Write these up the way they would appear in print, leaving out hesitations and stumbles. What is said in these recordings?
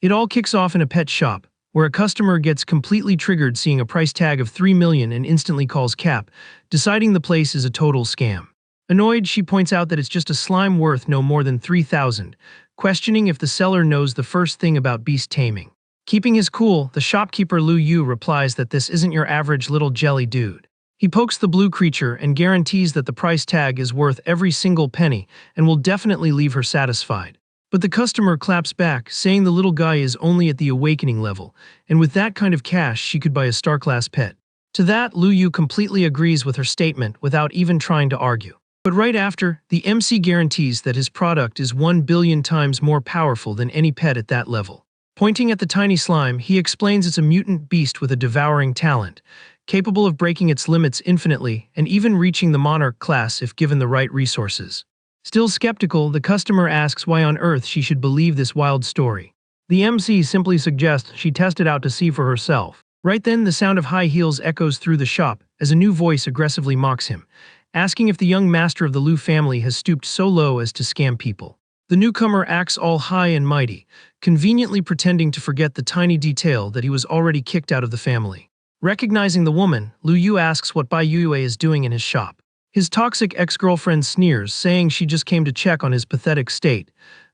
It all kicks off in a pet shop, where a customer gets completely triggered seeing a price tag of 3 million and instantly calls Cap, deciding the place is a total scam. Annoyed, she points out that it's just a slime worth no more than 3,000, questioning if the seller knows the first thing about beast taming. Keeping his cool, the shopkeeper Lu Yu replies that this isn't your average little jelly dude. He pokes the blue creature and guarantees that the price tag is worth every single penny and will definitely leave her satisfied. But the customer claps back, saying the little guy is only at the awakening level, and with that kind of cash she could buy a star-class pet. To that, Lu Yu completely agrees with her statement without even trying to argue. But right after, the MC guarantees that his product is 1 billion times more powerful than any pet at that level. Pointing at the tiny slime, he explains it's a mutant beast with a devouring talent, capable of breaking its limits infinitely and even reaching the monarch class if given the right resources. Still skeptical, the customer asks why on earth she should believe this wild story. The MC simply suggests she test it out to see for herself. Right then, the sound of high heels echoes through the shop as a new voice aggressively mocks him, asking if the young master of the Lu family has stooped so low as to scam people. The newcomer acts all high and mighty, conveniently pretending to forget the tiny detail that he was already kicked out of the family. Recognizing the woman, Lu Yu asks what Bai Yue is doing in his shop. His toxic ex-girlfriend sneers, saying she just came to check on his pathetic state,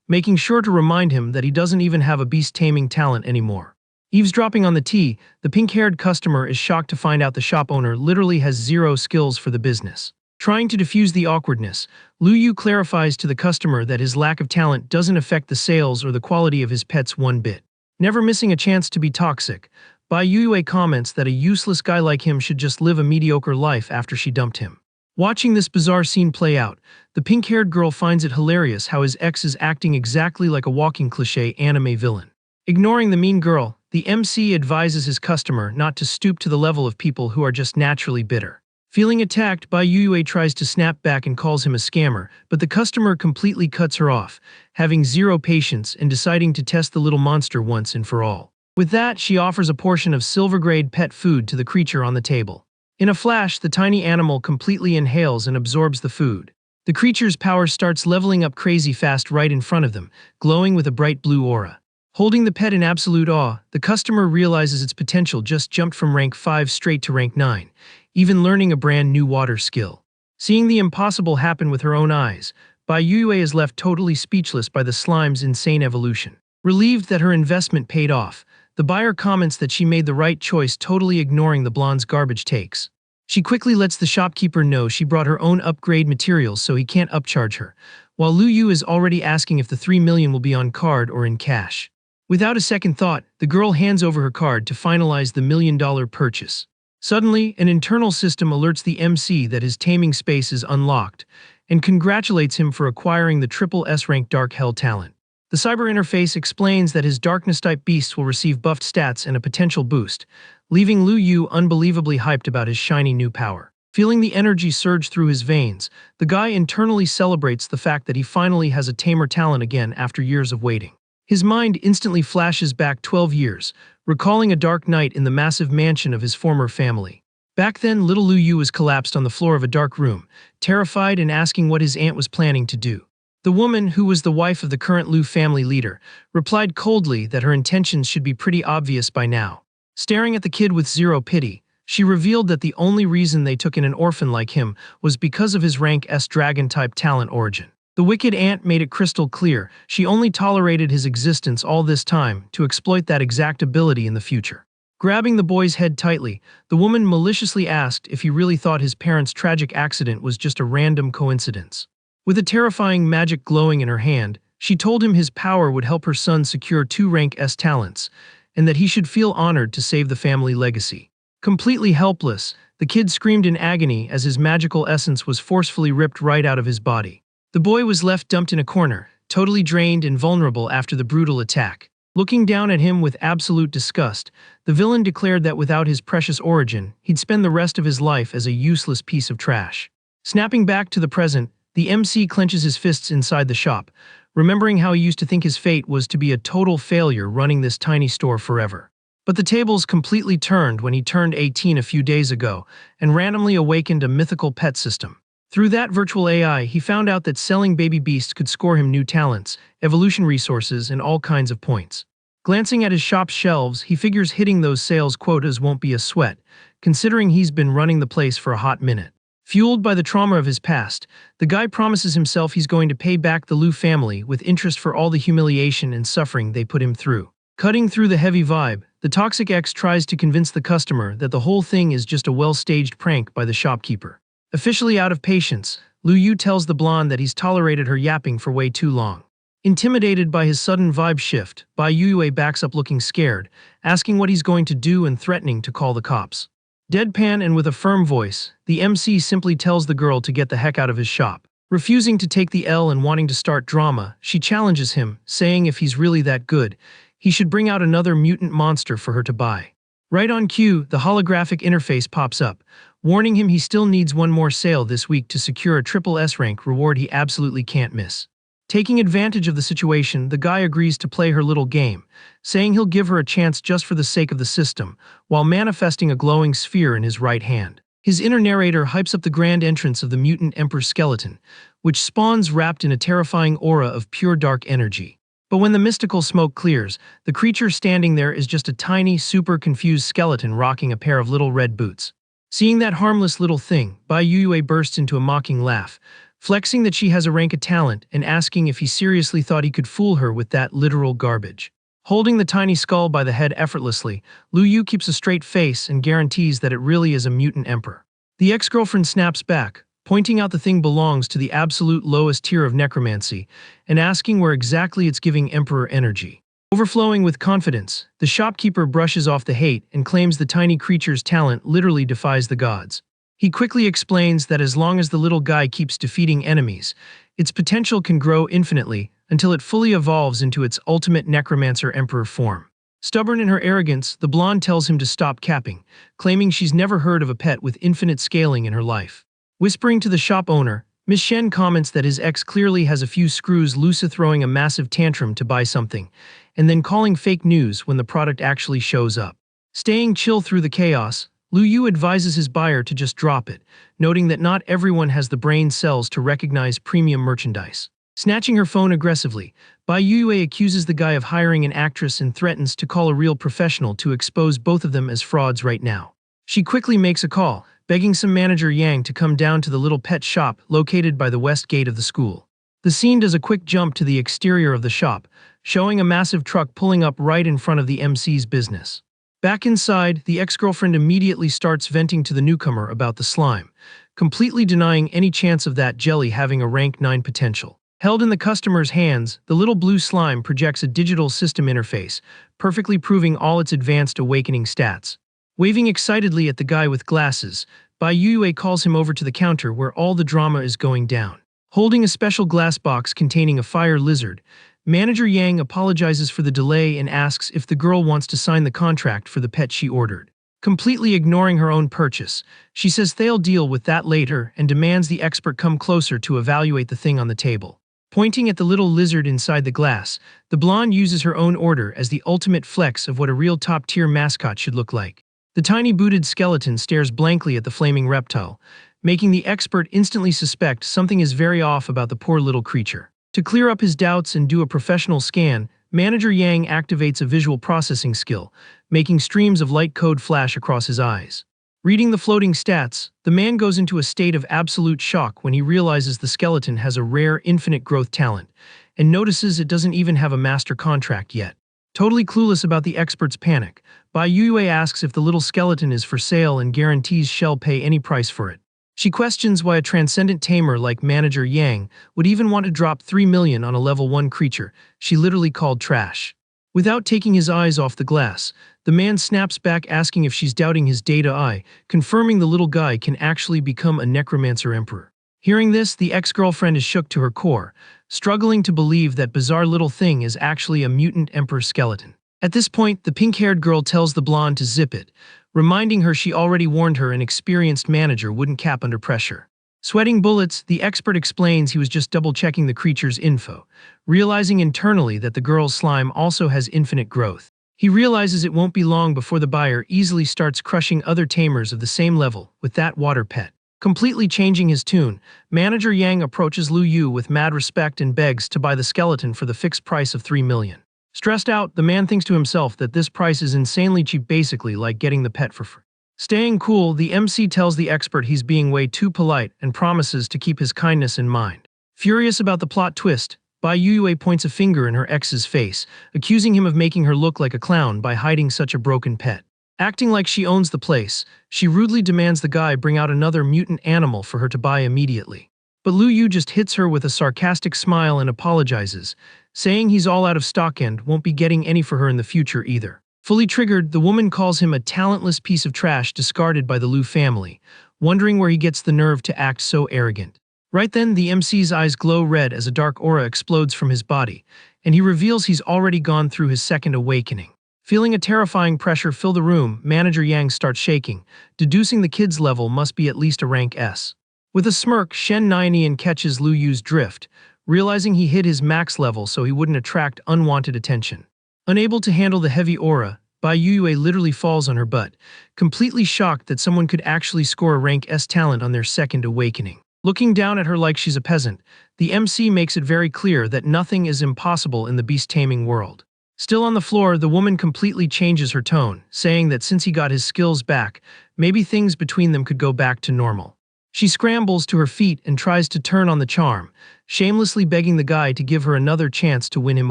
making sure to remind him that he doesn't even have a beast-taming talent anymore. Eavesdropping on the tea, the pink-haired customer is shocked to find out the shop owner literally has zero skills for the business. Trying to diffuse the awkwardness, Lu Yu clarifies to the customer that his lack of talent doesn't affect the sales or the quality of his pets one bit. Never missing a chance to be toxic, Bai Yue comments that a useless guy like him should just live a mediocre life after she dumped him. Watching this bizarre scene play out, the pink-haired girl finds it hilarious how his ex is acting exactly like a walking cliché anime villain. Ignoring the mean girl, the MC advises his customer not to stoop to the level of people who are just naturally bitter. Feeling attacked, Bai Yue tries to snap back and calls him a scammer, but the customer completely cuts her off, having zero patience and deciding to test the little monster once and for all. With that, she offers a portion of silver-grade pet food to the creature on the table. In a flash, the tiny animal completely inhales and absorbs the food. The creature's power starts leveling up crazy fast right in front of them, glowing with a bright blue aura. Holding the pet in absolute awe, the customer realizes its potential just jumped from rank 5 straight to rank 9, even learning a brand new water skill. Seeing the impossible happen with her own eyes, Bai Yue is left totally speechless by the slime's insane evolution. Relieved that her investment paid off, the buyer comments that she made the right choice, totally ignoring the blonde's garbage takes. She quickly lets the shopkeeper know she brought her own upgrade materials so he can't upcharge her, while Lu Yu is already asking if the 3 million will be on card or in cash. Without a second thought, the girl hands over her card to finalize the $1 million purchase. Suddenly, an internal system alerts the MC that his taming space is unlocked, and congratulates him for acquiring the SSS-Rank Dark Hell talent. The cyber interface explains that his darkness-type beasts will receive buffed stats and a potential boost, leaving Lu Yu unbelievably hyped about his shiny new power. Feeling the energy surge through his veins, the guy internally celebrates the fact that he finally has a tamer talent again after years of waiting. His mind instantly flashes back 12 years, recalling a dark night in the massive mansion of his former family. Back then, little Lu Yu was collapsed on the floor of a dark room, terrified and asking what his aunt was planning to do. The woman, who was the wife of the current Lu family leader, replied coldly that her intentions should be pretty obvious by now. Staring at the kid with zero pity, she revealed that the only reason they took in an orphan like him was because of his rank S dragon-type talent origin. The wicked aunt made it crystal clear she only tolerated his existence all this time to exploit that exact ability in the future. Grabbing the boy's head tightly, the woman maliciously asked if he really thought his parents' tragic accident was just a random coincidence. With a terrifying magic glowing in her hand, she told him his power would help her son secure 2 rank S talents, and that he should feel honored to save the family legacy. Completely helpless, the kid screamed in agony as his magical essence was forcefully ripped right out of his body. The boy was left dumped in a corner, totally drained and vulnerable after the brutal attack. Looking down at him with absolute disgust, the villain declared that without his precious origin, he'd spend the rest of his life as a useless piece of trash. Snapping back to the present, the MC clenches his fists inside the shop, remembering how he used to think his fate was to be a total failure running this tiny store forever. But the tables completely turned when he turned 18 a few days ago and randomly awakened a mythical pet system. Through that virtual AI, he found out that selling baby beasts could score him new talents, evolution resources, and all kinds of points. Glancing at his shop's shelves, he figures hitting those sales quotas won't be a sweat, considering he's been running the place for a hot minute. Fueled by the trauma of his past, the guy promises himself he's going to pay back the Liu family with interest for all the humiliation and suffering they put him through. Cutting through the heavy vibe, the toxic ex tries to convince the customer that the whole thing is just a well-staged prank by the shopkeeper. Officially out of patience, Liu Yu tells the blonde that he's tolerated her yapping for way too long. Intimidated by his sudden vibe shift, Bai Yue backs up looking scared, asking what he's going to do and threatening to call the cops. Deadpan and with a firm voice, the MC simply tells the girl to get the heck out of his shop. Refusing to take the L and wanting to start drama, she challenges him, saying if he's really that good, he should bring out another mutant monster for her to buy. Right on cue, the holographic interface pops up, warning him he still needs one more sale this week to secure a triple S-rank reward he absolutely can't miss. Taking advantage of the situation, the guy agrees to play her little game, saying he'll give her a chance just for the sake of the system, while manifesting a glowing sphere in his right hand. His inner narrator hypes up the grand entrance of the mutant emperor skeleton, which spawns wrapped in a terrifying aura of pure dark energy. But when the mystical smoke clears, the creature standing there is just a tiny, super confused skeleton rocking a pair of little red boots. Seeing that harmless little thing, Bai Yue bursts into a mocking laugh, flexing that she has a rank of talent and asking if he seriously thought he could fool her with that literal garbage. Holding the tiny skull by the head effortlessly, Liu Yu keeps a straight face and guarantees that it really is a mutant emperor. The ex-girlfriend snaps back, pointing out the thing belongs to the absolute lowest tier of necromancy and asking where exactly it's giving emperor energy. Overflowing with confidence, the shopkeeper brushes off the hate and claims the tiny creature's talent literally defies the gods. He quickly explains that as long as the little guy keeps defeating enemies, its potential can grow infinitely until it fully evolves into its ultimate necromancer emperor form. Stubborn in her arrogance, the blonde tells him to stop capping, claiming she's never heard of a pet with infinite scaling in her life. Whispering to the shop owner, Miss Shen comments that his ex clearly has a few screws loose, throwing a massive tantrum to buy something, and then calling fake news when the product actually shows up. Staying chill through the chaos, Liu Yu advises his buyer to just drop it, noting that not everyone has the brain cells to recognize premium merchandise. Snatching her phone aggressively, Bai Yue accuses the guy of hiring an actress and threatens to call a real professional to expose both of them as frauds right now. She quickly makes a call, begging some manager Yang to come down to the little pet shop located by the west gate of the school. The scene does a quick jump to the exterior of the shop, showing a massive truck pulling up right in front of the MC's business. Back inside, the ex-girlfriend immediately starts venting to the newcomer about the slime, completely denying any chance of that jelly having a rank 9 potential. Held in the customer's hands, the little blue slime projects a digital system interface, perfectly proving all its advanced awakening stats. Waving excitedly at the guy with glasses, Bai Yue calls him over to the counter where all the drama is going down. Holding a special glass box containing a fire lizard, Manager Yang apologizes for the delay and asks if the girl wants to sign the contract for the pet she ordered. Completely ignoring her own purchase, she says they'll deal with that later and demands the expert come closer to evaluate the thing on the table. Pointing at the little lizard inside the glass, the blonde uses her own order as the ultimate flex of what a real top-tier mascot should look like. The tiny booted skeleton stares blankly at the flaming reptile, making the expert instantly suspect something is very off about the poor little creature. To clear up his doubts and do a professional scan, Manager Yang activates a visual processing skill, making streams of light code flash across his eyes. Reading the floating stats, the man goes into a state of absolute shock when he realizes the skeleton has a rare infinite growth talent, and notices it doesn't even have a master contract yet. Totally clueless about the expert's panic, Bai Yue asks if the little skeleton is for sale and guarantees she'll pay any price for it. She questions why a transcendent tamer like Manager Yang would even want to drop 3 million on a level 1 creature she literally called trash. Without taking his eyes off the glass, the man snaps back asking if she's doubting his data eye, confirming the little guy can actually become a necromancer emperor. Hearing this, the ex-girlfriend is shook to her core, struggling to believe that bizarre little thing is actually a mutant emperor skeleton. At this point, the pink-haired girl tells the blonde to zip it, reminding her she already warned her an experienced manager wouldn't cap under pressure. Sweating bullets, the expert explains he was just double-checking the creature's info, realizing internally that the girl's slime also has infinite growth. He realizes it won't be long before the buyer easily starts crushing other tamers of the same level with that water pet. Completely changing his tune, Manager Yang approaches Liu Yu with mad respect and begs to buy the skeleton for the fixed price of 3 million. Stressed out, the man thinks to himself that this price is insanely cheap, basically like getting the pet for free. Staying cool, the MC tells the expert he's being way too polite and promises to keep his kindness in mind. Furious about the plot twist, Bai Yue points a finger in her ex's face, accusing him of making her look like a clown by hiding such a broken pet. Acting like she owns the place, she rudely demands the guy bring out another mutant animal for her to buy immediately. But Lu Yu just hits her with a sarcastic smile and apologizes, saying he's all out of stock and won't be getting any for her in the future either. Fully triggered, the woman calls him a talentless piece of trash discarded by the Lu family, wondering where he gets the nerve to act so arrogant. Right then, the MC's eyes glow red as a dark aura explodes from his body, and he reveals he's already gone through his second awakening. Feeling a terrifying pressure fill the room, Manager Yang starts shaking, deducing the kid's level must be at least a rank S. With a smirk, Shen Nianian catches Lu Yu's drift, realizing he hit his max level so he wouldn't attract unwanted attention. Unable to handle the heavy aura, Bai Yue literally falls on her butt, completely shocked that someone could actually score a rank S talent on their second awakening. Looking down at her like she's a peasant, the MC makes it very clear that nothing is impossible in the beast-taming world. Still on the floor, the woman completely changes her tone, saying that since he got his skills back, maybe things between them could go back to normal. She scrambles to her feet and tries to turn on the charm, shamelessly begging the guy to give her another chance to win him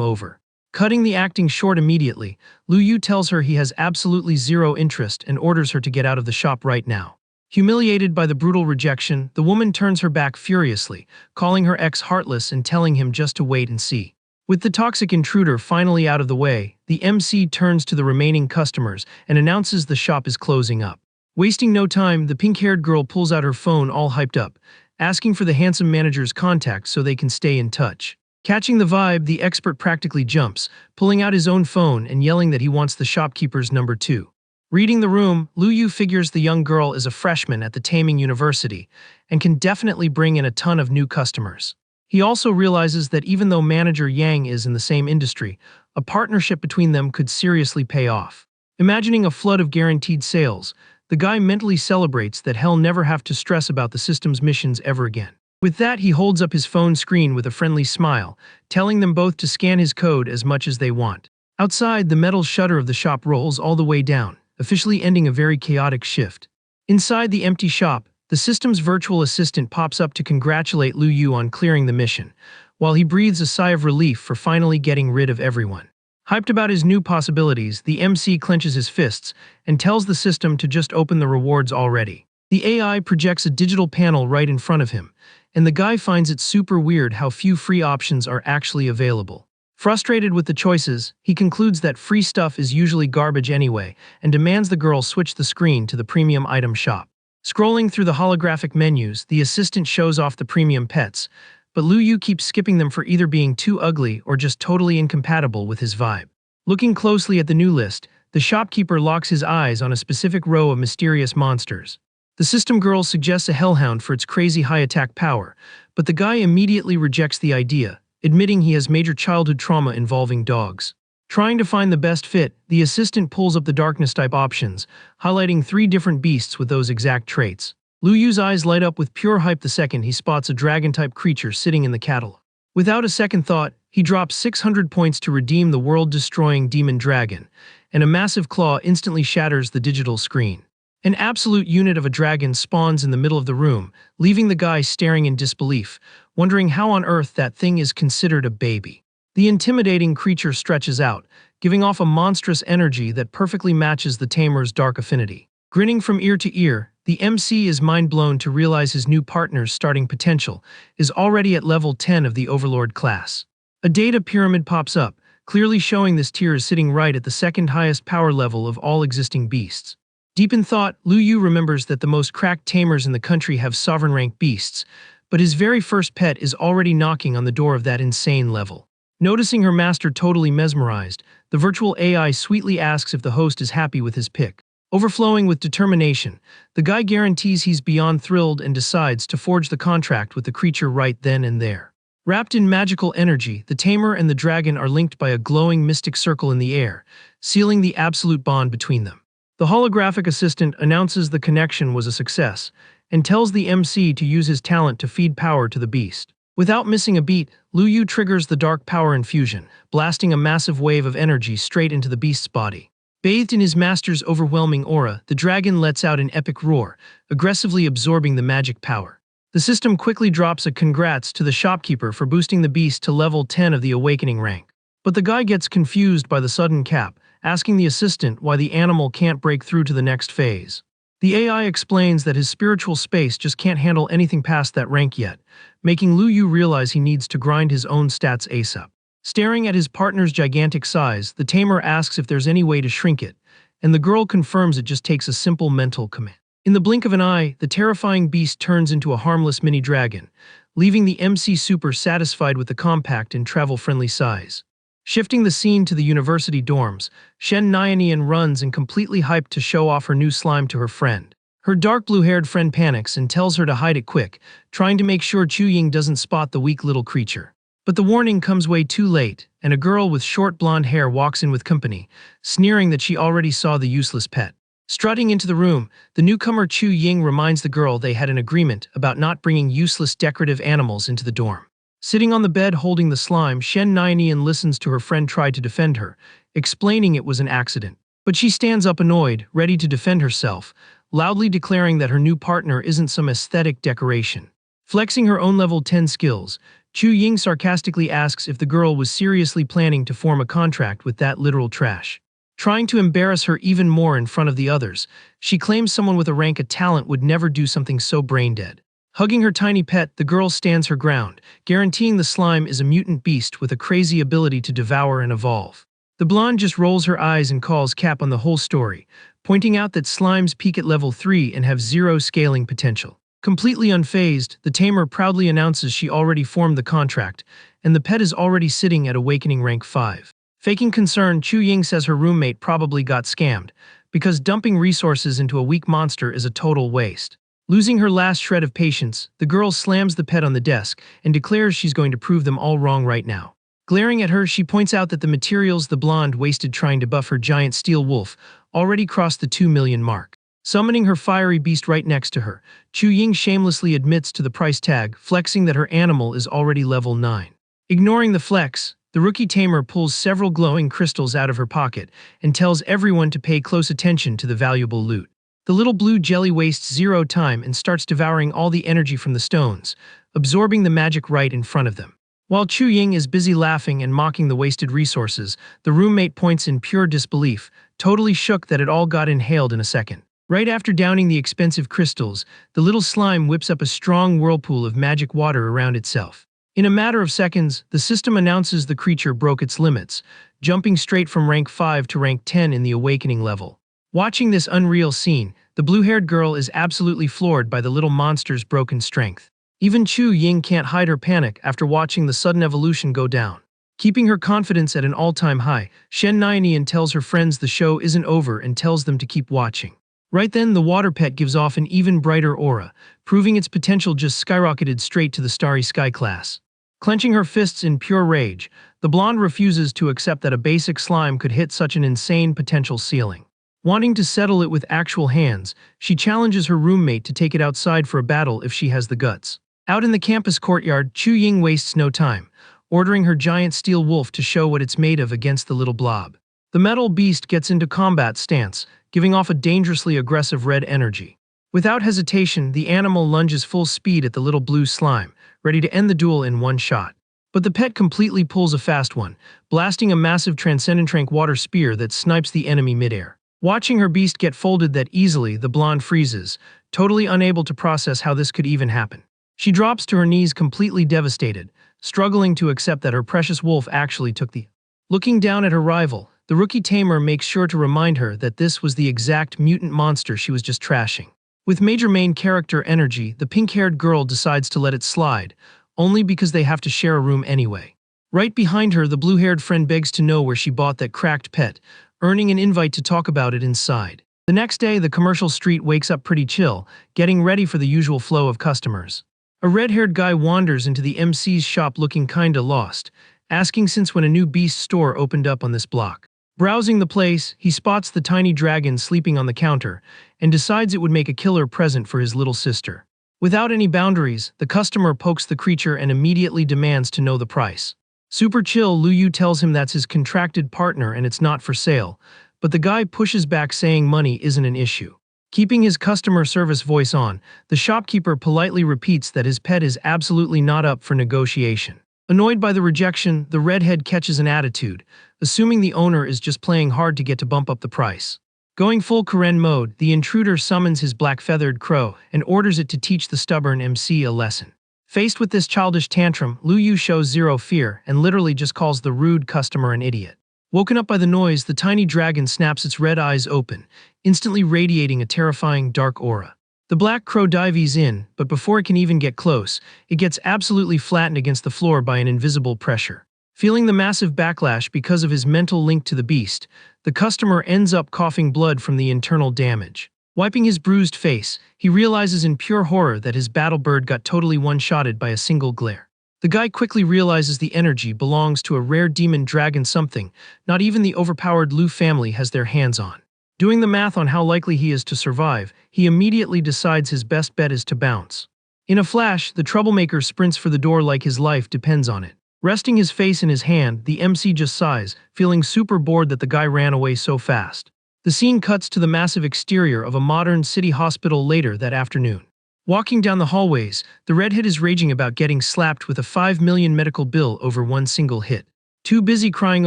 over. Cutting the acting short immediately, Lu Yu tells her he has absolutely zero interest and orders her to get out of the shop right now. Humiliated by the brutal rejection, the woman turns her back furiously, calling her ex heartless and telling him just to wait and see. With the toxic intruder finally out of the way, the MC turns to the remaining customers and announces the shop is closing up. Wasting no time, the pink-haired girl pulls out her phone all hyped up, asking for the handsome manager's contact so they can stay in touch. Catching the vibe, the expert practically jumps, pulling out his own phone and yelling that he wants the shopkeeper's number 2. Reading the room, Lu Yu figures the young girl is a freshman at the Taming University and can definitely bring in a ton of new customers. He also realizes that even though Manager Yang is in the same industry, a partnership between them could seriously pay off. Imagining a flood of guaranteed sales, the guy mentally celebrates that he'll never have to stress about the system's missions ever again. With that, he holds up his phone screen with a friendly smile, telling them both to scan his code as much as they want. Outside, the metal shutter of the shop rolls all the way down, officially ending a very chaotic shift. Inside the empty shop, the system's virtual assistant pops up to congratulate Lu Yu on clearing the mission, while he breathes a sigh of relief for finally getting rid of everyone. Hyped about his new possibilities, the MC clenches his fists and tells the system to just open the rewards already. The AI projects a digital panel right in front of him, and the guy finds it super weird how few free options are actually available. Frustrated with the choices, he concludes that free stuff is usually garbage anyway and demands the girl switch the screen to the premium item shop. Scrolling through the holographic menus, the assistant shows off the premium pets, but Lu Yu keeps skipping them for either being too ugly or just totally incompatible with his vibe. Looking closely at the new list, the shopkeeper locks his eyes on a specific row of mysterious monsters. The system girl suggests a hellhound for its crazy high attack power, but the guy immediately rejects the idea, admitting he has major childhood trauma involving dogs. Trying to find the best fit, the assistant pulls up the darkness-type options, highlighting 3 different beasts with those exact traits. Lu Yu's eyes light up with pure hype the second he spots a dragon-type creature sitting in the catalog. Without a second thought, he drops 600 points to redeem the world-destroying demon dragon, and a massive claw instantly shatters the digital screen. An absolute unit of a dragon spawns in the middle of the room, leaving the guy staring in disbelief, wondering how on earth that thing is considered a baby. The intimidating creature stretches out, giving off a monstrous energy that perfectly matches the tamer's dark affinity. Grinning from ear to ear, the MC is mind-blown to realize his new partner's starting potential is already at level 10 of the Overlord class. A data pyramid pops up, clearly showing this tier is sitting right at the second highest power level of all existing beasts. Deep in thought, Lu Yu remembers that the most cracked tamers in the country have sovereign rank beasts, but his very first pet is already knocking on the door of that insane level. Noticing her master totally mesmerized, the virtual AI sweetly asks if the host is happy with his pick. Overflowing with determination, the guy guarantees he's beyond thrilled and decides to forge the contract with the creature right then and there. Wrapped in magical energy, the tamer and the dragon are linked by a glowing mystic circle in the air, sealing the absolute bond between them. The holographic assistant announces the connection was a success and tells the MC to use his talent to feed power to the beast. Without missing a beat, Lu Yu triggers the dark power infusion, blasting a massive wave of energy straight into the beast's body. Bathed in his master's overwhelming aura, the dragon lets out an epic roar, aggressively absorbing the magic power. The system quickly drops a congrats to the shopkeeper for boosting the beast to level 10 of the awakening rank. But the guy gets confused by the sudden cap, asking the assistant why the animal can't break through to the next phase. The AI explains that his spiritual space just can't handle anything past that rank yet, making Lu Yu realize he needs to grind his own stats ASAP. Staring at his partner's gigantic size, the tamer asks if there's any way to shrink it, and the girl confirms it just takes a simple mental command. In the blink of an eye, the terrifying beast turns into a harmless mini-dragon, leaving the MC super satisfied with the compact and travel-friendly size. Shifting the scene to the university dorms, Shen Nyanyan runs and completely hyped to show off her new slime to her friend. Her dark blue-haired friend panics and tells her to hide it quick, trying to make sure Chu Ying doesn't spot the weak little creature. But the warning comes way too late, and a girl with short blonde hair walks in with company, sneering that she already saw the useless pet. Strutting into the room, the newcomer Chu Ying reminds the girl they had an agreement about not bringing useless decorative animals into the dorm. Sitting on the bed holding the slime, Shen Nyanyan listens to her friend try to defend her, explaining it was an accident. But she stands up annoyed, ready to defend herself, loudly declaring that her new partner isn't some aesthetic decoration. Flexing her own level 10 skills, Chu Ying sarcastically asks if the girl was seriously planning to form a contract with that literal trash. Trying to embarrass her even more in front of the others, she claims someone with a rank of talent would never do something so brain-dead. Hugging her tiny pet, the girl stands her ground, guaranteeing the slime is a mutant beast with a crazy ability to devour and evolve. The blonde just rolls her eyes and calls cap on the whole story, pointing out that slimes peak at level 3 and have 0 scaling potential. Completely unfazed, the tamer proudly announces she already formed the contract, and the pet is already sitting at awakening rank 5. Faking concern, Chu Ying says her roommate probably got scammed, because dumping resources into a weak monster is a total waste. Losing her last shred of patience, the girl slams the pet on the desk and declares she's going to prove them all wrong right now. Glaring at her, she points out that the materials the blonde wasted trying to buff her giant steel wolf already crossed the 2 million mark. Summoning her fiery beast right next to her, Chu Ying shamelessly admits to the price tag, flexing that her animal is already level 9. Ignoring the flex, the rookie tamer pulls several glowing crystals out of her pocket and tells everyone to pay close attention to the valuable loot. The little blue jelly wastes 0 time and starts devouring all the energy from the stones, absorbing the magic right in front of them. While Chu Ying is busy laughing and mocking the wasted resources, the roommate points in pure disbelief, totally shook that it all got inhaled in a second. Right after downing the expensive crystals, the little slime whips up a strong whirlpool of magic water around itself. In a matter of seconds, the system announces the creature broke its limits, jumping straight from rank 5 to rank 10 in the awakening level. Watching this unreal scene, the blue-haired girl is absolutely floored by the little monster's broken strength. Even Chu Ying can't hide her panic after watching the sudden evolution go down. Keeping her confidence at an all-time high, Shen Nyanyan tells her friends the show isn't over and tells them to keep watching. Right then, the water pet gives off an even brighter aura, proving its potential just skyrocketed straight to the Starry Sky class. Clenching her fists in pure rage, the blonde refuses to accept that a basic slime could hit such an insane potential ceiling. Wanting to settle it with actual hands, she challenges her roommate to take it outside for a battle if she has the guts. Out in the campus courtyard, Chu Ying wastes no time, ordering her giant steel wolf to show what it's made of against the little blob. The metal beast gets into combat stance, giving off a dangerously aggressive red energy. Without hesitation, the animal lunges full speed at the little blue slime, ready to end the duel in one shot. But the pet completely pulls a fast one, blasting a massive transcendent rank water spear that snipes the enemy midair. Watching her beast get folded that easily, the blonde freezes, totally unable to process how this could even happen. She drops to her knees completely devastated, struggling to accept that her precious wolf actually took the. Looking down at her rival, the rookie tamer makes sure to remind her that this was the exact mutant monster she was just trashing. With major main character energy, the pink-haired girl decides to let it slide, only because they have to share a room anyway. Right behind her, the blue-haired friend begs to know where she bought that cracked pet, earning an invite to talk about it inside. The next day, the commercial street wakes up pretty chill, getting ready for the usual flow of customers. A red-haired guy wanders into the MC's shop looking kinda lost, asking since when a new beast store opened up on this block. Browsing the place, he spots the tiny dragon sleeping on the counter and decides it would make a killer present for his little sister. Without any boundaries, the customer pokes the creature and immediately demands to know the price. Super chill, Lu Yu tells him that's his contracted partner and it's not for sale, but the guy pushes back saying money isn't an issue. Keeping his customer service voice on, the shopkeeper politely repeats that his pet is absolutely not up for negotiation. Annoyed by the rejection, the redhead catches an attitude, assuming the owner is just playing hard to get to bump up the price. Going full Karen mode, the intruder summons his black-feathered crow and orders it to teach the stubborn MC a lesson. Faced with this childish tantrum, Lu Yu shows zero fear and literally just calls the rude customer an idiot. Woken up by the noise, the tiny dragon snaps its red eyes open, instantly radiating a terrifying dark aura. The black crow dives in, but before it can even get close, it gets absolutely flattened against the floor by an invisible pressure. Feeling the massive backlash because of his mental link to the beast, the customer ends up coughing blood from the internal damage. Wiping his bruised face, he realizes in pure horror that his battle bird got totally one-shotted by a single glare. The guy quickly realizes the energy belongs to a rare demon dragon, something not even the overpowered Lu family has their hands on. Doing the math on how likely he is to survive, he immediately decides his best bet is to bounce. In a flash, the troublemaker sprints for the door like his life depends on it. Resting his face in his hand, the MC just sighs, feeling super bored that the guy ran away so fast. The scene cuts to the massive exterior of a modern city hospital later that afternoon. Walking down the hallways, the redhead is raging about getting slapped with a 5 million medical bill over one single hit. Too busy crying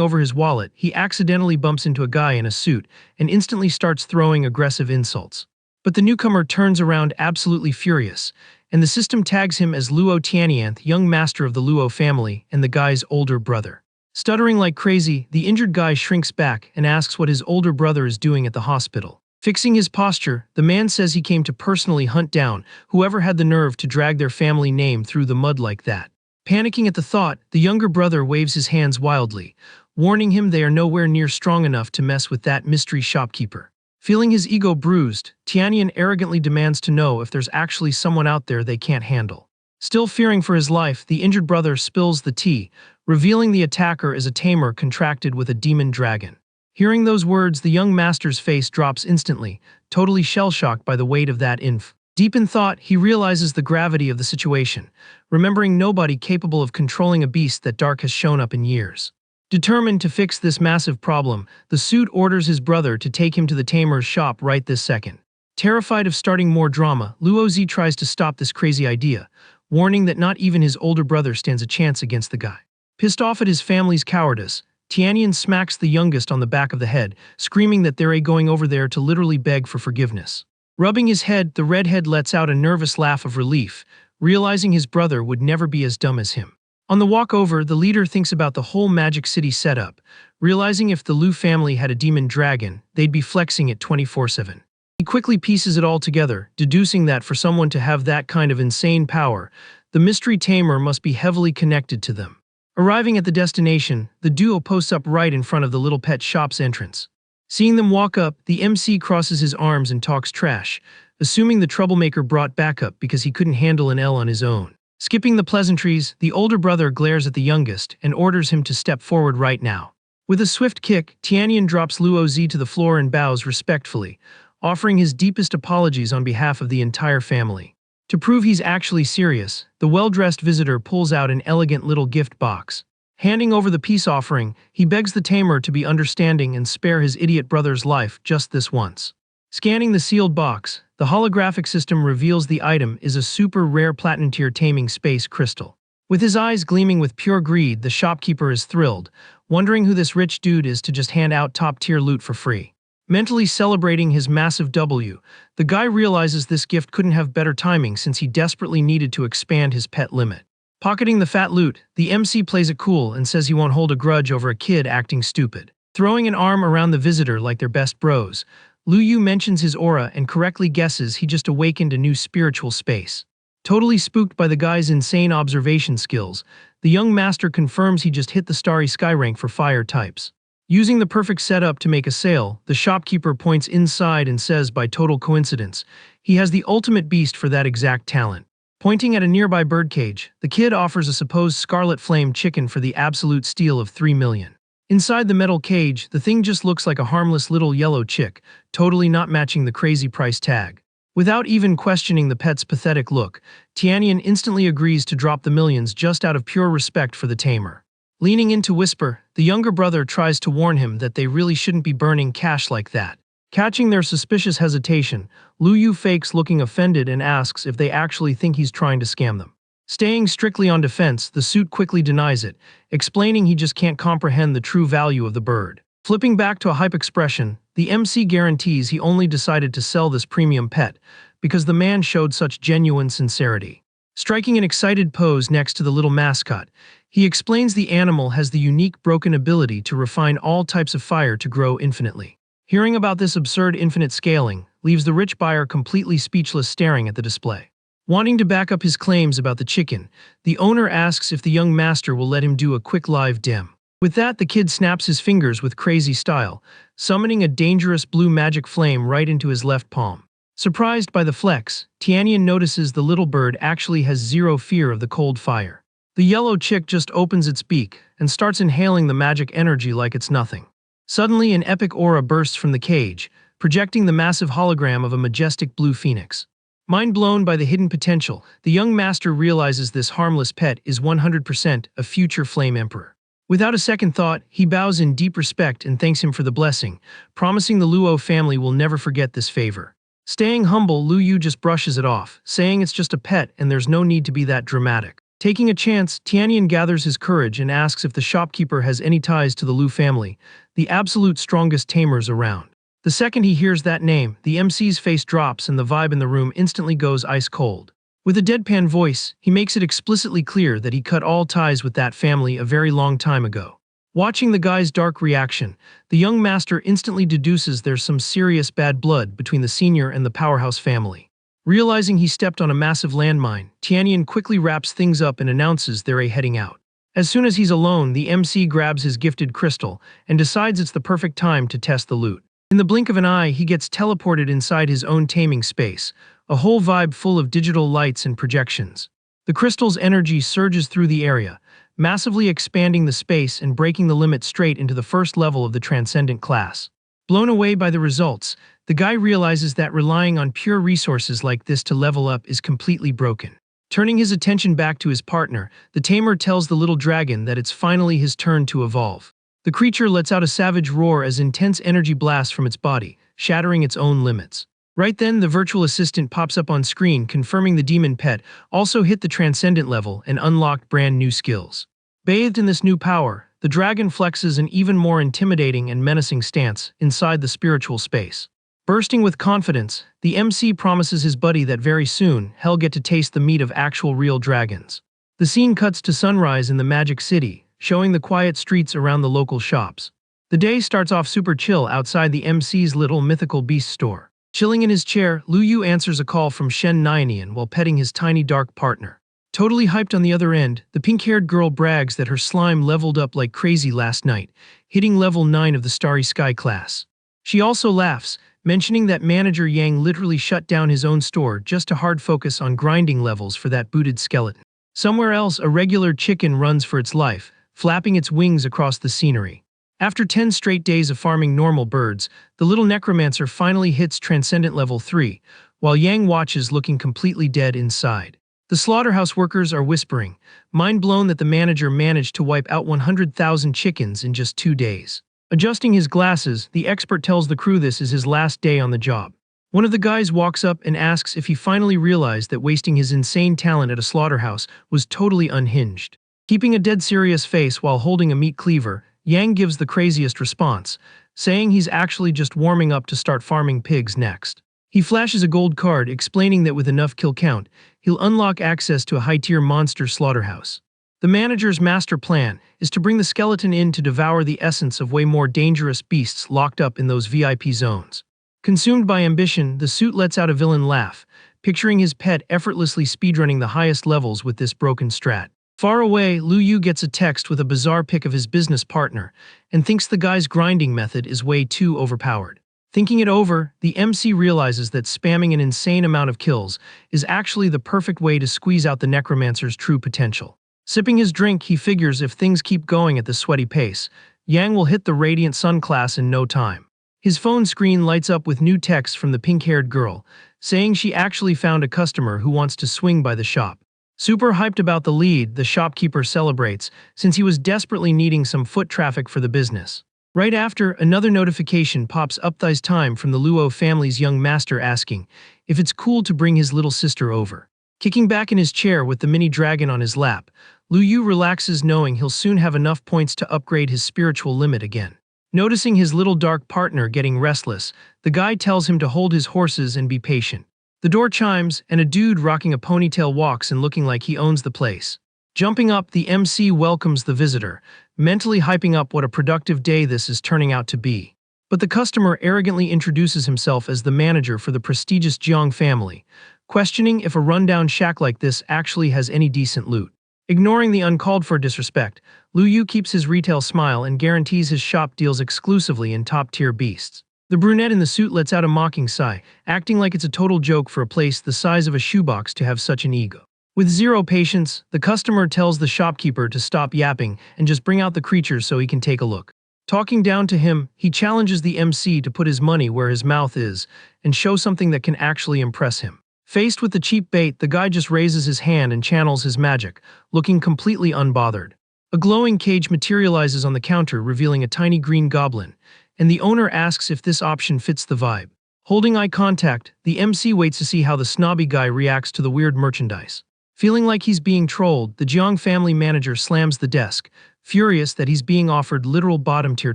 over his wallet, he accidentally bumps into a guy in a suit and instantly starts throwing aggressive insults. But the newcomer turns around absolutely furious, and the system tags him as Luo Tianyanth, young master of the Luo family and the guy's older brother. Stuttering like crazy, the injured guy shrinks back and asks what his older brother is doing at the hospital. Fixing his posture, the man says he came to personally hunt down whoever had the nerve to drag their family name through the mud like that. Panicking at the thought, the younger brother waves his hands wildly, warning him they are nowhere near strong enough to mess with that mystery shopkeeper. Feeling his ego bruised, Tianyan arrogantly demands to know if there's actually someone out there they can't handle. Still fearing for his life, the injured brother spills the tea, revealing the attacker is a tamer contracted with a demon dragon. Hearing those words, the young master's face drops instantly, totally shell-shocked by the weight of that inf. Deep in thought, he realizes the gravity of the situation, remembering nobody capable of controlling a beast that dark has shown up in years. Determined to fix this massive problem, the suit orders his brother to take him to the tamer's shop right this second. Terrified of starting more drama, Luo Zi tries to stop this crazy idea, warning that not even his older brother stands a chance against the guy. Pissed off at his family's cowardice, Tianyan smacks the youngest on the back of the head, screaming that they're going over there to literally beg for forgiveness. Rubbing his head, the redhead lets out a nervous laugh of relief, realizing his brother would never be as dumb as him. On the walk over, the leader thinks about the whole Magic City setup, realizing if the Lu family had a demon dragon, they'd be flexing it 24/7. He quickly pieces it all together, deducing that for someone to have that kind of insane power, the mystery tamer must be heavily connected to them. Arriving at the destination, the duo posts up right in front of the little pet shop's entrance. Seeing them walk up, the MC crosses his arms and talks trash, assuming the troublemaker brought backup because he couldn't handle an L on his own. Skipping the pleasantries, the older brother glares at the youngest and orders him to step forward right now. With a swift kick, Tianyan drops Luo Zi to the floor and bows respectfully, offering his deepest apologies on behalf of the entire family. To prove he's actually serious, the well-dressed visitor pulls out an elegant little gift box. Handing over the peace offering, he begs the tamer to be understanding and spare his idiot brother's life just this once. Scanning the sealed box, the holographic system reveals the item is a super rare platinum tier taming space crystal. With his eyes gleaming with pure greed, the shopkeeper is thrilled, wondering who this rich dude is to just hand out top-tier loot for free. Mentally celebrating his massive W, the guy realizes this gift couldn't have better timing since he desperately needed to expand his pet limit. Pocketing the fat loot, the MC plays it cool and says he won't hold a grudge over a kid acting stupid. Throwing an arm around the visitor like they're best bros, Lu Yu mentions his aura and correctly guesses he just awakened a new spiritual space. Totally spooked by the guy's insane observation skills, the young master confirms he just hit the starry sky rank for fire types. Using the perfect setup to make a sale, the shopkeeper points inside and says by total coincidence, he has the ultimate beast for that exact talent. Pointing at a nearby birdcage, the kid offers a supposed scarlet flame chicken for the absolute steal of 3 million. Inside the metal cage, the thing just looks like a harmless little yellow chick, totally not matching the crazy price tag. Without even questioning the pet's pathetic look, Tianyan instantly agrees to drop the millions just out of pure respect for the tamer. Leaning in to whisper, the younger brother tries to warn him that they really shouldn't be burning cash like that. Catching their suspicious hesitation, Lu Yu fakes looking offended and asks if they actually think he's trying to scam them. Staying strictly on defense, the suit quickly denies it, explaining he just can't comprehend the true value of the bird. Flipping back to a hype expression, the MC guarantees he only decided to sell this premium pet because the man showed such genuine sincerity. Striking an excited pose next to the little mascot, he explains the animal has the unique broken ability to refine all types of fire to grow infinitely. Hearing about this absurd infinite scaling leaves the rich buyer completely speechless, staring at the display. Wanting to back up his claims about the chicken, the owner asks if the young master will let him do a quick live dem. With that, the kid snaps his fingers with crazy style, summoning a dangerous blue magic flame right into his left palm. Surprised by the flex, Tianyan notices the little bird actually has zero fear of the cold fire. The yellow chick just opens its beak and starts inhaling the magic energy like it's nothing. Suddenly, an epic aura bursts from the cage, projecting the massive hologram of a majestic blue phoenix. Mind blown by the hidden potential, the young master realizes this harmless pet is 100% a future flame emperor. Without a second thought, he bows in deep respect and thanks him for the blessing, promising the Luo family will never forget this favor. Staying humble, Lu Yu just brushes it off, saying it's just a pet and there's no need to be that dramatic. Taking a chance, Tianyan gathers his courage and asks if the shopkeeper has any ties to the Lu family, the absolute strongest tamers around. The second he hears that name, the MC's face drops and the vibe in the room instantly goes ice cold. With a deadpan voice, he makes it explicitly clear that he cut all ties with that family a very long time ago. Watching the guy's dark reaction, the young master instantly deduces there's some serious bad blood between the senior and the powerhouse family. Realizing he stepped on a massive landmine, Tianyan quickly wraps things up and announces they're heading out. As soon as he's alone, the MC grabs his gifted crystal and decides it's the perfect time to test the loot. In the blink of an eye, he gets teleported inside his own taming space, a whole vibe full of digital lights and projections. The crystal's energy surges through the area, massively expanding the space and breaking the limit straight into the first level of the transcendent class. Blown away by the results, the guy realizes that relying on pure resources like this to level up is completely broken. Turning his attention back to his partner, the tamer tells the little dragon that it's finally his turn to evolve. The creature lets out a savage roar as intense energy blasts from its body, shattering its own limits. Right then, the virtual assistant pops up on screen, confirming the demon pet also hit the transcendent level and unlocked brand new skills. Bathed in this new power, the dragon flexes an even more intimidating and menacing stance inside the spiritual space. Bursting with confidence, the MC promises his buddy that very soon he'll get to taste the meat of actual real dragons. The scene cuts to sunrise in the Magic City, showing the quiet streets around the local shops. The day starts off super chill outside the MC's little mythical beast store. Chilling in his chair, Lu Yu answers a call from Shen Nianian while petting his tiny dark partner. Totally hyped on the other end, the pink-haired girl brags that her slime leveled up like crazy last night, hitting level 9 of the Starry Sky class. She also laughs, mentioning that manager Yang literally shut down his own store just to hard focus on grinding levels for that booted skeleton. Somewhere else, a regular chicken runs for its life, flapping its wings across the scenery. After 10 straight days of farming normal birds, the little necromancer finally hits transcendent level 3, while Yang watches looking completely dead inside. The slaughterhouse workers are whispering, mind blown that the manager managed to wipe out 100,000 chickens in just 2 days. Adjusting his glasses, the expert tells the crew this is his last day on the job. One of the guys walks up and asks if he finally realized that wasting his insane talent at a slaughterhouse was totally unhinged. Keeping a dead serious face while holding a meat cleaver, Yang gives the craziest response, saying he's actually just warming up to start farming pigs next. He flashes a gold card explaining that with enough kill count, he'll unlock access to a high-tier monster slaughterhouse. The manager's master plan is to bring the skeleton in to devour the essence of way more dangerous beasts locked up in those VIP zones. Consumed by ambition, the suit lets out a villain laugh, picturing his pet effortlessly speedrunning the highest levels with this broken strat. Far away, Lu Yu gets a text with a bizarre pic of his business partner and thinks the guy's grinding method is way too overpowered. Thinking it over, the MC realizes that spamming an insane amount of kills is actually the perfect way to squeeze out the necromancer's true potential. Sipping his drink, he figures if things keep going at this sweaty pace, Yang will hit the Radiant Sun class in no time. His phone screen lights up with new text from the pink-haired girl, saying she actually found a customer who wants to swing by the shop. Super hyped about the lead, the shopkeeper celebrates, since he was desperately needing some foot traffic for the business. Right after, another notification pops up this time from the Luo family's young master asking if it's cool to bring his little sister over. Kicking back in his chair with the mini dragon on his lap, Lu Yu relaxes knowing he'll soon have enough points to upgrade his spiritual limit again. Noticing his little dark partner getting restless, the guy tells him to hold his horses and be patient. The door chimes, and a dude rocking a ponytail walks in looking like he owns the place. Jumping up, the MC welcomes the visitor, mentally hyping up what a productive day this is turning out to be. But the customer arrogantly introduces himself as the manager for the prestigious Jiang family, questioning if a rundown shack like this actually has any decent loot. Ignoring the uncalled-for disrespect, Lu Yu keeps his retail smile and guarantees his shop deals exclusively in top-tier beasts. The brunette in the suit lets out a mocking sigh, acting like it's a total joke for a place the size of a shoebox to have such an ego. With zero patience, the customer tells the shopkeeper to stop yapping and just bring out the creature so he can take a look. Talking down to him, he challenges the MC to put his money where his mouth is and show something that can actually impress him. Faced with the cheap bait, the guy just raises his hand and channels his magic, looking completely unbothered. A glowing cage materializes on the counter, revealing a tiny green goblin, and the owner asks if this option fits the vibe. Holding eye contact, the MC waits to see how the snobby guy reacts to the weird merchandise. Feeling like he's being trolled, the Jiang family manager slams the desk, furious that he's being offered literal bottom-tier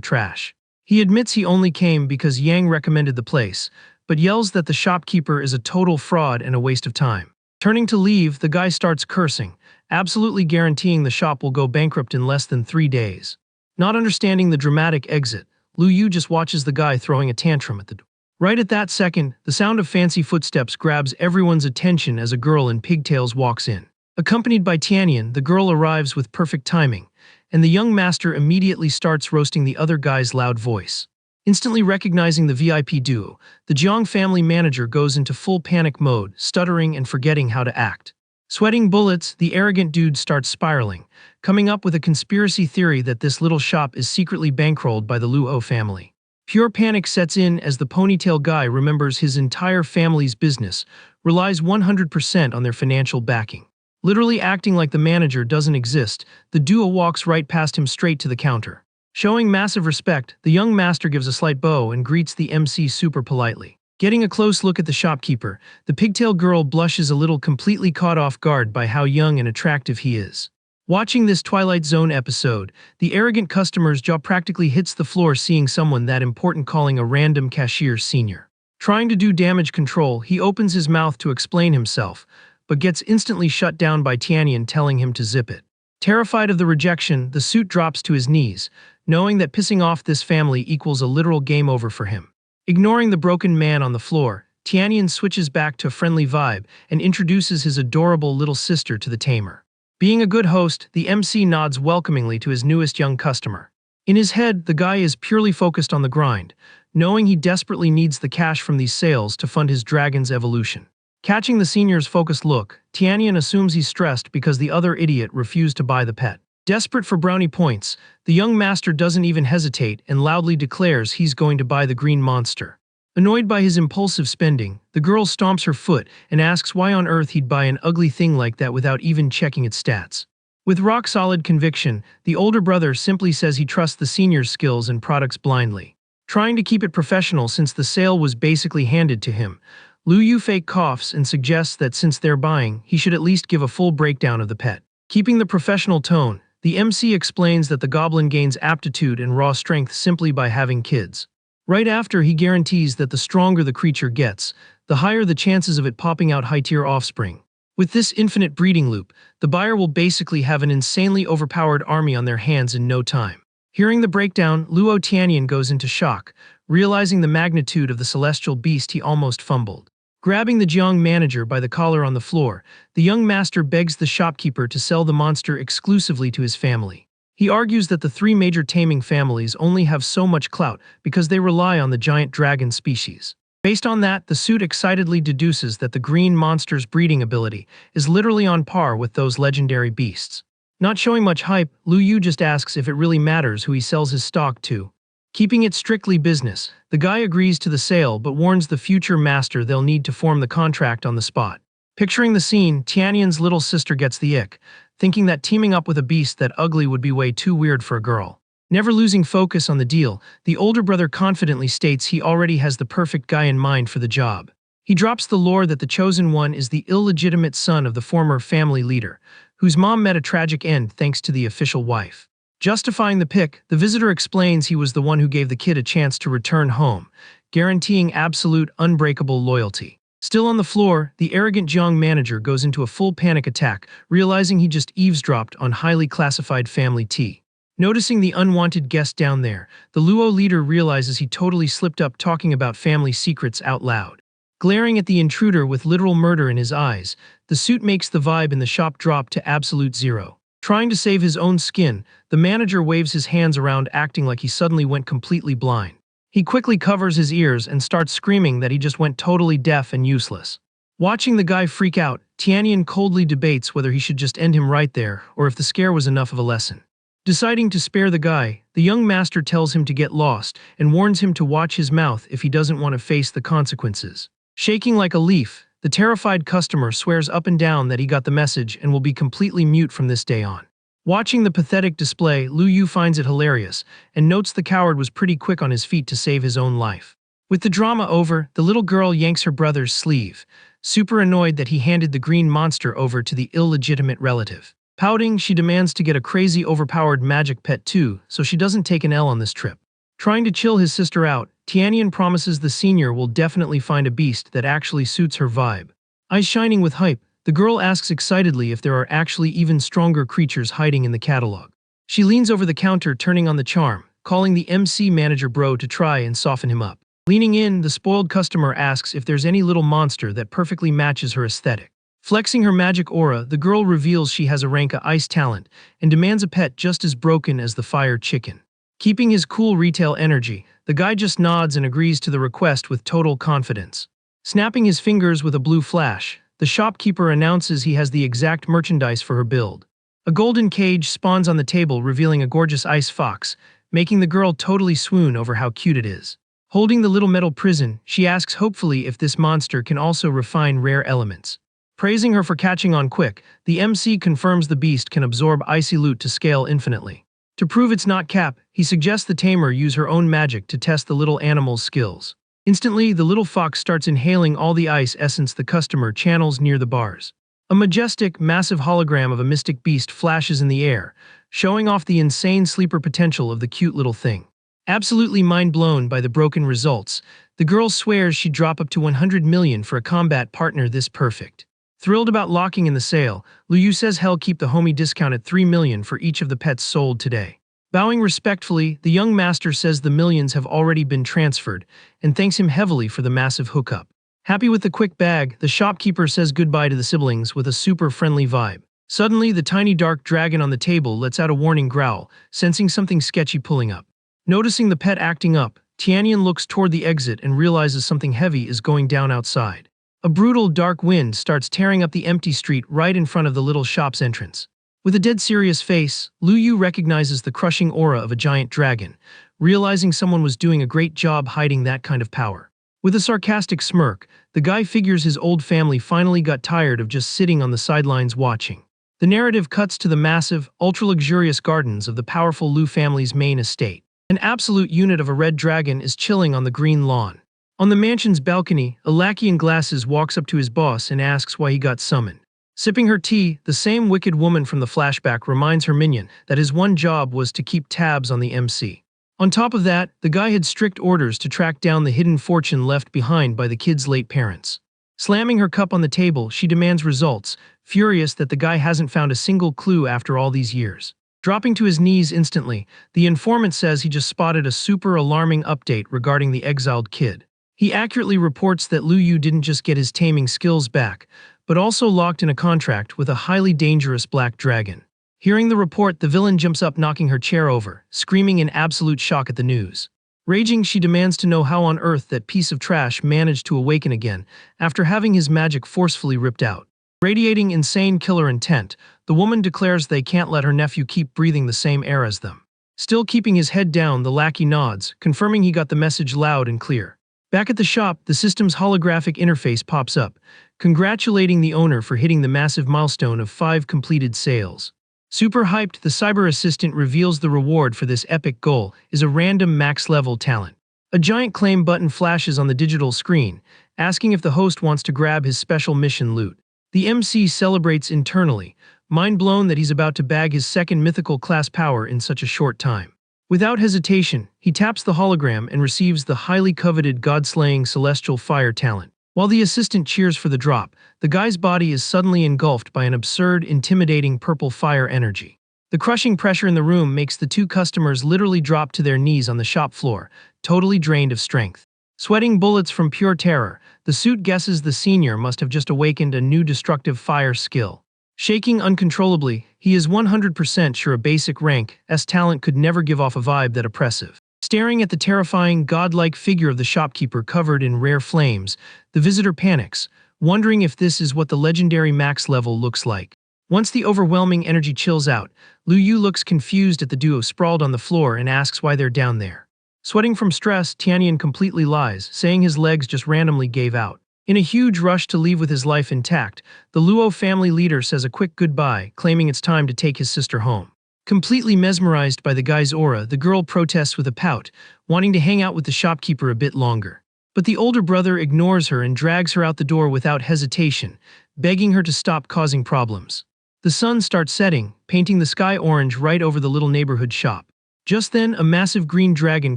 trash. He admits he only came because Yang recommended the place, but yells that the shopkeeper is a total fraud and a waste of time. Turning to leave, the guy starts cursing, absolutely guaranteeing the shop will go bankrupt in less than 3 days. Not understanding the dramatic exit, Lu Yu just watches the guy throwing a tantrum at the door. Right at that second, the sound of fancy footsteps grabs everyone's attention as a girl in pigtails walks in. Accompanied by Tianyan, the girl arrives with perfect timing, and the young master immediately starts roasting the other guy's loud voice. Instantly recognizing the VIP duo, the Jiang family manager goes into full panic mode, stuttering and forgetting how to act. Sweating bullets, the arrogant dude starts spiraling, coming up with a conspiracy theory that this little shop is secretly bankrolled by the Luo family. Pure panic sets in as the ponytail guy remembers his entire family's business, relies 100% on their financial backing. Literally acting like the manager doesn't exist, the duo walks right past him straight to the counter. Showing massive respect, the young master gives a slight bow and greets the MC super politely. Getting a close look at the shopkeeper, the pigtail girl blushes a little, completely caught off guard by how young and attractive he is. Watching this Twilight Zone episode, the arrogant customer's jaw practically hits the floor seeing someone that important calling a random cashier senior. Trying to do damage control, he opens his mouth to explain himself, but gets instantly shut down by Tianyan telling him to zip it. Terrified of the rejection, the suit drops to his knees, knowing that pissing off this family equals a literal game over for him. Ignoring the broken man on the floor, Tianyan switches back to a friendly vibe and introduces his adorable little sister to the tamer. Being a good host, the MC nods welcomingly to his newest young customer. In his head, the guy is purely focused on the grind, knowing he desperately needs the cash from these sales to fund his dragon's evolution. Catching the senior's focused look, Tianyan assumes he's stressed because the other idiot refused to buy the pet. Desperate for brownie points, the young master doesn't even hesitate and loudly declares he's going to buy the green monster. Annoyed by his impulsive spending, the girl stomps her foot and asks why on earth he'd buy an ugly thing like that without even checking its stats. With rock-solid conviction, the older brother simply says he trusts the senior's skills and products blindly. Trying to keep it professional since the sale was basically handed to him, Lu Yu fake coughs and suggests that since they're buying, he should at least give a full breakdown of the pet. Keeping the professional tone, the MC explains that the goblin gains aptitude and raw strength simply by having kids. Right after, he guarantees that the stronger the creature gets, the higher the chances of it popping out high-tier offspring. With this infinite breeding loop, the buyer will basically have an insanely overpowered army on their hands in no time. Hearing the breakdown, Luo Tianyan goes into shock, realizing the magnitude of the celestial beast he almost fumbled. Grabbing the Jiang manager by the collar on the floor, the young master begs the shopkeeper to sell the monster exclusively to his family. He argues that the 3 major taming families only have so much clout because they rely on the giant dragon species. Based on that, the suit excitedly deduces that the green monster's breeding ability is literally on par with those legendary beasts. Not showing much hype, Lu Yu just asks if it really matters who he sells his stock to. Keeping it strictly business, the guy agrees to the sale but warns the future master they'll need to form the contract on the spot. Picturing the scene, Tianyan's little sister gets the ick, thinking that teaming up with a beast that ugly would be way too weird for a girl. Never losing focus on the deal, the older brother confidently states he already has the perfect guy in mind for the job. He drops the lore that the chosen one is the illegitimate son of the former family leader, whose mom met a tragic end thanks to the official wife. Justifying the pick, the visitor explains he was the one who gave the kid a chance to return home, guaranteeing absolute, unbreakable loyalty. Still on the floor, the arrogant Jiang manager goes into a full panic attack, realizing he just eavesdropped on highly classified family tea. Noticing the unwanted guest down there, the Luo leader realizes he totally slipped up talking about family secrets out loud. Glaring at the intruder with literal murder in his eyes, the suit makes the vibe in the shop drop to absolute zero. Trying to save his own skin, the manager waves his hands around acting like he suddenly went completely blind. He quickly covers his ears and starts screaming that he just went totally deaf and useless. Watching the guy freak out, Tianyan coldly debates whether he should just end him right there or if the scare was enough of a lesson. Deciding to spare the guy, the young master tells him to get lost and warns him to watch his mouth if he doesn't want to face the consequences. Shaking like a leaf, the terrified customer swears up and down that he got the message and will be completely mute from this day on. Watching the pathetic display, Lu Yu finds it hilarious and notes the coward was pretty quick on his feet to save his own life. With the drama over, the little girl yanks her brother's sleeve, super annoyed that he handed the green monster over to the illegitimate relative. Pouting, she demands to get a crazy overpowered magic pet too, so she doesn't take an L on this trip. Trying to chill his sister out, Tianyan promises the senior will definitely find a beast that actually suits her vibe. Eyes shining with hype, the girl asks excitedly if there are actually even stronger creatures hiding in the catalog. She leans over the counter turning on the charm, calling the MC manager bro to try and soften him up. Leaning in, the spoiled customer asks if there's any little monster that perfectly matches her aesthetic. Flexing her magic aura, the girl reveals she has a rank ice talent and demands a pet just as broken as the fire chicken. Keeping his cool retail energy, the guy just nods and agrees to the request with total confidence. Snapping his fingers with a blue flash, the shopkeeper announces he has the exact merchandise for her build. A golden cage spawns on the table revealing a gorgeous ice fox, making the girl totally swoon over how cute it is. Holding the little metal prison, she asks hopefully if this monster can also refine rare elements. Praising her for catching on quick, the MC confirms the beast can absorb icy loot to scale infinitely. To prove it's not cap, he suggests the tamer use her own magic to test the little animal's skills. Instantly, the little fox starts inhaling all the ice essence the customer channels near the bars. A majestic, massive hologram of a mystic beast flashes in the air, showing off the insane sleeper potential of the cute little thing. Absolutely mind-blown by the broken results, the girl swears she'd drop up to 100 million for a combat partner this perfect. Thrilled about locking in the sale, Lu Yu says he'll keep the homie discount at 3 million for each of the pets sold today. Bowing respectfully, the young master says the millions have already been transferred and thanks him heavily for the massive hookup. Happy with the quick bag, the shopkeeper says goodbye to the siblings with a super friendly vibe. Suddenly, the tiny dark dragon on the table lets out a warning growl, sensing something sketchy pulling up. Noticing the pet acting up, Tianyan looks toward the exit and realizes something heavy is going down outside. A brutal, dark wind starts tearing up the empty street right in front of the little shop's entrance. With a dead serious face, Lu Yu recognizes the crushing aura of a giant dragon, realizing someone was doing a great job hiding that kind of power. With a sarcastic smirk, the guy figures his old family finally got tired of just sitting on the sidelines watching. The narrative cuts to the massive, ultra-luxurious gardens of the powerful Lu family's main estate. An absolute unit of a red dragon is chilling on the green lawn. On the mansion's balcony, a lackey in glasses walks up to his boss and asks why he got summoned. Sipping her tea, the same wicked woman from the flashback reminds her minion that his one job was to keep tabs on the MC. On top of that, the guy had strict orders to track down the hidden fortune left behind by the kid's late parents. Slamming her cup on the table, she demands results, furious that the guy hasn't found a single clue after all these years. Dropping to his knees instantly, the informant says he just spotted a super alarming update regarding the exiled kid. He accurately reports that Lu Yu didn't just get his taming skills back, but also locked in a contract with a highly dangerous black dragon. Hearing the report, the villain jumps up knocking her chair over, screaming in absolute shock at the news. Raging, she demands to know how on earth that piece of trash managed to awaken again after having his magic forcefully ripped out. Radiating insane killer intent, the woman declares they can't let her nephew keep breathing the same air as them. Still keeping his head down, the lackey nods, confirming he got the message loud and clear. Back at the shop, the system's holographic interface pops up, congratulating the owner for hitting the massive milestone of 5 completed sales. Super hyped, the cyber assistant reveals the reward for this epic goal is a random max-level talent. A giant claim button flashes on the digital screen, asking if the host wants to grab his special mission loot. The MC celebrates internally, mind blown that he's about to bag his second mythical class power in such a short time. Without hesitation, he taps the hologram and receives the highly coveted god-slaying celestial fire talent. While the assistant cheers for the drop, the guy's body is suddenly engulfed by an absurd, intimidating purple fire energy. The crushing pressure in the room makes the 2 customers literally drop to their knees on the shop floor, totally drained of strength. Sweating bullets from pure terror, the suit guesses the senior must have just awakened a new destructive fire skill. Shaking uncontrollably, he is 100% sure a basic rank S talent could never give off a vibe that oppressive. Staring at the terrifying, godlike figure of the shopkeeper covered in rare flames, the visitor panics, wondering if this is what the legendary max level looks like. Once the overwhelming energy chills out, Lu Yu looks confused at the duo sprawled on the floor and asks why they're down there. Sweating from stress, Tianyan completely lies, saying his legs just randomly gave out. In a huge rush to leave with his life intact, the Luo family leader says a quick goodbye, claiming it's time to take his sister home. Completely mesmerized by the guy's aura, the girl protests with a pout, wanting to hang out with the shopkeeper a bit longer. But the older brother ignores her and drags her out the door without hesitation, begging her to stop causing problems. The sun starts setting, painting the sky orange right over the little neighborhood shop. Just then, a massive green dragon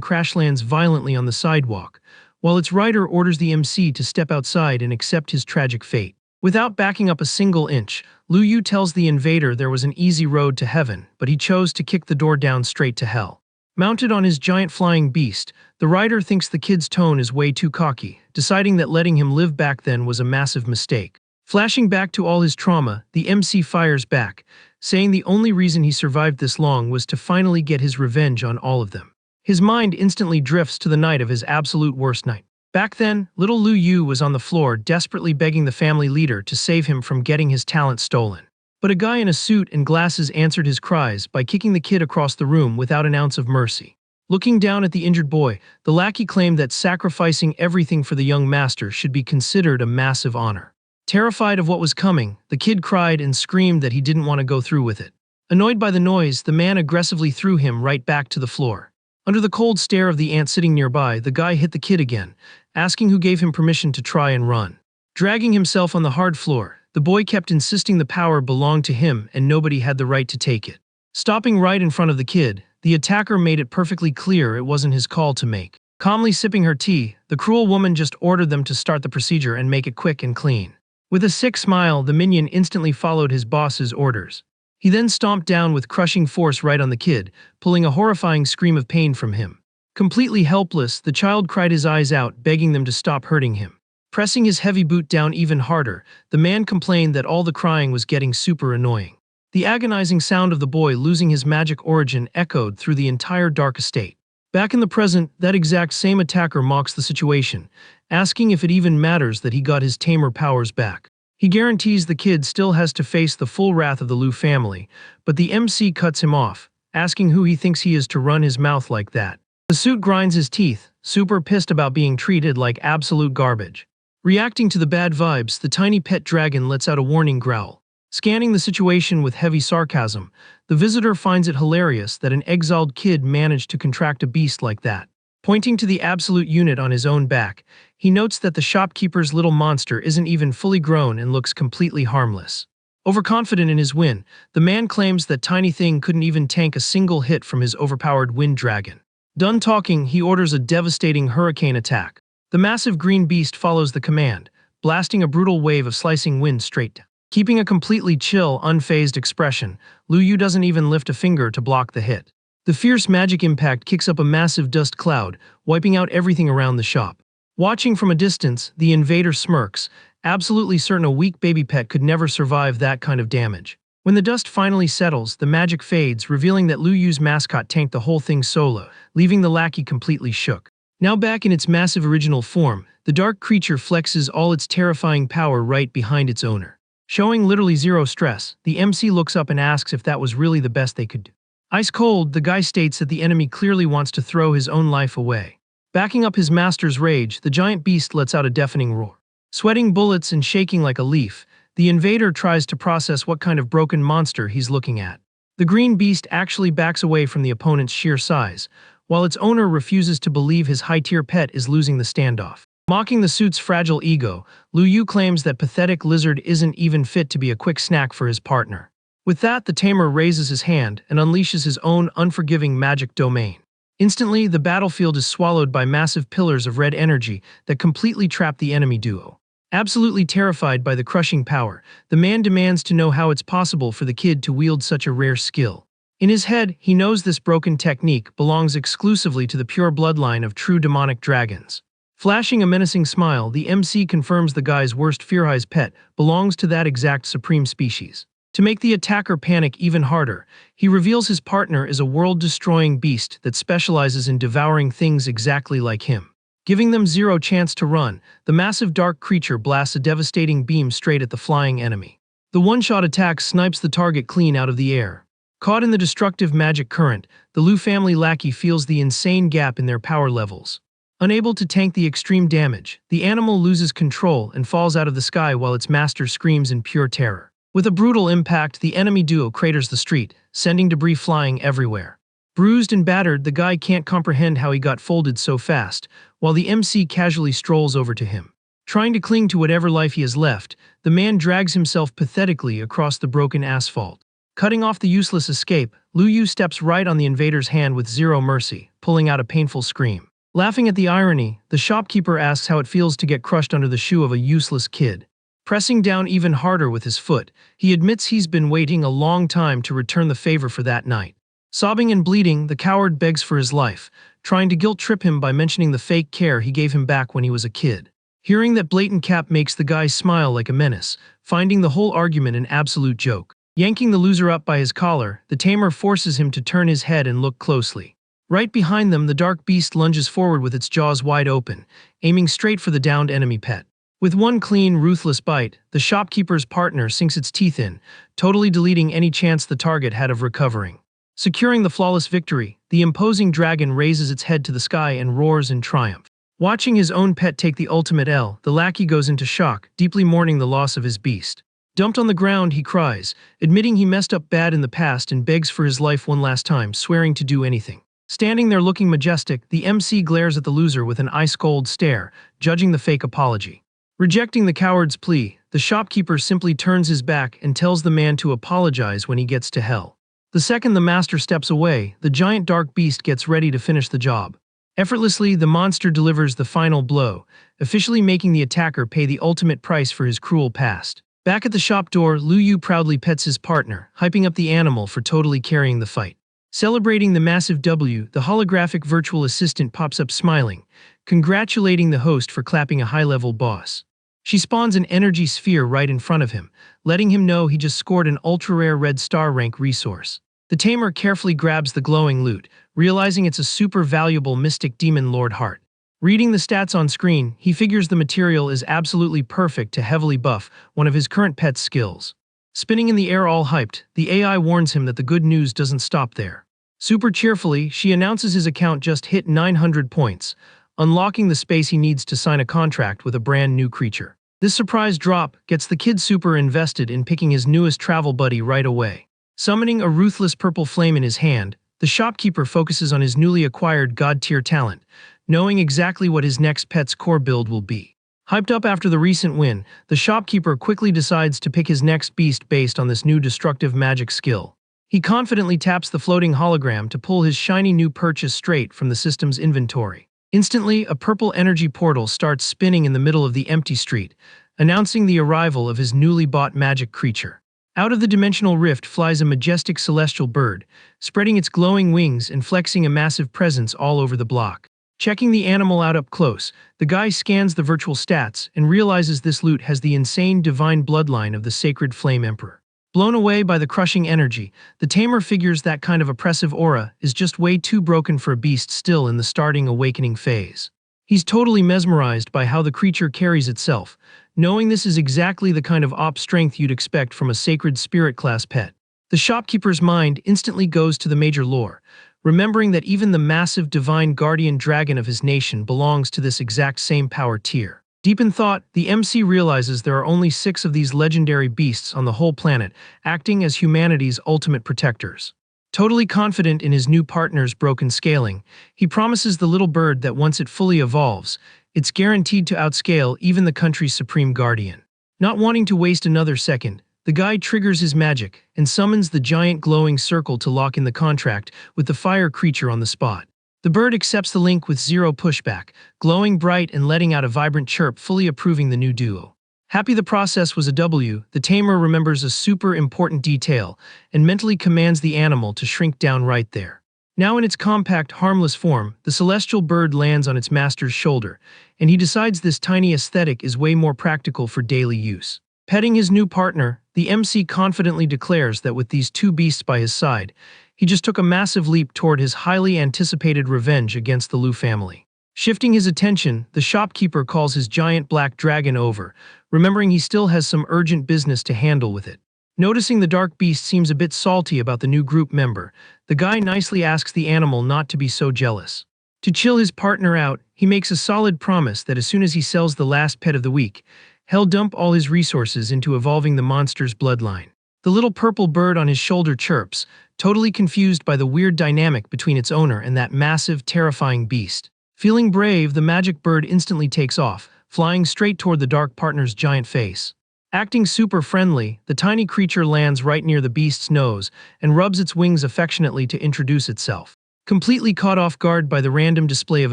crash lands violently on the sidewalk, while its rider orders the MC to step outside and accept his tragic fate. Without backing up a single inch, Lu Yu tells the invader there was an easy road to heaven, but he chose to kick the door down straight to hell. Mounted on his giant flying beast, the rider thinks the kid's tone is way too cocky, deciding that letting him live back then was a massive mistake. Flashing back to all his trauma, the MC fires back, saying the only reason he survived this long was to finally get his revenge on all of them. His mind instantly drifts to the night of his absolute worst night. Back then, little Lu Yu was on the floor desperately begging the family leader to save him from getting his talent stolen. But a guy in a suit and glasses answered his cries by kicking the kid across the room without an ounce of mercy. Looking down at the injured boy, the lackey claimed that sacrificing everything for the young master should be considered a massive honor. Terrified of what was coming, the kid cried and screamed that he didn't want to go through with it. Annoyed by the noise, the man aggressively threw him right back to the floor. Under the cold stare of the ant sitting nearby, the guy hit the kid again, asking who gave him permission to try and run. Dragging himself on the hard floor, the boy kept insisting the power belonged to him and nobody had the right to take it. Stopping right in front of the kid, the attacker made it perfectly clear it wasn't his call to make. Calmly sipping her tea, the cruel woman just ordered them to start the procedure and make it quick and clean. With a sick smile, the minion instantly followed his boss's orders. He then stomped down with crushing force right on the kid, pulling a horrifying scream of pain from him. Completely helpless, the child cried his eyes out, begging them to stop hurting him. Pressing his heavy boot down even harder, the man complained that all the crying was getting super annoying. The agonizing sound of the boy losing his magic origin echoed through the entire dark estate. Back in the present, that exact same attacker mocks the situation, asking if it even matters that he got his tamer powers back. He guarantees the kid still has to face the full wrath of the Lu family, but the MC cuts him off, asking who he thinks he is to run his mouth like that. The suit grinds his teeth, super pissed about being treated like absolute garbage. Reacting to the bad vibes, the tiny pet dragon lets out a warning growl. Scanning the situation with heavy sarcasm, the visitor finds it hilarious that an exiled kid managed to contract a beast like that. Pointing to the absolute unit on his own back, he notes that the shopkeeper's little monster isn't even fully grown and looks completely harmless. Overconfident in his win, the man claims that Tiny Thing couldn't even tank a single hit from his overpowered wind dragon. Done talking, he orders a devastating hurricane attack. The massive green beast follows the command, blasting a brutal wave of slicing wind straight down. Keeping a completely chill, unfazed expression, Lu Yu doesn't even lift a finger to block the hit. The fierce magic impact kicks up a massive dust cloud, wiping out everything around the shop. Watching from a distance, the invader smirks, absolutely certain a weak baby pet could never survive that kind of damage. When the dust finally settles, the magic fades, revealing that Lu Yu's mascot tanked the whole thing solo, leaving the lackey completely shook. Now back in its massive original form, the dark creature flexes all its terrifying power right behind its owner. Showing literally zero stress, the MC looks up and asks if that was really the best they could do. Ice cold, the guy states that the enemy clearly wants to throw his own life away. Backing up his master's rage, the giant beast lets out a deafening roar. Sweating bullets and shaking like a leaf, the invader tries to process what kind of broken monster he's looking at. The green beast actually backs away from the opponent's sheer size, while its owner refuses to believe his high-tier pet is losing the standoff. Mocking the suit's fragile ego, Lu Yu claims that pathetic lizard isn't even fit to be a quick snack for his partner. With that, the tamer raises his hand and unleashes his own unforgiving magic domain. Instantly, the battlefield is swallowed by massive pillars of red energy that completely trap the enemy duo. Absolutely terrified by the crushing power, the man demands to know how it's possible for the kid to wield such a rare skill. In his head, he knows this broken technique belongs exclusively to the pure bloodline of true demonic dragons. Flashing a menacing smile, the MC confirms the guy's worst fear-high's pet belongs to that exact supreme species. To make the attacker panic even harder, he reveals his partner is a world-destroying beast that specializes in devouring things exactly like him. Giving them zero chance to run, the massive dark creature blasts a devastating beam straight at the flying enemy. The one-shot attack snipes the target clean out of the air. Caught in the destructive magic current, the Lu family lackey feels the insane gap in their power levels. Unable to tank the extreme damage, the animal loses control and falls out of the sky while its master screams in pure terror. With a brutal impact, the enemy duo craters the street, sending debris flying everywhere. Bruised and battered, the guy can't comprehend how he got folded so fast, while the MC casually strolls over to him. Trying to cling to whatever life he has left, the man drags himself pathetically across the broken asphalt. Cutting off the useless escape, Lu Yu steps right on the invader's hand with zero mercy, pulling out a painful scream. Laughing at the irony, the shopkeeper asks how it feels to get crushed under the shoe of a useless kid. Pressing down even harder with his foot, he admits he's been waiting a long time to return the favor for that night. Sobbing and bleeding, the coward begs for his life, trying to guilt-trip him by mentioning the fake care he gave him back when he was a kid. Hearing that blatant cap makes the guy smile like a menace, finding the whole argument an absolute joke. Yanking the loser up by his collar, the tamer forces him to turn his head and look closely. Right behind them, the dark beast lunges forward with its jaws wide open, aiming straight for the downed enemy pet. With one clean, ruthless bite, the shopkeeper's partner sinks its teeth in, totally deleting any chance the target had of recovering. Securing the flawless victory, the imposing dragon raises its head to the sky and roars in triumph. Watching his own pet take the ultimate L, the lackey goes into shock, deeply mourning the loss of his beast. Dumped on the ground, he cries, admitting he messed up bad in the past and begs for his life one last time, swearing to do anything. Standing there looking majestic, the MC glares at the loser with an ice-cold stare, judging the fake apology. Rejecting the coward's plea, the shopkeeper simply turns his back and tells the man to apologize when he gets to hell. The second the master steps away, the giant dark beast gets ready to finish the job. Effortlessly, the monster delivers the final blow, officially making the attacker pay the ultimate price for his cruel past. Back at the shop door, Lu Yu proudly pets his partner, hyping up the animal for totally carrying the fight. Celebrating the massive W, the holographic virtual assistant pops up smiling, congratulating the host for clapping a high-level boss. She spawns an energy sphere right in front of him, letting him know he just scored an ultra-rare red star rank resource. The tamer carefully grabs the glowing loot, realizing it's a super valuable mystic demon lord heart. Reading the stats on screen, he figures the material is absolutely perfect to heavily buff one of his current pet's skills. Spinning in the air all hyped, the AI warns him that the good news doesn't stop there. Super cheerfully, she announces his account just hit 900 points, unlocking the space he needs to sign a contract with a brand new creature. This surprise drop gets the kid super invested in picking his newest travel buddy right away. Summoning a ruthless purple flame in his hand, the shopkeeper focuses on his newly acquired god-tier talent, knowing exactly what his next pet's core build will be. Hyped up after the recent win, the shopkeeper quickly decides to pick his next beast based on this new destructive magic skill. He confidently taps the floating hologram to pull his shiny new purchase straight from the system's inventory. Instantly, a purple energy portal starts spinning in the middle of the empty street, announcing the arrival of his newly bought magic creature. Out of the dimensional rift flies a majestic celestial bird, spreading its glowing wings and flexing a massive presence all over the block. Checking the animal out up close, the guy scans the virtual stats and realizes this loot has the insane divine bloodline of the sacred Flame Emperor. Blown away by the crushing energy, the tamer figures that kind of oppressive aura is just way too broken for a beast still in the starting awakening phase. He's totally mesmerized by how the creature carries itself, knowing this is exactly the kind of op strength you'd expect from a sacred spirit class pet. The shopkeeper's mind instantly goes to the major lore, remembering that even the massive divine guardian dragon of his nation belongs to this exact same power tier. Deep in thought, the MC realizes there are only 6 of these legendary beasts on the whole planet, acting as humanity's ultimate protectors. Totally confident in his new partner's broken scaling, he promises the little bird that once it fully evolves, it's guaranteed to outscale even the country's supreme guardian. Not wanting to waste another second, the guy triggers his magic and summons the giant glowing circle to lock in the contract with the fire creature on the spot. The bird accepts the link with zero pushback, glowing bright and letting out a vibrant chirp, fully approving the new duo. Happy the process was a W, the tamer remembers a super important detail and mentally commands the animal to shrink down right there. Now in its compact, harmless form, the celestial bird lands on its master's shoulder, and he decides this tiny aesthetic is way more practical for daily use. Petting his new partner, the MC confidently declares that with these 2 beasts by his side, he just took a massive leap toward his highly anticipated revenge against the Liu family. Shifting his attention, the shopkeeper calls his giant black dragon over, remembering he still has some urgent business to handle with it. Noticing the dark beast seems a bit salty about the new group member, the guy nicely asks the animal not to be so jealous. To chill his partner out, he makes a solid promise that as soon as he sells the last pet of the week, he'll dump all his resources into evolving the monster's bloodline. The little purple bird on his shoulder chirps, totally confused by the weird dynamic between its owner and that massive, terrifying beast. Feeling brave, the magic bird instantly takes off, flying straight toward the dark partner's giant face. Acting super friendly, the tiny creature lands right near the beast's nose and rubs its wings affectionately to introduce itself. Completely caught off guard by the random display of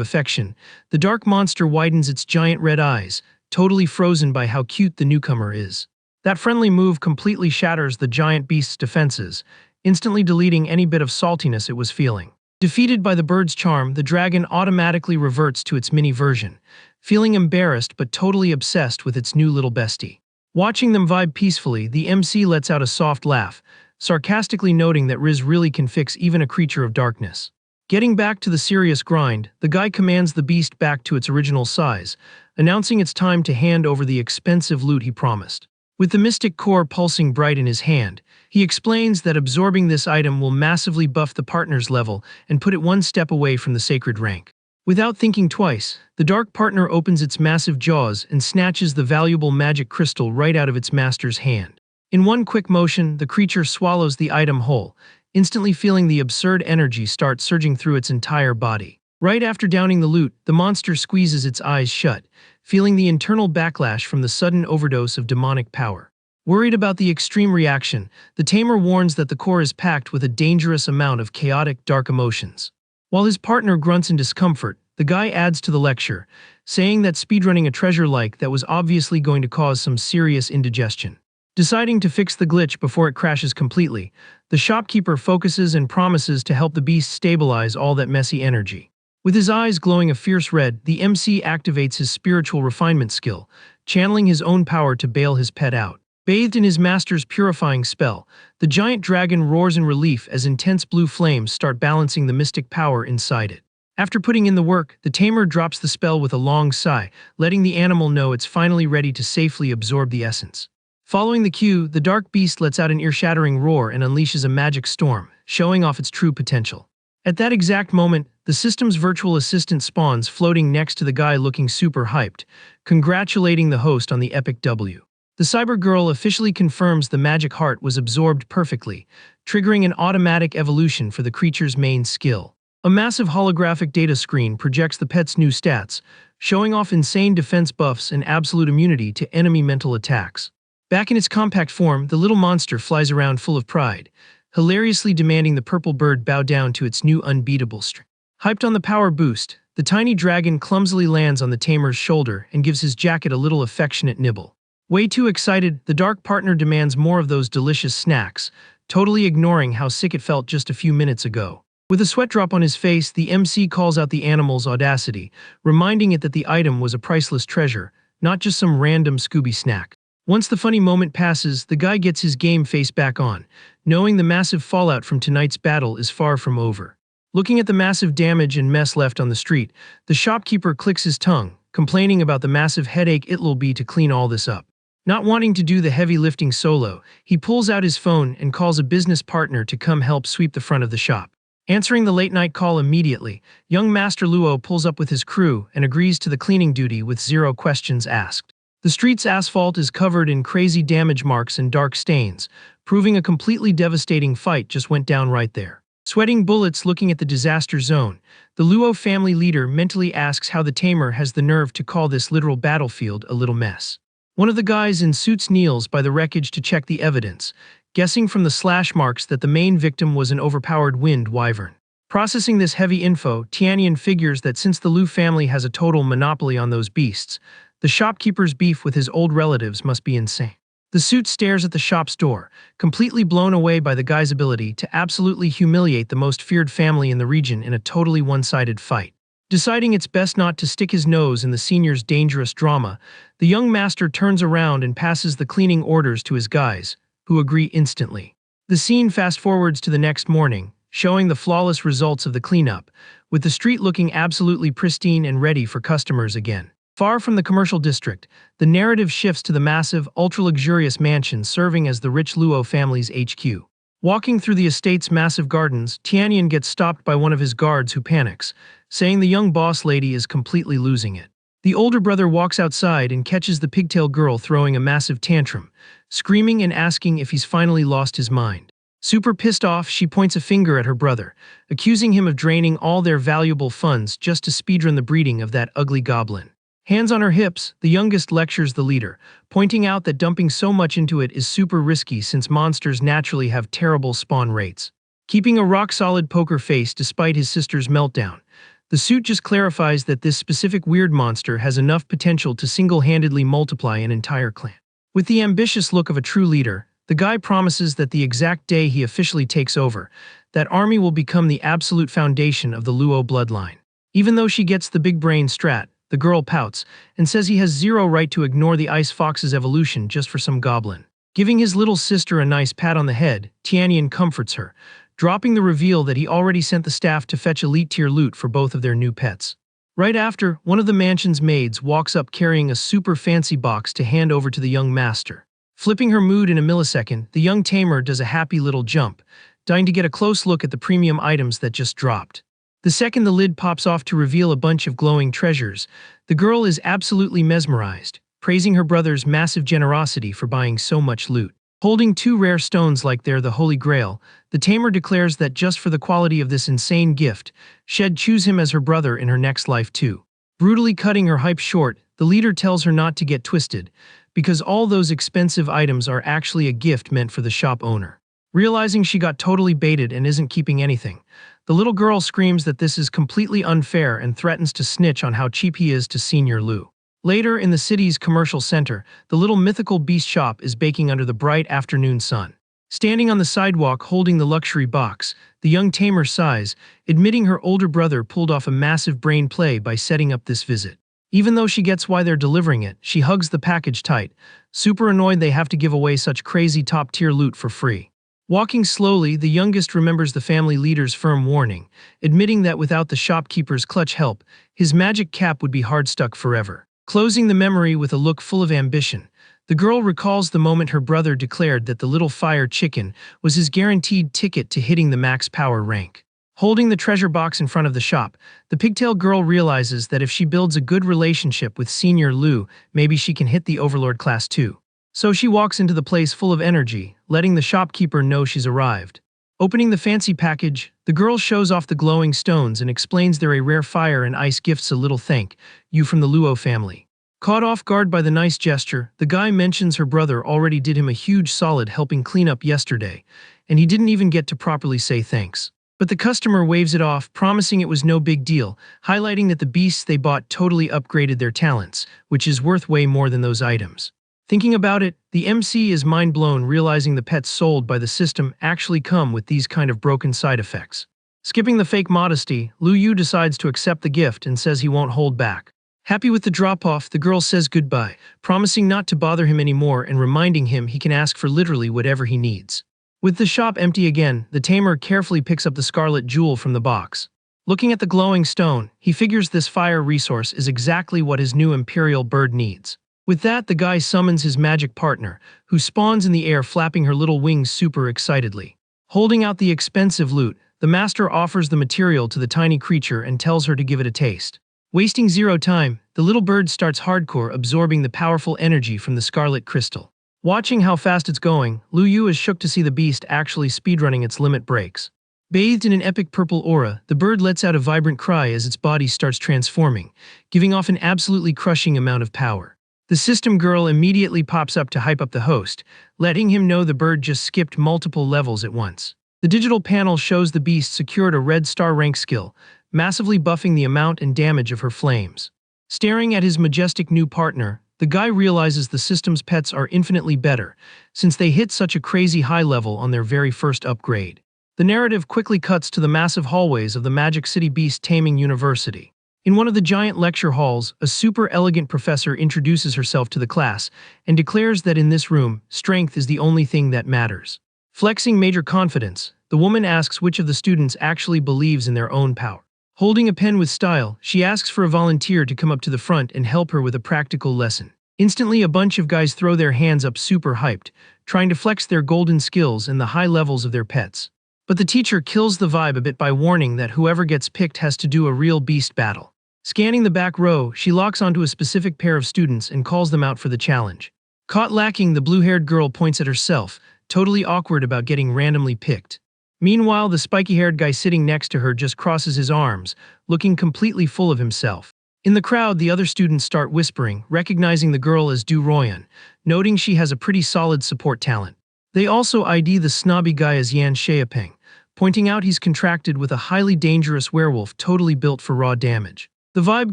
affection, the dark monster widens its giant red eyes, totally frozen by how cute the newcomer is. That friendly move completely shatters the giant beast's defenses, instantly deleting any bit of saltiness it was feeling. Defeated by the bird's charm, the dragon automatically reverts to its mini version, feeling embarrassed but totally obsessed with its new little bestie. Watching them vibe peacefully, the MC lets out a soft laugh, sarcastically noting that Riz really can fix even a creature of darkness. Getting back to the serious grind, the guy commands the beast back to its original size, announcing it's time to hand over the expensive loot he promised. With the mystic core pulsing bright in his hand, he explains that absorbing this item will massively buff the partner's level and put it one step away from the sacred rank. Without thinking twice, the dark partner opens its massive jaws and snatches the valuable magic crystal right out of its master's hand. In one quick motion, the creature swallows the item whole, instantly feeling the absurd energy start surging through its entire body. Right after downing the loot, the monster squeezes its eyes shut, feeling the internal backlash from the sudden overdose of demonic power. Worried about the extreme reaction, the tamer warns that the core is packed with a dangerous amount of chaotic, dark emotions. While his partner grunts in discomfort, the guy adds to the lecture, saying that speedrunning a treasure like that was obviously going to cause some serious indigestion. Deciding to fix the glitch before it crashes completely, the shopkeeper focuses and promises to help the beast stabilize all that messy energy. With his eyes glowing a fierce red, the MC activates his spiritual refinement skill, channeling his own power to bail his pet out. Bathed in his master's purifying spell, the giant dragon roars in relief as intense blue flames start balancing the mystic power inside it. After putting in the work, the tamer drops the spell with a long sigh, letting the animal know it's finally ready to safely absorb the essence. Following the cue, the dark beast lets out an ear-shattering roar and unleashes a magic storm, showing off its true potential. At that exact moment, the system's virtual assistant spawns floating next to the guy looking super hyped, congratulating the host on the epic W. The cyber girl officially confirms the magic heart was absorbed perfectly, triggering an automatic evolution for the creature's main skill. A massive holographic data screen projects the pet's new stats, showing off insane defense buffs and absolute immunity to enemy mental attacks. Back in its compact form, the little monster flies around full of pride, hilariously demanding the purple bird bow down to its new unbeatable strength. Hyped on the power boost, the tiny dragon clumsily lands on the tamer's shoulder and gives his jacket a little affectionate nibble. Way too excited, the dark partner demands more of those delicious snacks, totally ignoring how sick it felt just a few minutes ago. With a sweat drop on his face, the MC calls out the animal's audacity, reminding it that the item was a priceless treasure, not just some random Scooby snack. Once the funny moment passes, the guy gets his game face back on, knowing the massive fallout from tonight's battle is far from over. Looking at the massive damage and mess left on the street, the shopkeeper clicks his tongue, complaining about the massive headache it'll be to clean all this up. Not wanting to do the heavy lifting solo, he pulls out his phone and calls a business partner to come help sweep the front of the shop. Answering the late-night call immediately, young Master Luo pulls up with his crew and agrees to the cleaning duty with zero questions asked. The street's asphalt is covered in crazy damage marks and dark stains, proving a completely devastating fight just went down right there. Sweating bullets looking at the disaster zone, the Luo family leader mentally asks how the tamer has the nerve to call this literal battlefield a little mess. One of the guys in suits kneels by the wreckage to check the evidence, guessing from the slash marks that the main victim was an overpowered wind wyvern. Processing this heavy info, Tianyan figures that since the Lu family has a total monopoly on those beasts, the shopkeeper's beef with his old relatives must be insane. The suit stares at the shop's door, completely blown away by the guy's ability to absolutely humiliate the most feared family in the region in a totally one-sided fight. Deciding it's best not to stick his nose in the senior's dangerous drama, the young master turns around and passes the cleaning orders to his guys, who agree instantly. The scene fast-forwards to the next morning, showing the flawless results of the cleanup, with the street looking absolutely pristine and ready for customers again. Far from the commercial district, the narrative shifts to the massive, ultra-luxurious mansion serving as the rich Luo family's HQ. Walking through the estate's massive gardens, Tianyan gets stopped by one of his guards who panics, saying the young boss lady is completely losing it. The older brother walks outside and catches the pigtail girl throwing a massive tantrum, screaming and asking if he's finally lost his mind. Super pissed off, she points a finger at her brother, accusing him of draining all their valuable funds just to speedrun the breeding of that ugly goblin. Hands on her hips, the youngest lectures the leader, pointing out that dumping so much into it is super risky since monsters naturally have terrible spawn rates. Keeping a rock-solid poker face despite his sister's meltdown, the suit just clarifies that this specific weird monster has enough potential to single-handedly multiply an entire clan. With the ambitious look of a true leader, the guy promises that the exact day he officially takes over, that army will become the absolute foundation of the Luo bloodline. Even though she gets the big brain strat, the girl pouts and says he has zero right to ignore the ice fox's evolution just for some goblin. Giving his little sister a nice pat on the head, Tianyan comforts her, dropping the reveal that he already sent the staff to fetch elite-tier loot for both of their new pets. Right after, one of the mansion's maids walks up carrying a super fancy box to hand over to the young master. Flipping her mood in a millisecond, the young tamer does a happy little jump, dying to get a close look at the premium items that just dropped. The second the lid pops off to reveal a bunch of glowing treasures, the girl is absolutely mesmerized, praising her brother's massive generosity for buying so much loot. Holding two rare stones like they're the Holy Grail, the tamer declares that just for the quality of this insane gift, she'd choose him as her brother in her next life too. Brutally cutting her hype short, the leader tells her not to get twisted, because all those expensive items are actually a gift meant for the shop owner. Realizing she got totally baited and isn't keeping anything, the little girl screams that this is completely unfair and threatens to snitch on how cheap he is to Senior Lu. Later, in the city's commercial center, the little mythical beast shop is baking under the bright afternoon sun. Standing on the sidewalk holding the luxury box, the young tamer sighs, admitting her older brother pulled off a massive brain play by setting up this visit. Even though she gets why they're delivering it, she hugs the package tight, super annoyed they have to give away such crazy top-tier loot for free. Walking slowly, the youngest remembers the family leader's firm warning, admitting that without the shopkeeper's clutch help, his magic cap would be hard stuck forever. Closing the memory with a look full of ambition, the girl recalls the moment her brother declared that the little fire chicken was his guaranteed ticket to hitting the max power rank. Holding the treasure box in front of the shop, the pigtail girl realizes that if she builds a good relationship with Senior Lu, maybe she can hit the Overlord class too. So she walks into the place full of energy, letting the shopkeeper know she's arrived. Opening the fancy package, the girl shows off the glowing stones and explains they're a rare fire and ice gifts a little thank you from the Luo family. Caught off guard by the nice gesture, the guy mentions her brother already did him a huge solid helping clean up yesterday, and he didn't even get to properly say thanks. But the customer waves it off, promising it was no big deal, highlighting that the beasts they bought totally upgraded their talents, which is worth way more than those items. Thinking about it, the MC is mind-blown realizing the pets sold by the system actually come with these kind of broken side effects. Skipping the fake modesty, Lu Yu decides to accept the gift and says he won't hold back. Happy with the drop-off, the girl says goodbye, promising not to bother him anymore and reminding him he can ask for literally whatever he needs. With the shop empty again, the tamer carefully picks up the scarlet jewel from the box. Looking at the glowing stone, he figures this fire resource is exactly what his new imperial bird needs. With that, the guy summons his magic partner, who spawns in the air flapping her little wings super excitedly. Holding out the expensive loot, the master offers the material to the tiny creature and tells her to give it a taste. Wasting zero time, the little bird starts hardcore absorbing the powerful energy from the scarlet crystal. Watching how fast it's going, Lu Yu is shook to see the beast actually speedrunning its limit breaks. Bathed in an epic purple aura, the bird lets out a vibrant cry as its body starts transforming, giving off an absolutely crushing amount of power. The system girl immediately pops up to hype up the host, letting him know the bird just skipped multiple levels at once. The digital panel shows the beast secured a red star rank skill, massively buffing the amount and damage of her flames. Staring at his majestic new partner, the guy realizes the system's pets are infinitely better, since they hit such a crazy high level on their very first upgrade. The narrative quickly cuts to the massive hallways of the Magic City Beast Taming University. In one of the giant lecture halls, a super elegant professor introduces herself to the class and declares that in this room, strength is the only thing that matters. Flexing major confidence, the woman asks which of the students actually believes in their own power. Holding a pen with style, she asks for a volunteer to come up to the front and help her with a practical lesson. Instantly, a bunch of guys throw their hands up super hyped, trying to flex their golden skills and the high levels of their pets. But the teacher kills the vibe a bit by warning that whoever gets picked has to do a real beast battle. Scanning the back row, she locks onto a specific pair of students and calls them out for the challenge. Caught lacking, the blue-haired girl points at herself, totally awkward about getting randomly picked. Meanwhile, the spiky-haired guy sitting next to her just crosses his arms, looking completely full of himself. In the crowd, the other students start whispering, recognizing the girl as Du Royan, noting she has a pretty solid support talent. They also ID the snobby guy as Yan Xiaopeng, pointing out he's contracted with a highly dangerous werewolf totally built for raw damage. The vibe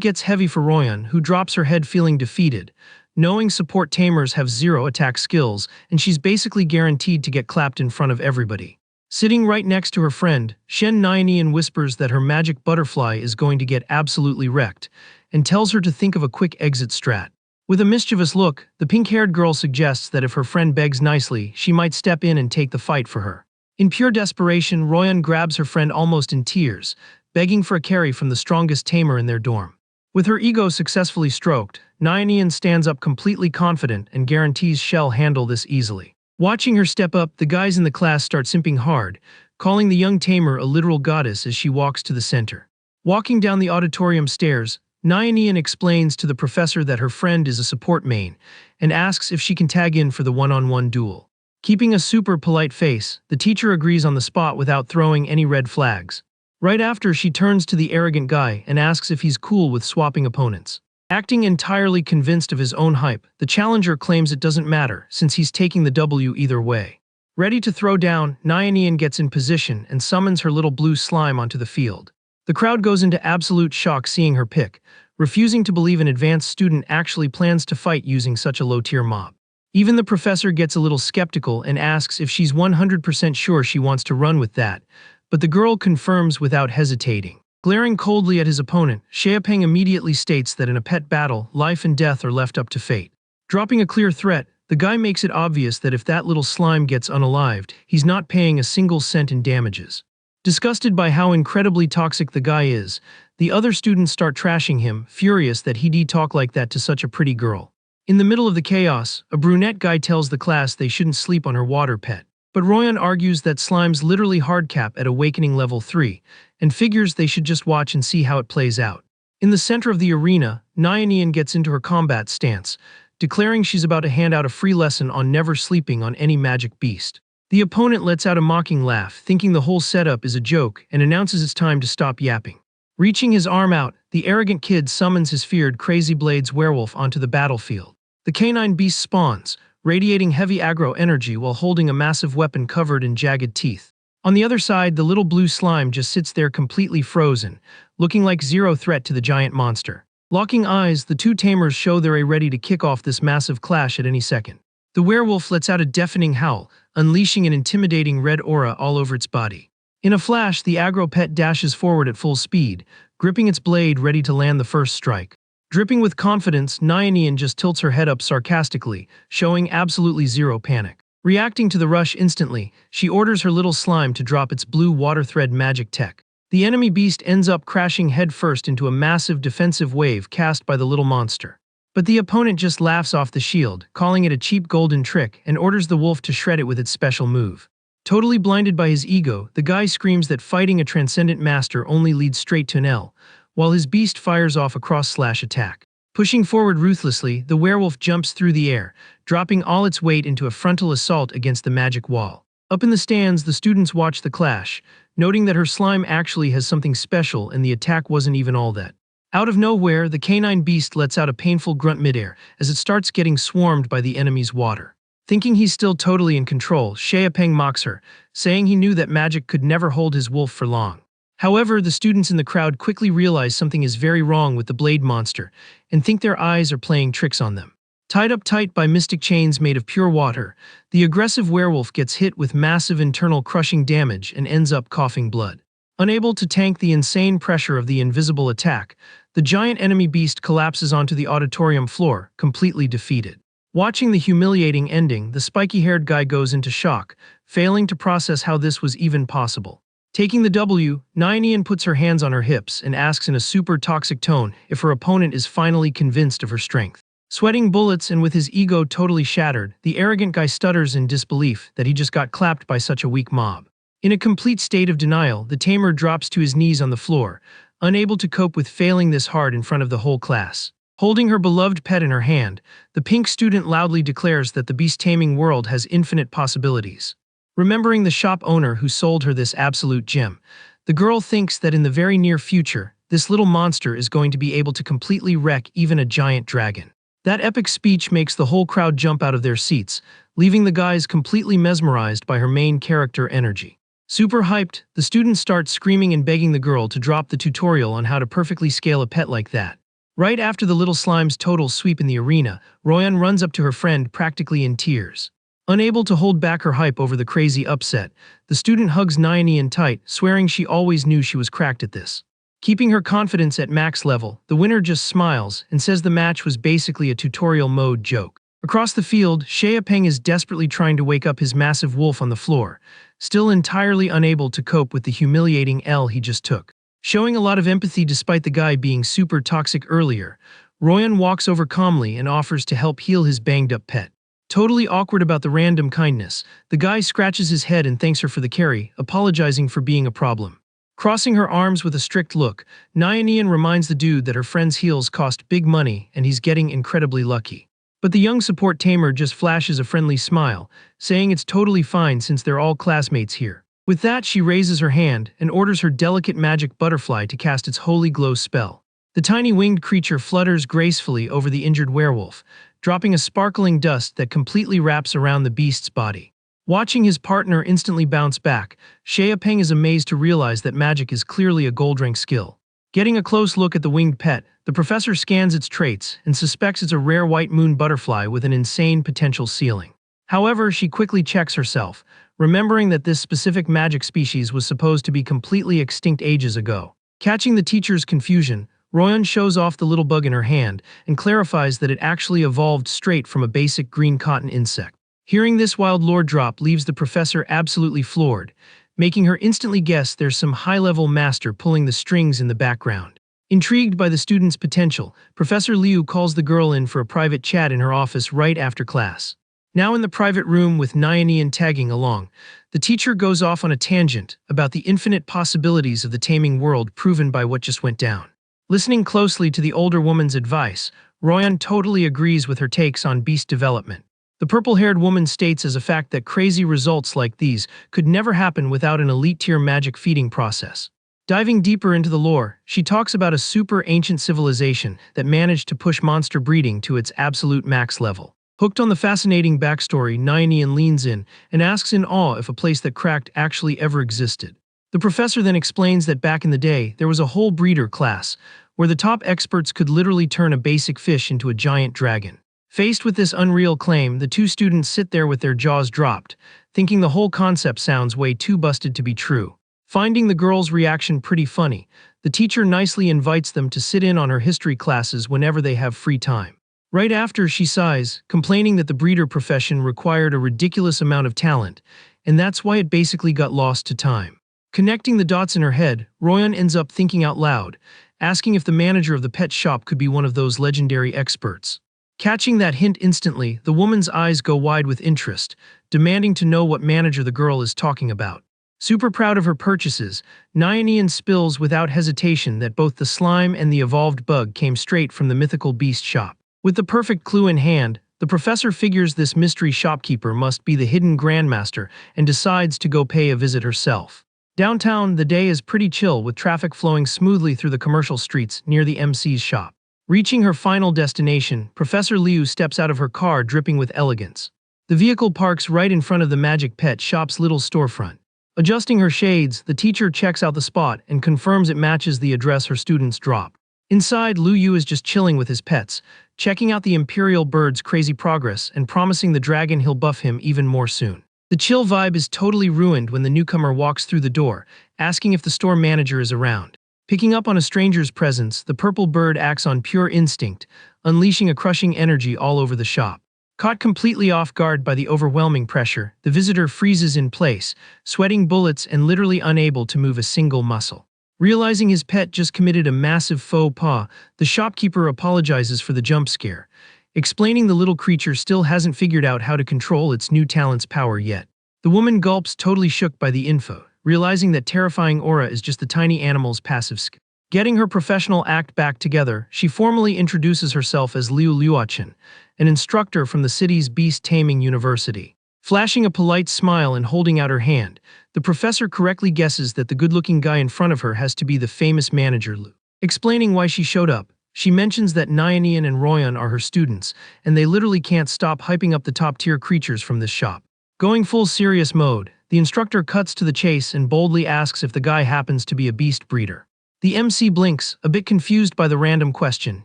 gets heavy for Royan, who drops her head feeling defeated, knowing support tamers have zero attack skills and she's basically guaranteed to get clapped in front of everybody. Sitting right next to her friend, Shen Nianian whispers that her magic butterfly is going to get absolutely wrecked, and tells her to think of a quick exit strat. With a mischievous look, the pink-haired girl suggests that if her friend begs nicely, she might step in and take the fight for her. In pure desperation, Royan grabs her friend almost in tears, begging for a carry from the strongest tamer in their dorm. With her ego successfully stroked, Nianian stands up completely confident and guarantees she'll handle this easily. Watching her step up, the guys in the class start simping hard, calling the young tamer a literal goddess as she walks to the center. Walking down the auditorium stairs, Nianian explains to the professor that her friend is a support main, and asks if she can tag in for the one-on-one duel. Keeping a super polite face, the teacher agrees on the spot without throwing any red flags. Right after, she turns to the arrogant guy and asks if he's cool with swapping opponents. Acting entirely convinced of his own hype, the challenger claims it doesn't matter since he's taking the W either way. Ready to throw down, Nianian gets in position and summons her little blue slime onto the field. The crowd goes into absolute shock seeing her pick, refusing to believe an advanced student actually plans to fight using such a low-tier mob. Even the professor gets a little skeptical and asks if she's 100% sure she wants to run with that, but the girl confirms without hesitating. Glaring coldly at his opponent, Xiaopeng immediately states that in a pet battle, life and death are left up to fate. Dropping a clear threat, the guy makes it obvious that if that little slime gets unalived, he's not paying a single cent in damages. Disgusted by how incredibly toxic the guy is, the other students start trashing him, furious that he'd talk like that to such a pretty girl. In the middle of the chaos, a brunette guy tells the class they shouldn't sleep on her water pet. But Royan argues that slime's literally hardcap at Awakening Level 3, and figures they should just watch and see how it plays out. In the center of the arena, Nianian gets into her combat stance, declaring she's about to hand out a free lesson on never sleeping on any magic beast. The opponent lets out a mocking laugh, thinking the whole setup is a joke, and announces it's time to stop yapping. Reaching his arm out, the arrogant kid summons his feared Crazy Blades werewolf onto the battlefield. The canine beast spawns, radiating heavy aggro energy while holding a massive weapon covered in jagged teeth. On the other side, the little blue slime just sits there completely frozen, looking like zero threat to the giant monster. Locking eyes, the two tamers show they're ready to kick off this massive clash at any second. The werewolf lets out a deafening howl, unleashing an intimidating red aura all over its body. In a flash, the aggro pet dashes forward at full speed, gripping its blade ready to land the first strike. Dripping with confidence, Nianian just tilts her head up sarcastically, showing absolutely zero panic. Reacting to the rush instantly, she orders her little slime to drop its blue water thread magic tech. The enemy beast ends up crashing headfirst into a massive defensive wave cast by the little monster. But the opponent just laughs off the shield, calling it a cheap golden trick, and orders the wolf to shred it with its special move. Totally blinded by his ego, the guy screams that fighting a transcendent master only leads straight to an L, while his beast fires off a cross-slash attack. Pushing forward ruthlessly, the werewolf jumps through the air, dropping all its weight into a frontal assault against the magic wall. Up in the stands, the students watch the clash, noting that her slime actually has something special and the attack wasn't even all that. Out of nowhere, the canine beast lets out a painful grunt midair as it starts getting swarmed by the enemy's water. Thinking he's still totally in control, Xiaopeng mocks her, saying he knew that magic could never hold his wolf for long. However, the students in the crowd quickly realize something is very wrong with the blade monster and think their eyes are playing tricks on them. Tied up tight by mystic chains made of pure water, the aggressive werewolf gets hit with massive internal crushing damage and ends up coughing blood. Unable to tank the insane pressure of the invisible attack, the giant enemy beast collapses onto the auditorium floor, completely defeated. Watching the humiliating ending, the spiky-haired guy goes into shock, failing to process how this was even possible. Taking the W, Nyan puts her hands on her hips and asks in a super toxic tone if her opponent is finally convinced of her strength. Sweating bullets and with his ego totally shattered, the arrogant guy stutters in disbelief that he just got clapped by such a weak mob. In a complete state of denial, the tamer drops to his knees on the floor, unable to cope with failing this hard in front of the whole class. Holding her beloved pet in her hand, the pink student loudly declares that the beast-taming world has infinite possibilities. Remembering the shop owner who sold her this absolute gem, the girl thinks that in the very near future, this little monster is going to be able to completely wreck even a giant dragon. That epic speech makes the whole crowd jump out of their seats, leaving the guys completely mesmerized by her main character energy. Super hyped, the students start screaming and begging the girl to drop the tutorial on how to perfectly scale a pet like that. Right after the little slime's total sweep in the arena, Royan runs up to her friend practically in tears. Unable to hold back her hype over the crazy upset, the student hugs Nyan tight, swearing she always knew she was cracked at this. Keeping her confidence at max level, the winner just smiles and says the match was basically a tutorial mode joke. Across the field, Xiaopeng is desperately trying to wake up his massive wolf on the floor, still entirely unable to cope with the humiliating L he just took. Showing a lot of empathy despite the guy being super toxic earlier, Royan walks over calmly and offers to help heal his banged-up pet. Totally awkward about the random kindness, the guy scratches his head and thanks her for the carry, apologizing for being a problem. Crossing her arms with a strict look, Nyan reminds the dude that her friend's heals cost big money and he's getting incredibly lucky. But the young support tamer just flashes a friendly smile, saying it's totally fine since they're all classmates here. With that, she raises her hand and orders her delicate magic butterfly to cast its holy glow spell. The tiny winged creature flutters gracefully over the injured werewolf, dropping a sparkling dust that completely wraps around the beast's body. Watching his partner instantly bounce back, Xiaopeng is amazed to realize that magic is clearly a gold-rank skill. Getting a close look at the winged pet, the professor scans its traits and suspects it's a rare white moon butterfly with an insane potential ceiling. However, she quickly checks herself, remembering that this specific magic species was supposed to be completely extinct ages ago. Catching the teacher's confusion, Royan shows off the little bug in her hand and clarifies that it actually evolved straight from a basic green cotton insect. Hearing this wild lore drop leaves the professor absolutely floored, making her instantly guess there's some high-level master pulling the strings in the background. Intrigued by the student's potential, Professor Liu calls the girl in for a private chat in her office right after class. Now in the private room with Nyan tagging along, the teacher goes off on a tangent about the infinite possibilities of the taming world proven by what just went down. Listening closely to the older woman's advice, Royan totally agrees with her takes on beast development. The purple-haired woman states as a fact that crazy results like these could never happen without an elite-tier magic feeding process. Diving deeper into the lore, she talks about a super ancient civilization that managed to push monster breeding to its absolute max level. Hooked on the fascinating backstory, Nyan leans in and asks in awe if a place that cracked actually ever existed. The professor then explains that back in the day, there was a whole breeder class, where the top experts could literally turn a basic fish into a giant dragon. Faced with this unreal claim, the two students sit there with their jaws dropped, thinking the whole concept sounds way too busted to be true. Finding the girls' reaction pretty funny, the teacher nicely invites them to sit in on her history classes whenever they have free time. Right after, she sighs, complaining that the breeder profession required a ridiculous amount of talent, and that's why it basically got lost to time. Connecting the dots in her head, Royan ends up thinking out loud, asking if the manager of the pet shop could be one of those legendary experts. Catching that hint instantly, the woman's eyes go wide with interest, demanding to know what manager the girl is talking about. Super proud of her purchases, Nyan spills without hesitation that both the slime and the evolved bug came straight from the mythical beast shop. With the perfect clue in hand, the professor figures this mystery shopkeeper must be the hidden grandmaster and decides to go pay a visit herself. Downtown, the day is pretty chill with traffic flowing smoothly through the commercial streets near the MC's shop. Reaching her final destination, Professor Liu steps out of her car dripping with elegance. The vehicle parks right in front of the Magic Pet shop's little storefront. Adjusting her shades, the teacher checks out the spot and confirms it matches the address her students dropped. Inside, Liu Yu is just chilling with his pets, checking out the Imperial Bird's crazy progress and promising the dragon he'll buff him even more soon. The chill vibe is totally ruined when the newcomer walks through the door, asking if the store manager is around. Picking up on a stranger's presence, the purple bird acts on pure instinct, unleashing a crushing energy all over the shop. Caught completely off guard by the overwhelming pressure, the visitor freezes in place, sweating bullets and literally unable to move a single muscle. Realizing his pet just committed a massive faux pas, the shopkeeper apologizes for the jump scare, explaining the little creature still hasn't figured out how to control its new talent's power yet. The woman gulps, totally shook by the info, realizing that terrifying aura is just the tiny animal's passive skill. Getting her professional act back together, she formally introduces herself as Liu Luochen, an instructor from the city's beast taming university. Flashing a polite smile and holding out her hand, the professor correctly guesses that the good-looking guy in front of her has to be the famous manager Liu. Explaining why she showed up, she mentions that Nyan and Royan are her students, and they literally can't stop hyping up the top-tier creatures from this shop. Going full serious mode, the instructor cuts to the chase and boldly asks if the guy happens to be a beast breeder. The MC blinks, a bit confused by the random question,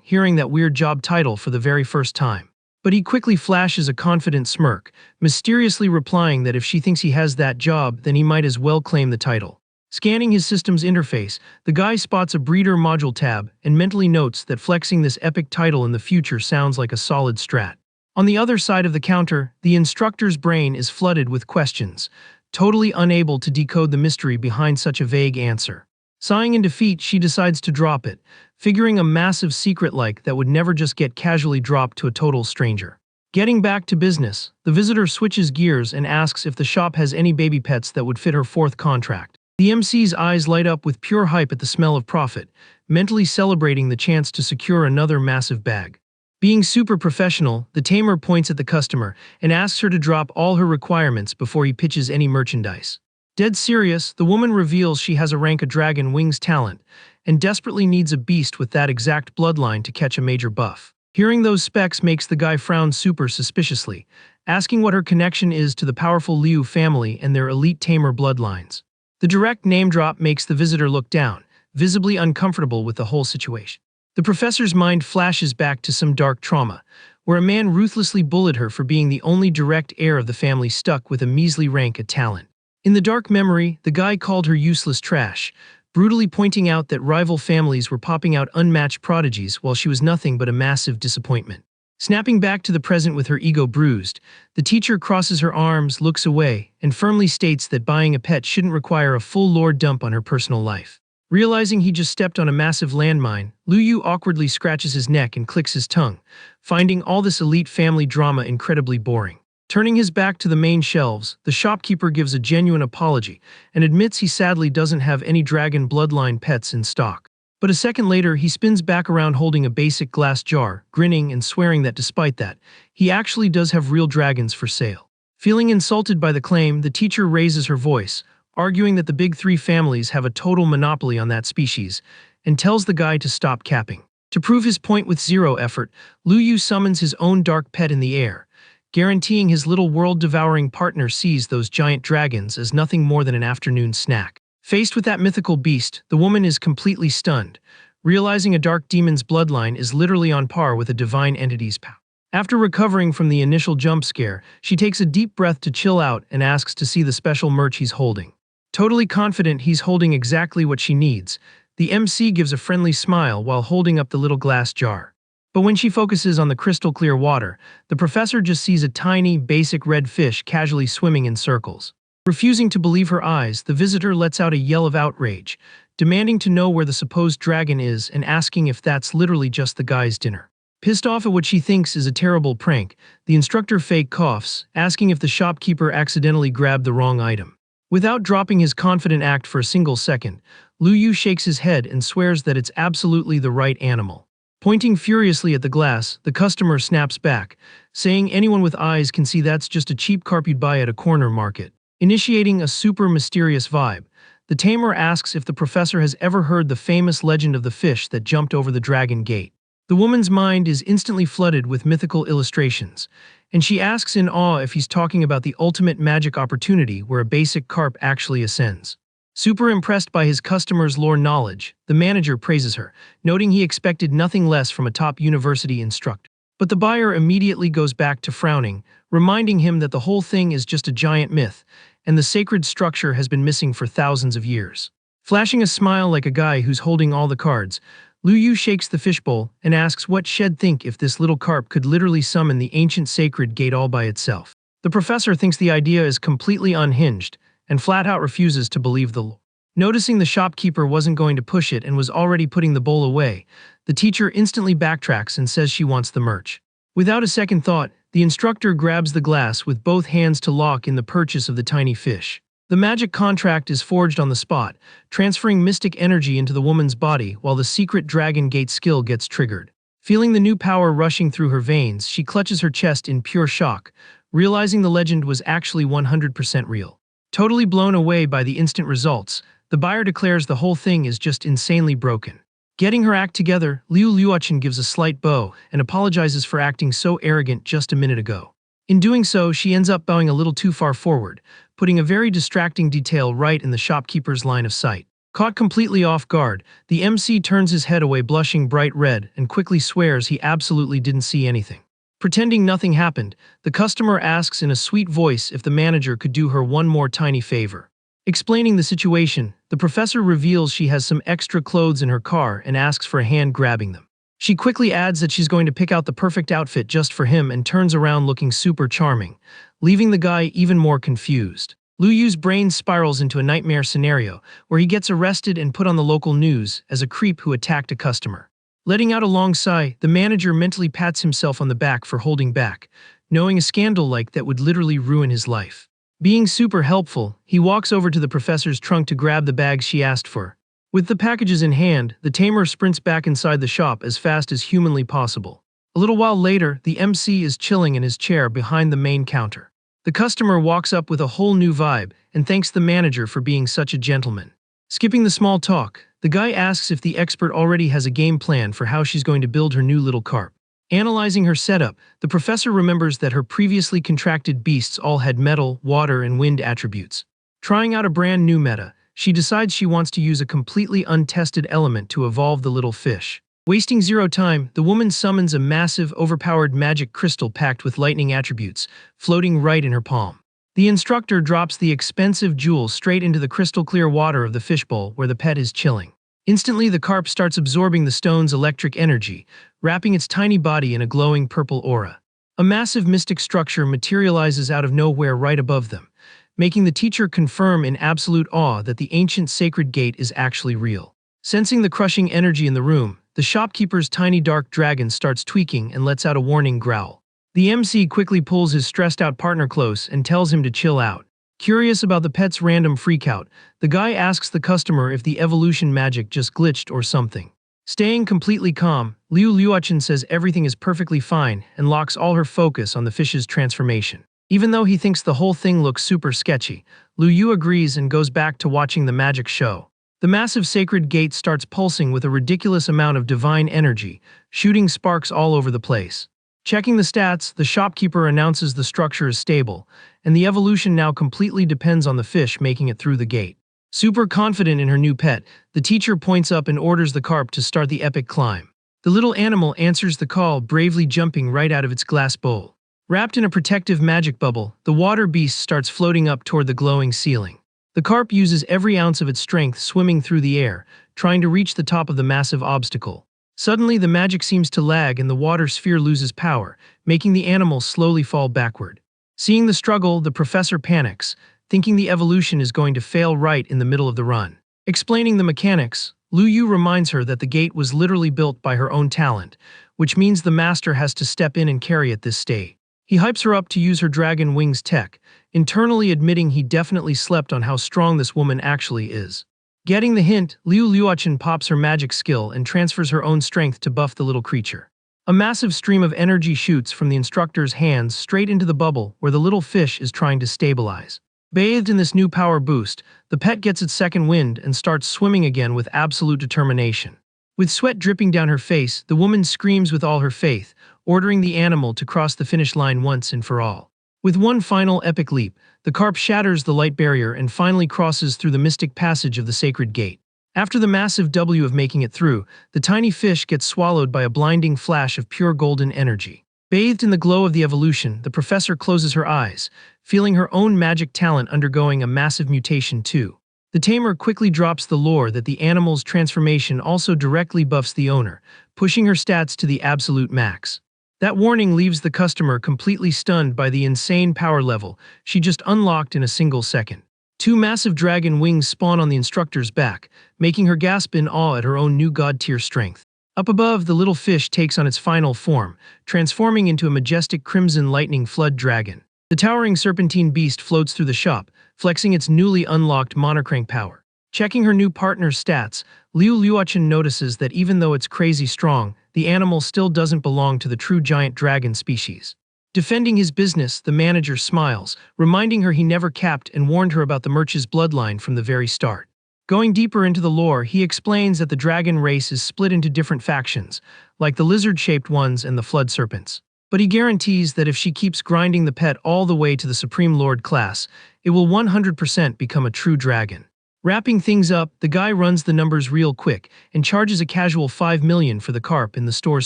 hearing that weird job title for the very first time. But he quickly flashes a confident smirk, mysteriously replying that if she thinks he has that job, then he might as well claim the title. Scanning his system's interface, the guy spots a breeder module tab and mentally notes that flexing this epic title in the future sounds like a solid strat. On the other side of the counter, the instructor's brain is flooded with questions, totally unable to decode the mystery behind such a vague answer. Sighing in defeat, she decides to drop it, figuring a massive secret like that would never just get casually dropped to a total stranger. Getting back to business, the visitor switches gears and asks if the shop has any baby pets that would fit her fourth contract. The MC's eyes light up with pure hype at the smell of profit, mentally celebrating the chance to secure another massive bag. Being super professional, the tamer points at the customer and asks her to drop all her requirements before he pitches any merchandise. Dead serious, the woman reveals she has a rank dragon wings talent and desperately needs a beast with that exact bloodline to catch a major buff. Hearing those specs makes the guy frown super suspiciously, asking what her connection is to the powerful Liu family and their elite tamer bloodlines. The direct name drop makes the visitor look down, visibly uncomfortable with the whole situation. The professor's mind flashes back to some dark trauma, where a man ruthlessly bullied her for being the only direct heir of the family stuck with a measly rank of talent. In the dark memory, the guy called her useless trash, brutally pointing out that rival families were popping out unmatched prodigies while she was nothing but a massive disappointment. Snapping back to the present with her ego bruised, the teacher crosses her arms, looks away, and firmly states that buying a pet shouldn't require a full lore dump on her personal life. Realizing he just stepped on a massive landmine, Liu Yu awkwardly scratches his neck and clicks his tongue, finding all this elite family drama incredibly boring. Turning his back to the main shelves, the shopkeeper gives a genuine apology and admits he sadly doesn't have any dragon bloodline pets in stock. But a second later, he spins back around holding a basic glass jar, grinning and swearing that despite that, he actually does have real dragons for sale. Feeling insulted by the claim, the teacher raises her voice, arguing that the big three families have a total monopoly on that species, and tells the guy to stop capping. To prove his point with zero effort, Liu Yu summons his own dark pet in the air, guaranteeing his little world-devouring partner sees those giant dragons as nothing more than an afternoon snack. Faced with that mythical beast, the woman is completely stunned, realizing a dark demon's bloodline is literally on par with a divine entity's power. After recovering from the initial jump scare, she takes a deep breath to chill out and asks to see the special merch he's holding. Totally confident he's holding exactly what she needs, the MC gives a friendly smile while holding up the little glass jar. But when she focuses on the crystal-clear water, the professor just sees a tiny, basic red fish casually swimming in circles. Refusing to believe her eyes, the visitor lets out a yell of outrage, demanding to know where the supposed dragon is and asking if that's literally just the guy's dinner. Pissed off at what she thinks is a terrible prank, the instructor fake coughs, asking if the shopkeeper accidentally grabbed the wrong item. Without dropping his confident act for a single second, Lu Yu shakes his head and swears that it's absolutely the right animal. Pointing furiously at the glass, the customer snaps back, saying anyone with eyes can see that's just a cheap carp you'd buy at a corner market. Initiating a super mysterious vibe, the tamer asks if the professor has ever heard the famous legend of the fish that jumped over the dragon gate. The woman's mind is instantly flooded with mythical illustrations, and she asks in awe if he's talking about the ultimate magic opportunity where a basic carp actually ascends. Super impressed by his customer's lore knowledge, the manager praises her, noting he expected nothing less from a top university instructor. But the buyer immediately goes back to frowning, reminding him that the whole thing is just a giant myth, and the sacred structure has been missing for thousands of years. Flashing a smile like a guy who's holding all the cards, Lu Yu shakes the fishbowl and asks what she'd think if this little carp could literally summon the ancient sacred gate all by itself. The professor thinks the idea is completely unhinged, and flat-out refuses to believe the lore. Noticing the shopkeeper wasn't going to push it and was already putting the bowl away, the teacher instantly backtracks and says she wants the merch. Without a second thought, the instructor grabs the glass with both hands to lock in the purchase of the tiny fish. The magic contract is forged on the spot, transferring mystic energy into the woman's body while the secret Dragon Gate skill gets triggered. Feeling the new power rushing through her veins, she clutches her chest in pure shock, realizing the legend was actually 100% real. Totally blown away by the instant results, the buyer declares the whole thing is just insanely broken. Getting her act together, Liu Luochen gives a slight bow and apologizes for acting so arrogant just a minute ago. In doing so, she ends up bowing a little too far forward, putting a very distracting detail right in the shopkeeper's line of sight. Caught completely off guard, the MC turns his head away blushing bright red and quickly swears he absolutely didn't see anything. Pretending nothing happened, the customer asks in a sweet voice if the manager could do her one more tiny favor. Explaining the situation, the professor reveals she has some extra clothes in her car and asks for a hand grabbing them. She quickly adds that she's going to pick out the perfect outfit just for him and turns around looking super charming, leaving the guy even more confused. Lu Yu's brain spirals into a nightmare scenario where he gets arrested and put on the local news as a creep who attacked a customer. Letting out a long sigh, the manager mentally pats himself on the back for holding back, knowing a scandal like that would literally ruin his life. Being super helpful, he walks over to the professor's trunk to grab the bags she asked for. With the packages in hand, the tamer sprints back inside the shop as fast as humanly possible. A little while later, the MC is chilling in his chair behind the main counter. The customer walks up with a whole new vibe and thanks the manager for being such a gentleman. Skipping the small talk, the guy asks if the expert already has a game plan for how she's going to build her new little carp. Analyzing her setup, the professor remembers that her previously contracted beasts all had metal, water, and wind attributes. Trying out a brand new meta, she decides she wants to use a completely untested element to evolve the little fish. Wasting zero time, the woman summons a massive, overpowered magic crystal packed with lightning attributes, floating right in her palm. The instructor drops the expensive jewel straight into the crystal-clear water of the fishbowl where the pet is chilling. Instantly, the carp starts absorbing the stone's electric energy, wrapping its tiny body in a glowing purple aura. A massive mystic structure materializes out of nowhere right above them, making the teacher confirm in absolute awe that the ancient sacred gate is actually real. Sensing the crushing energy in the room, the shopkeeper's tiny dark dragon starts tweaking and lets out a warning growl. The MC quickly pulls his stressed-out partner close and tells him to chill out. Curious about the pet's random freakout, the guy asks the customer if the evolution magic just glitched or something. Staying completely calm, Liu Luochen says everything is perfectly fine and locks all her focus on the fish's transformation. Even though he thinks the whole thing looks super sketchy, Lu Yu agrees and goes back to watching the magic show. The massive sacred gate starts pulsing with a ridiculous amount of divine energy, shooting sparks all over the place. Checking the stats, the shopkeeper announces the structure is stable, and the evolution now completely depends on the fish making it through the gate. Super confident in her new pet, the teacher points up and orders the carp to start the epic climb. The little animal answers the call, bravely jumping right out of its glass bowl. Wrapped in a protective magic bubble, the water beast starts floating up toward the glowing ceiling. The carp uses every ounce of its strength swimming through the air, trying to reach the top of the massive obstacle. Suddenly, the magic seems to lag and the water sphere loses power, making the animal slowly fall backward. Seeing the struggle, the professor panics, thinking the evolution is going to fail right in the middle of the run. Explaining the mechanics, Lu Yu reminds her that the gate was literally built by her own talent, which means the master has to step in and carry it this stage. He hypes her up to use her dragon wings tech, internally admitting he definitely slept on how strong this woman actually is. Getting the hint, Liu Luochen pops her magic skill and transfers her own strength to buff the little creature. A massive stream of energy shoots from the instructor's hands straight into the bubble where the little fish is trying to stabilize. Bathed in this new power boost, the pet gets its second wind and starts swimming again with absolute determination. With sweat dripping down her face, the woman screams with all her faith, ordering the animal to cross the finish line once and for all. With one final epic leap, the carp shatters the light barrier and finally crosses through the mystic passage of the sacred gate. After the massive W of making it through, the tiny fish gets swallowed by a blinding flash of pure golden energy. Bathed in the glow of the evolution, the professor closes her eyes, feeling her own magic talent undergoing a massive mutation too. The tamer quickly drops the lore that the animal's transformation also directly buffs the owner, pushing her stats to the absolute max. That warning leaves the customer completely stunned by the insane power level she just unlocked in a single second. Two massive dragon wings spawn on the instructor's back, making her gasp in awe at her own new god-tier strength. Up above, the little fish takes on its final form, transforming into a majestic crimson lightning flood dragon. The towering serpentine beast floats through the shop, flexing its newly unlocked monocrank power. Checking her new partner's stats, Liu Luochen notices that even though it's crazy strong, the animal still doesn't belong to the true giant dragon species. Defending his business, the manager smiles, reminding her he never capped and warned her about the merch's bloodline from the very start. Going deeper into the lore, he explains that the dragon race is split into different factions, like the lizard-shaped ones and the flood serpents. But he guarantees that if she keeps grinding the pet all the way to the Supreme Lord class, it will 100% become a true dragon. Wrapping things up, the guy runs the numbers real quick and charges a casual 5 million for the carp in the store's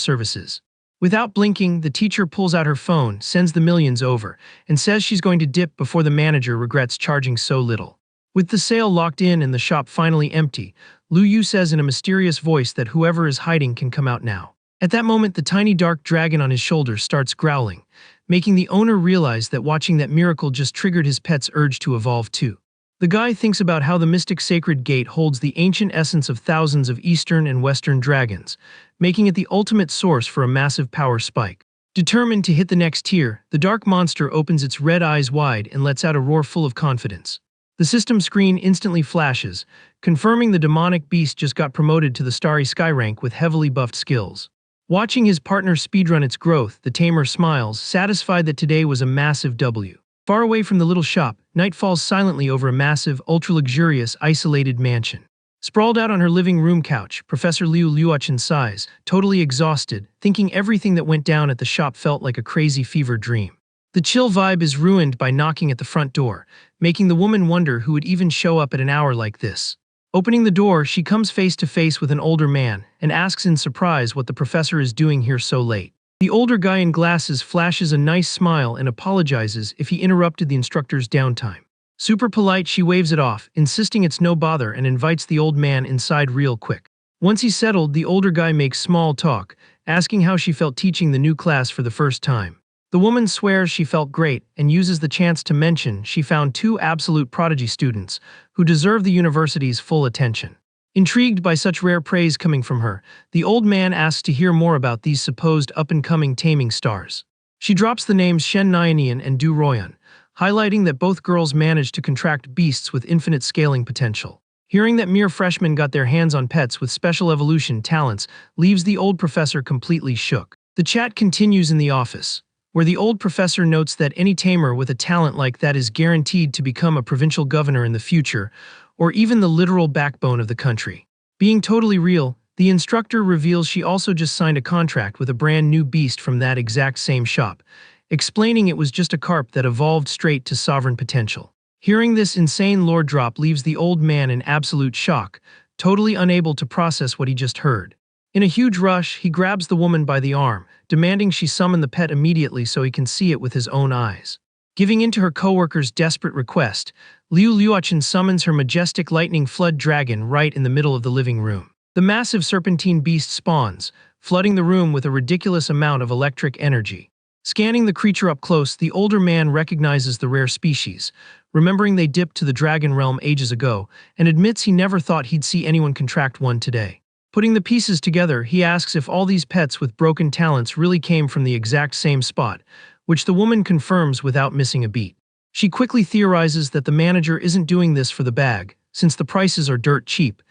services. Without blinking, the teacher pulls out her phone, sends the millions over, and says she's going to dip before the manager regrets charging so little. With the sale locked in and the shop finally empty, Lu Yu says in a mysterious voice that whoever is hiding can come out now. At that moment, the tiny dark dragon on his shoulder starts growling, making the owner realize that watching that miracle just triggered his pet's urge to evolve too. The guy thinks about how the mystic sacred gate holds the ancient essence of thousands of eastern and western dragons, making it the ultimate source for a massive power spike. Determined to hit the next tier, the dark monster opens its red eyes wide and lets out a roar full of confidence. The system screen instantly flashes, confirming the demonic beast just got promoted to the Starry Sky rank with heavily buffed skills. Watching his partner speedrun its growth, the tamer smiles, satisfied that today was a massive W. Far away from the little shop, night falls silently over a massive, ultra-luxurious, isolated mansion. Sprawled out on her living room couch, Professor Liu Luochen sighs, totally exhausted, thinking everything that went down at the shop felt like a crazy fever dream. The chill vibe is ruined by knocking at the front door, making the woman wonder who would even show up at an hour like this. Opening the door, she comes face to face with an older man and asks in surprise what the professor is doing here so late. The older guy in glasses flashes a nice smile and apologizes if he interrupted the instructor's downtime. Super polite, she waves it off, insisting it's no bother and invites the old man inside real quick. Once he's settled, the older guy makes small talk, asking how she felt teaching the new class for the first time. The woman swears she felt great and uses the chance to mention she found 2 absolute prodigy students who deserve the university's full attention. Intrigued by such rare praise coming from her, the old man asks to hear more about these supposed up-and-coming taming stars. She drops the names Shen Nyanian and Du Royan, highlighting that both girls managed to contract beasts with infinite scaling potential. Hearing that mere freshmen got their hands on pets with special evolution talents leaves the old professor completely shook. The chat continues in the office, where the old professor notes that any tamer with a talent like that is guaranteed to become a provincial governor in the future, or even the literal backbone of the country. Being totally real, the instructor reveals she also just signed a contract with a brand new beast from that exact same shop, explaining it was just a carp that evolved straight to sovereign potential. Hearing this insane lore drop leaves the old man in absolute shock, totally unable to process what he just heard. In a huge rush, he grabs the woman by the arm, demanding she summon the pet immediately so he can see it with his own eyes. Giving in to her coworker's desperate request, Liu Luochen summons her majestic lightning flood dragon right in the middle of the living room. The massive serpentine beast spawns, flooding the room with a ridiculous amount of electric energy. Scanning the creature up close, the older man recognizes the rare species, remembering they dipped to the dragon realm ages ago, and admits he never thought he'd see anyone contract one today. Putting the pieces together, he asks if all these pets with broken talents really came from the exact same spot, which the woman confirms without missing a beat. She quickly theorizes that the manager isn't doing this for the bag, since the prices are dirt cheap,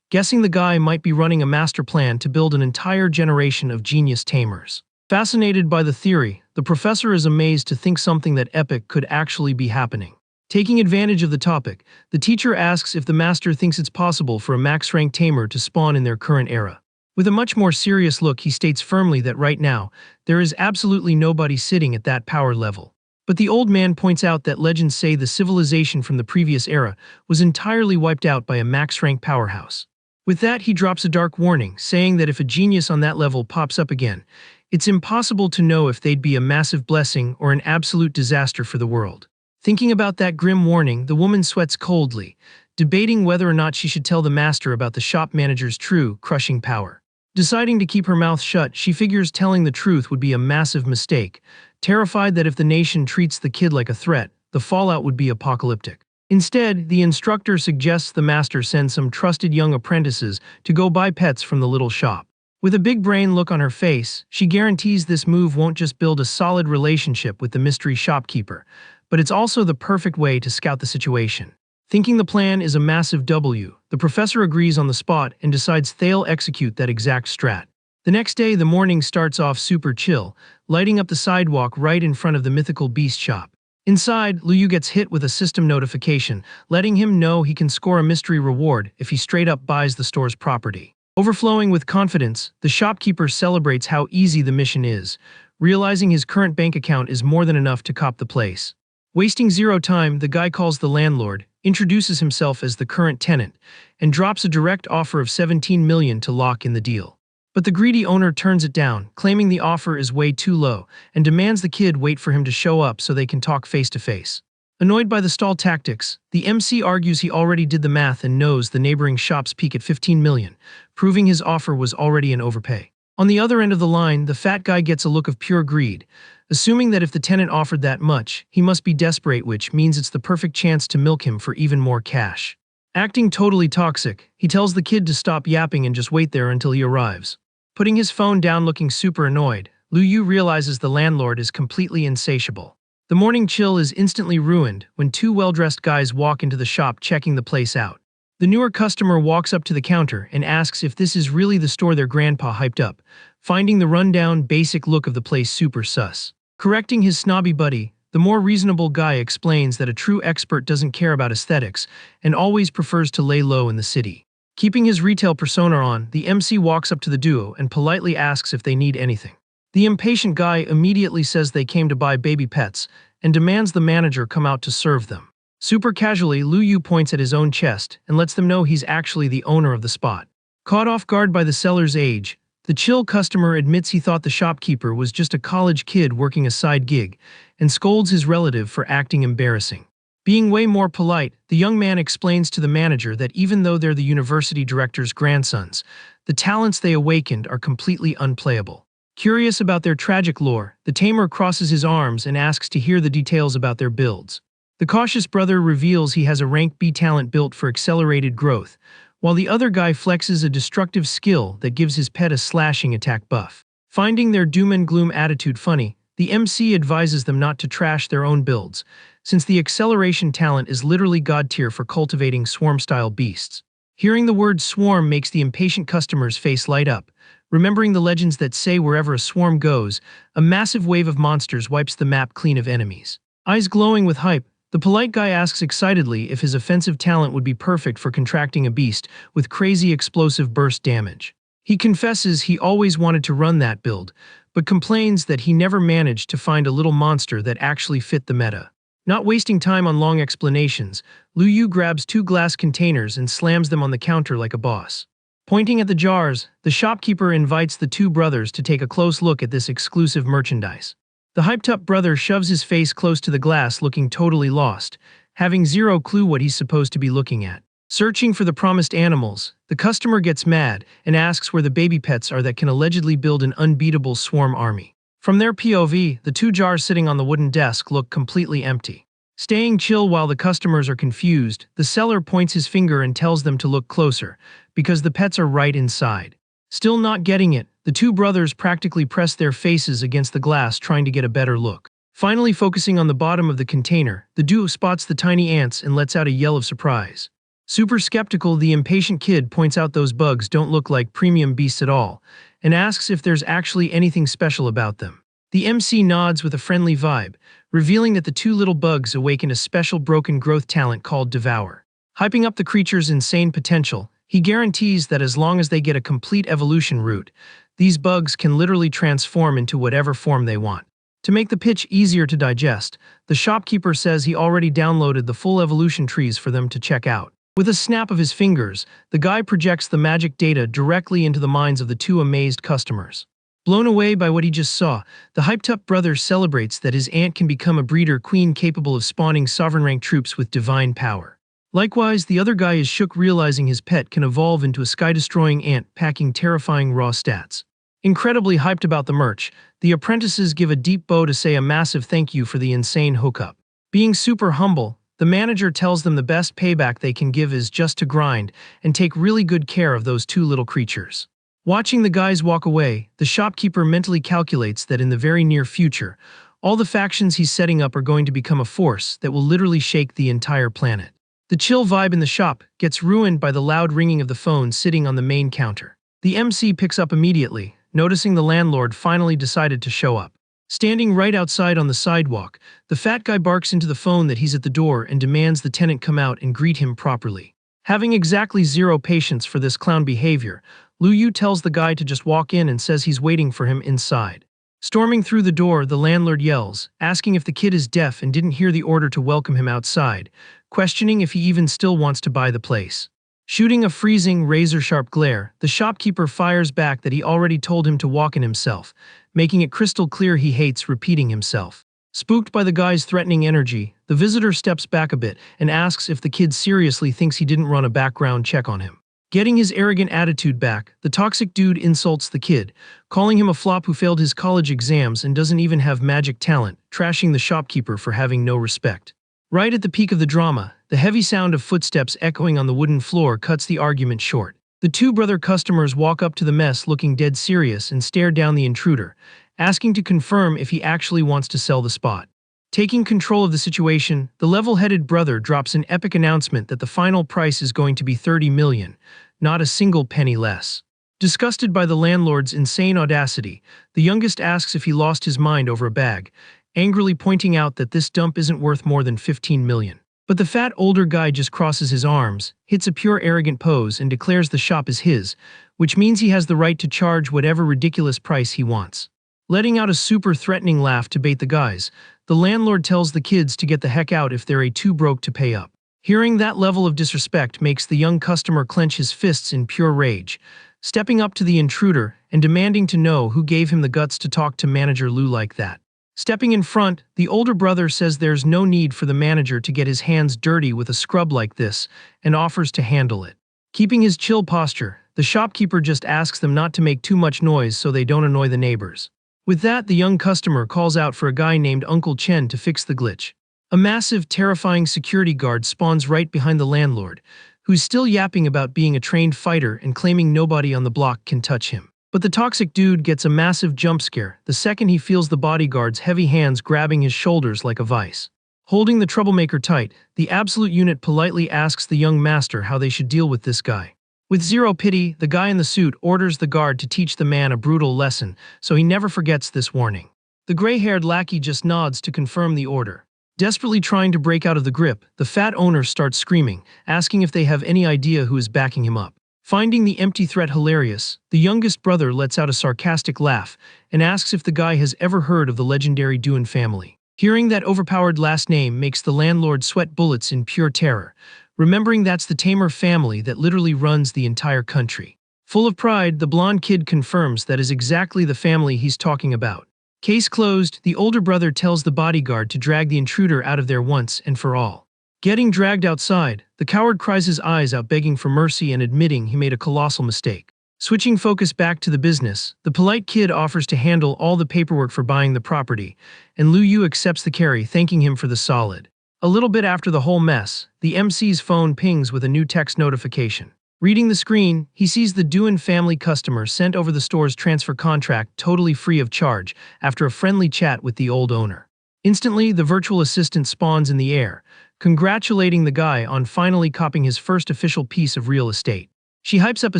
guessing the guy might be running a master plan to build an entire generation of genius tamers. Fascinated by the theory, the professor is amazed to think something that epic could actually be happening. Taking advantage of the topic, the teacher asks if the master thinks it's possible for a max-rank tamer to spawn in their current era. With a much more serious look, he states firmly that right now, there is absolutely nobody sitting at that power level. But the old man points out that legends say the civilization from the previous era was entirely wiped out by a max-rank powerhouse. With that, he drops a dark warning, saying that if a genius on that level pops up again, it's impossible to know if they'd be a massive blessing or an absolute disaster for the world. Thinking about that grim warning, the woman sweats coldly, debating whether or not she should tell the master about the shop manager's true, crushing power. Deciding to keep her mouth shut, she figures telling the truth would be a massive mistake, terrified that if the nation treats the kid like a threat, the fallout would be apocalyptic. Instead, the instructor suggests the master send some trusted young apprentices to go buy pets from the little shop. With a big brain look on her face, she guarantees this move won't just build a solid relationship with the mystery shopkeeper, but it's also the perfect way to scout the situation. Thinking the plan is a massive W, the professor agrees on the spot and decides they'll execute that exact strat. The next day, the morning starts off super chill, lighting up the sidewalk right in front of the mythical beast shop. Inside, Liu gets hit with a system notification, letting him know he can score a mystery reward if he straight up buys the store's property. Overflowing with confidence, the shopkeeper celebrates how easy the mission is, realizing his current bank account is more than enough to cop the place. Wasting zero time, the guy calls the landlord, introduces himself as the current tenant, and drops a direct offer of 17 million to lock in the deal. But the greedy owner turns it down, claiming the offer is way too low, and demands the kid wait for him to show up so they can talk face to face. Annoyed by the stall tactics, the MC argues he already did the math and knows the neighboring shops peak at 15 million, proving his offer was already an overpay. On the other end of the line, the fat guy gets a look of pure greed, assuming that if the tenant offered that much, he must be desperate, which means it's the perfect chance to milk him for even more cash. Acting totally toxic, he tells the kid to stop yapping and just wait there until he arrives. Putting his phone down looking super annoyed, Liu realizes the landlord is completely insatiable. The morning chill is instantly ruined when two well-dressed guys walk into the shop checking the place out. The newer customer walks up to the counter and asks if this is really the store their grandpa hyped up, finding the rundown, basic look of the place super sus. Correcting his snobby buddy, the more reasonable guy explains that a true expert doesn't care about aesthetics and always prefers to lay low in the city. Keeping his retail persona on, the MC walks up to the duo and politely asks if they need anything. The impatient guy immediately says they came to buy baby pets and demands the manager come out to serve them. Super casually, Liu points at his own chest and lets them know he's actually the owner of the spot. Caught off guard by the seller's age, the chill customer admits he thought the shopkeeper was just a college kid working a side gig and scolds his relative for acting embarrassing. Being way more polite, the young man explains to the manager that even though they're the university director's grandsons, the talents they awakened are completely unplayable. Curious about their tragic lore, the tamer crosses his arms and asks to hear the details about their builds. The cautious brother reveals he has a rank B talent built for accelerated growth, while the other guy flexes a destructive skill that gives his pet a slashing attack buff. Finding their doom and gloom attitude funny, the MC advises them not to trash their own builds, since the acceleration talent is literally god tier for cultivating swarm-style beasts. Hearing the word swarm makes the impatient customer's face light up, remembering the legends that say wherever a swarm goes, a massive wave of monsters wipes the map clean of enemies. Eyes glowing with hype, the polite guy asks excitedly if his offensive talent would be perfect for contracting a beast with crazy explosive burst damage. He confesses he always wanted to run that build, but complains that he never managed to find a little monster that actually fit the meta. Not wasting time on long explanations, Liu grabs two glass containers and slams them on the counter like a boss. Pointing at the jars, the shopkeeper invites the two brothers to take a close look at this exclusive merchandise. The hyped-up brother shoves his face close to the glass looking totally lost, having zero clue what he's supposed to be looking at. Searching for the promised animals, the customer gets mad and asks where the baby pets are that can allegedly build an unbeatable swarm army. From their POV, the two jars sitting on the wooden desk look completely empty. Staying chill while the customers are confused, the seller points his finger and tells them to look closer, because the pets are right inside. Still not getting it, the two brothers practically press their faces against the glass trying to get a better look. Finally focusing on the bottom of the container, the duo spots the tiny ants and lets out a yell of surprise. Super skeptical, the impatient kid points out those bugs don't look like premium beasts at all, and asks if there's actually anything special about them. The MC nods with a friendly vibe, revealing that the two little bugs awaken a special broken growth talent called Devour. Hyping up the creature's insane potential, he guarantees that as long as they get a complete evolution route, these bugs can literally transform into whatever form they want. To make the pitch easier to digest, the shopkeeper says he already downloaded the full evolution trees for them to check out. With a snap of his fingers, the guy projects the magic data directly into the minds of the two amazed customers. Blown away by what he just saw, the hyped-up brother celebrates that his aunt can become a breeder queen capable of spawning sovereign-rank troops with divine power. Likewise, the other guy is shook realizing his pet can evolve into a sky-destroying ant packing terrifying raw stats. Incredibly hyped about the merch, the apprentices give a deep bow to say a massive thank you for the insane hookup. Being super humble, the manager tells them the best payback they can give is just to grind and take really good care of those two little creatures. Watching the guys walk away, the shopkeeper mentally calculates that in the very near future, all the factions he's setting up are going to become a force that will literally shake the entire planet. The chill vibe in the shop gets ruined by the loud ringing of the phone sitting on the main counter. The MC picks up immediately, noticing the landlord finally decided to show up. Standing right outside on the sidewalk, the fat guy barks into the phone that he's at the door and demands the tenant come out and greet him properly. Having exactly zero patience for this clown behavior, Lu Yu tells the guy to just walk in and says he's waiting for him inside. Storming through the door, the landlord yells, asking if the kid is deaf and didn't hear the order to welcome him outside, questioning if he even still wants to buy the place. Shooting a freezing, razor-sharp glare, the shopkeeper fires back that he already told him to walk in himself, making it crystal clear he hates repeating himself. Spooked by the guy's threatening energy, the visitor steps back a bit and asks if the kid seriously thinks he didn't run a background check on him. Getting his arrogant attitude back, the toxic dude insults the kid, calling him a flop who failed his college exams and doesn't even have magic talent, trashing the shopkeeper for having no respect. Right at the peak of the drama, the heavy sound of footsteps echoing on the wooden floor cuts the argument short. The two brother customers walk up to the mess looking dead serious and stare down the intruder, asking to confirm if he actually wants to sell the spot. Taking control of the situation, the level-headed brother drops an epic announcement that the final price is going to be 30 million, not a single penny less. Disgusted by the landlord's insane audacity, the youngest asks if he lost his mind over a bag, angrily pointing out that this dump isn't worth more than 15 million. But the fat older guy just crosses his arms, hits a pure arrogant pose and declares the shop is his, which means he has the right to charge whatever ridiculous price he wants. Letting out a super threatening laugh to bait the guys, the landlord tells the kids to get the heck out if they're too broke to pay up. Hearing that level of disrespect makes the young customer clench his fists in pure rage, stepping up to the intruder and demanding to know who gave him the guts to talk to manager Lou like that. Stepping in front, the older brother says there's no need for the manager to get his hands dirty with a scrub like this and offers to handle it. Keeping his chill posture, the shopkeeper just asks them not to make too much noise so they don't annoy the neighbors. With that, the young customer calls out for a guy named Uncle Chen to fix the glitch. A massive, terrifying security guard spawns right behind the landlord, who's still yapping about being a trained fighter and claiming nobody on the block can touch him. But the toxic dude gets a massive jump scare the second he feels the bodyguard's heavy hands grabbing his shoulders like a vice. Holding the troublemaker tight, the absolute unit politely asks the young master how they should deal with this guy. With zero pity, the guy in the suit orders the guard to teach the man a brutal lesson, so he never forgets this warning. The gray-haired lackey just nods to confirm the order. Desperately trying to break out of the grip, the fat owner starts screaming, asking if they have any idea who is backing him up. Finding the empty threat hilarious, the youngest brother lets out a sarcastic laugh and asks if the guy has ever heard of the legendary Duan family. Hearing that overpowered last name makes the landlord sweat bullets in pure terror, remembering that's the Tamer family that literally runs the entire country. Full of pride, the blonde kid confirms that is exactly the family he's talking about. Case closed, the older brother tells the bodyguard to drag the intruder out of there once and for all. Getting dragged outside, the coward cries his eyes out begging for mercy and admitting he made a colossal mistake. Switching focus back to the business, the polite kid offers to handle all the paperwork for buying the property, and Lu Yu accepts the carry, thanking him for the solid. A little bit after the whole mess, the MC's phone pings with a new text notification. Reading the screen, he sees the Duan family customer sent over the store's transfer contract totally free of charge after a friendly chat with the old owner. Instantly, the virtual assistant spawns in the air, congratulating the guy on finally copying his first official piece of real estate. She hypes up a